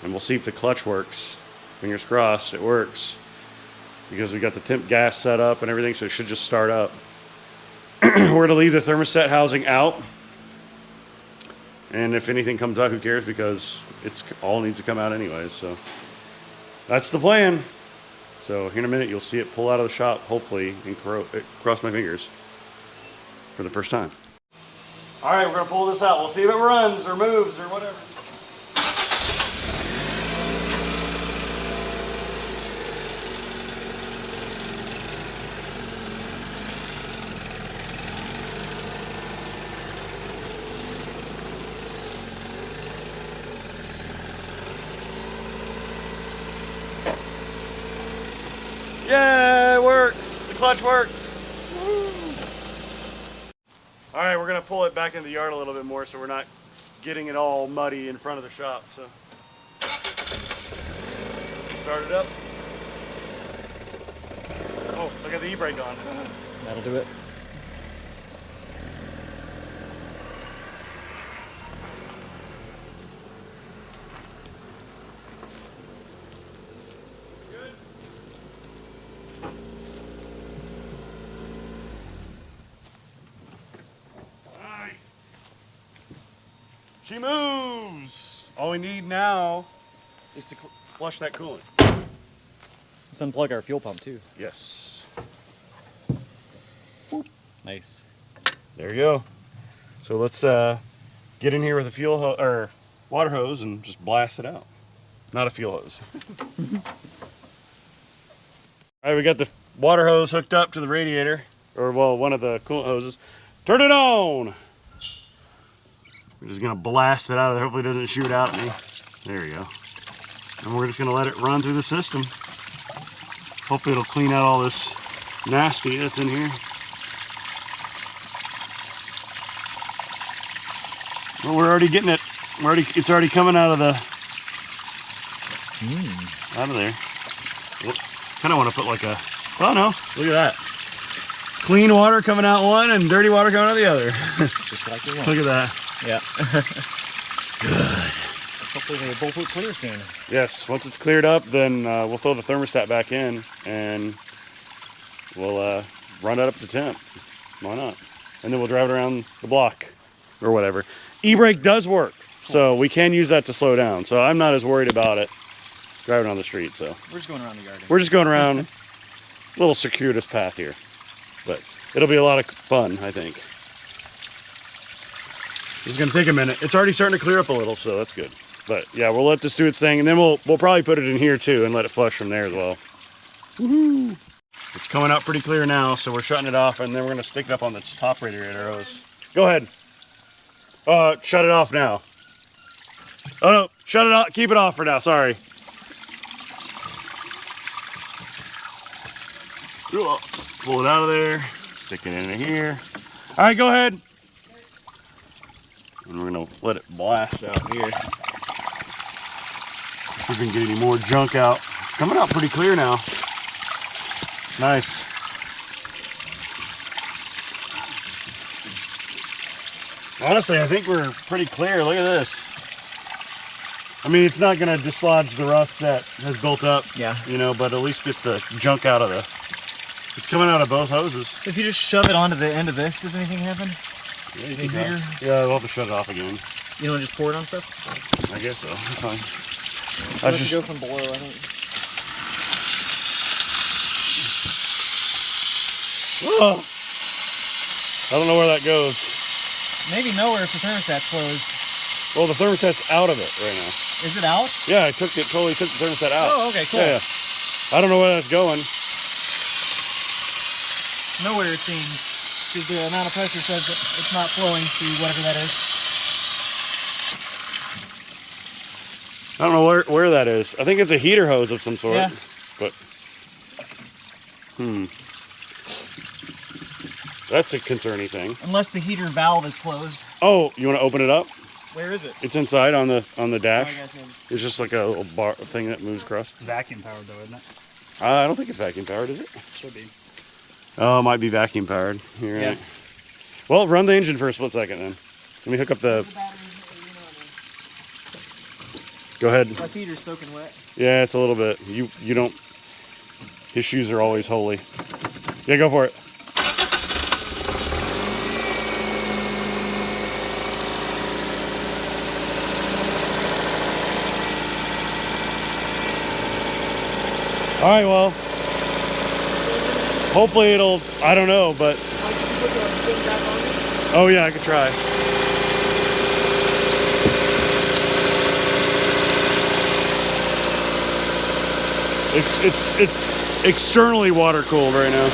and we'll see if the clutch works. Fingers crossed it works because we got the temp gas set up and everything, so it should just start up. We're gonna leave the thermostat housing out. And if anything comes out, who cares? Because it's all needs to come out anyways. So that's the plan. So here in a minute, you'll see it pull out of the shop, hopefully, and cross my fingers for the first time. All right, we're gonna pull this out. We'll see if it runs or moves or whatever. Yeah, it works. The clutch works. Woo. All right, we're gonna pull it back into the yard a little bit more so we're not getting it all muddy in front of the shop. So start it up. Oh, look at the e-brake on. That'll do it. She moves. All we need now is to flush that coolant. Let's unplug our fuel pump too. Yes. Nice. There you go. So let's get in here with a fuel or water hose and just blast it out. Not a fuel hose. All right, we got the water hose hooked up to the radiator, or well, one of the coolant hoses. Turn it on. We're just gonna blast it out of there. Hopefully it doesn't shoot out at me. There we go. And we're just gonna let it run through the system. Hopefully it'll clean out all this nasty that's in here. Well, we're already getting it. It's already coming out of the out of there. Kind of want to put like a. Oh no! Look at that. Clean water coming out one and dirty water coming out the other. Just like you want. Look at that. Yeah. Good. Hopefully they both look clear soon. Yes. Once it's cleared up, then we'll throw the thermostat back in and we'll run it up to temp. Why not? And then we'll drive it around the block or whatever. E-brake does work, so we can use that to slow down. So I'm not as worried about it driving on the street. So We're just going around the garden. we're just going around a little circuitous path here, but it'll be a lot of fun, I think. It's gonna take a minute. It's already starting to clear up a little, so that's good. But yeah, we'll let this do its thing, and then we'll probably put it in here too and let it flush from there as well. Woohoo! It's coming out pretty clear now, so we're shutting it off, and then we're gonna stick it up on the top radiator hose. Go ahead. Shut it off now. Oh no, shut it off. Keep it off for now. Sorry. Pull it out of there. Stick it in here. All right, go ahead. And we're gonna let it blast out here. See if we can get any more junk out. It's coming out pretty clear now. Nice. Honestly, I think we're pretty clear. Look at this. I mean, it's not gonna dislodge the rust that has built up. Yeah. You know, but at least get the junk out of the. It's coming out of both hoses. If you just shove it onto the end of this, does anything happen? Yeah, The heater? Yeah, we'll have to shut it off again. You don't just pour it on stuff? I guess so. That's fine. I should go from below, I think. Oh, I don't know where that goes. Maybe nowhere if the thermostat's closed. Well, the thermostat's out of it right now. Is it out? Yeah, I totally took the thermostat out. Oh, okay, cool. Yeah, yeah. I don't know where that's going. Nowhere it seems. Because the amount of pressure says that it's not flowing through whatever that is. I don't know where that is. I think it's a heater hose of some sort. Yeah. But, that's a concerning thing. Unless the heater valve is closed. Oh, you want to open it up? Where is it? It's inside on the Oh, I dash. guess maybe. It's just like a little bar thing that moves across. It's vacuum powered though, isn't it? I don't think it's vacuum powered, is it? Should be. Oh, it might be vacuum powered. You're Yeah. right. Well, run the engine for a split second then. Let me hook up the. Go ahead. My feet are soaking wet. Yeah, it's a little bit. You don't. His shoes are always holy. Yeah, go for it. All right, well, hopefully it'll, I don't know, but. Oh yeah, I could try. It's externally water cooled right now.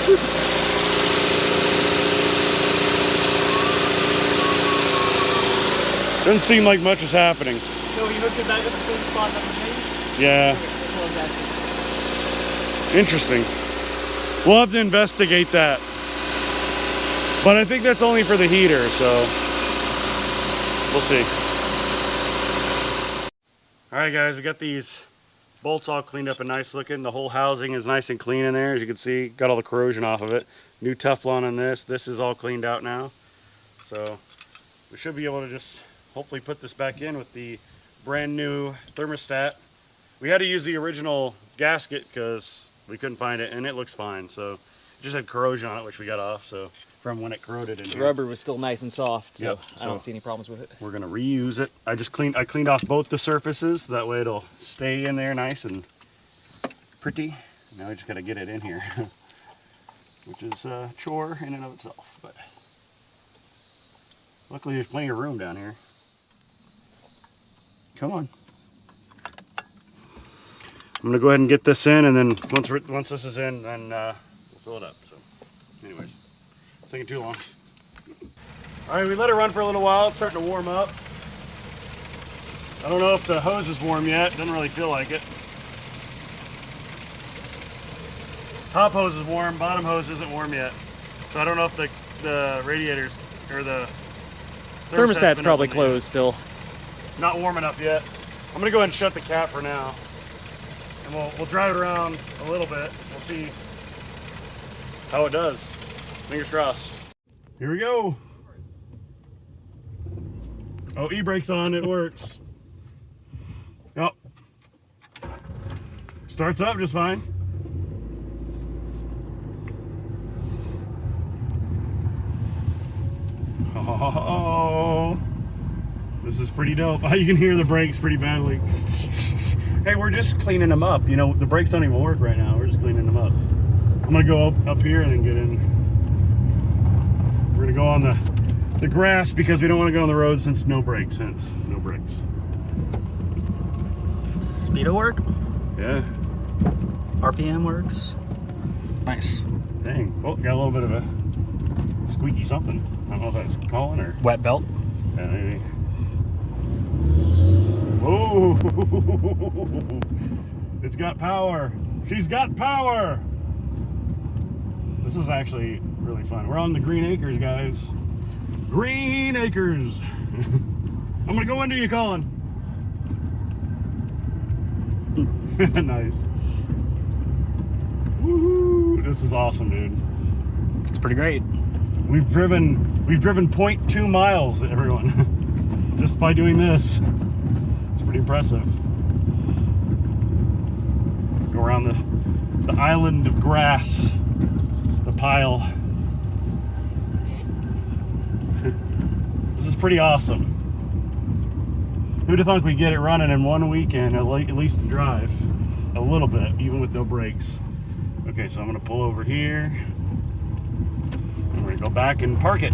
Doesn't seem like much is happening. So you hooked it back up to the same spot that was made? Yeah, interesting. We'll have to investigate that. But I think that's only for the heater, so we'll see. All right, guys, we got these bolts all cleaned up and nice looking. The whole housing is nice and clean in there, as you can see. Got all the corrosion off of it. New Teflon on this. This is all cleaned out now. So we should be able to just hopefully put this back in with the brand new thermostat. We had to use the original gasket because we couldn't find it, and it looks fine. So just had corrosion on it, which we got off. So from when it corroded in The here. rubber was still nice and soft, so Yep, I don't see any problems with it. We're gonna reuse it. I cleaned off both the surfaces. That way it'll stay in there nice and pretty. Now we just gotta get it in here, which is a chore in and of itself. But luckily there's plenty of room down here. Come on. I'm gonna go ahead and get this in, and then once this is in, then we'll fill it up. So, anyways, it's taking too long. All right, we let it run for a little while. It's starting to warm up. I don't know if the hose is warm yet. Doesn't really feel like it. Top hose is warm. Bottom hose isn't warm yet. So I don't know if the radiators or the Thermostat's been probably opened yet. closed still. Not warm enough yet. I'm gonna go ahead and shut the cap for now. And we'll drive it around a little bit. We'll see how it does. Fingers crossed. Here we go. Oh, e-brake's on, it works. Oh. Starts up just fine. Oh, this is pretty dope. You can hear the brakes pretty badly. Hey, we're just cleaning them up. You know, the brakes don't even work right now. We're just cleaning them up. I'm gonna go up here and then get in. We're gonna go on the grass because we don't want to go on the road since no brakes. Speedo work? Yeah. RPM works? Nice. Dang. Oh, got a little bit of a squeaky something. I don't know if that's calling or. Wet belt? Yeah, maybe. Whoa! It's got power. She's got power. This is actually really fun. We're on the Green Acres, guys. Green Acres. I'm gonna go into you, Colin. Nice. Woohoo! This is awesome, dude. It's pretty great. We've driven 0.2 miles, everyone, just by doing this. It's pretty impressive. Go around the island of grass, the pile. This is pretty awesome. Who'd have thunk we'd get it running in one weekend, at least to drive a little bit, even with no brakes. Okay, so I'm gonna pull over here. And we're gonna go back and park it.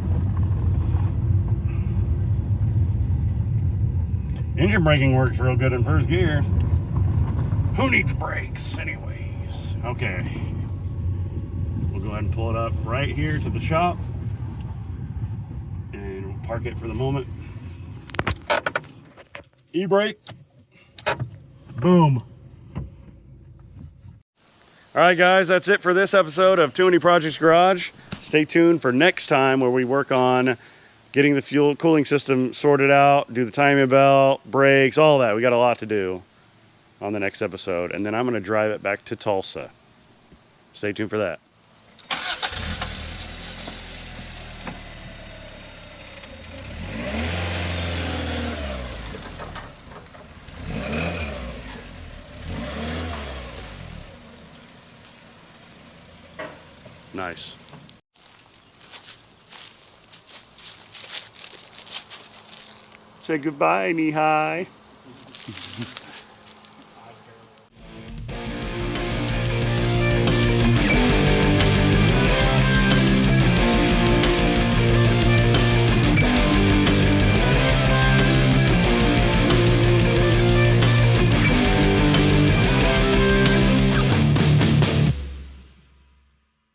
Engine braking works real good in first gear. Who needs brakes anyways? Okay. We'll go ahead and pull it up right here to the shop. And we'll park it for the moment. E-brake. Boom. All right, guys, that's it for this episode of Too Many Projects Garage. Stay tuned for next time where we work on getting the fuel cooling system sorted out, do the timing belt, brakes, all that. We got a lot to do on the next episode. And then I'm going to drive it back to Tulsa. Stay tuned for that. Nice. Say goodbye, knee high.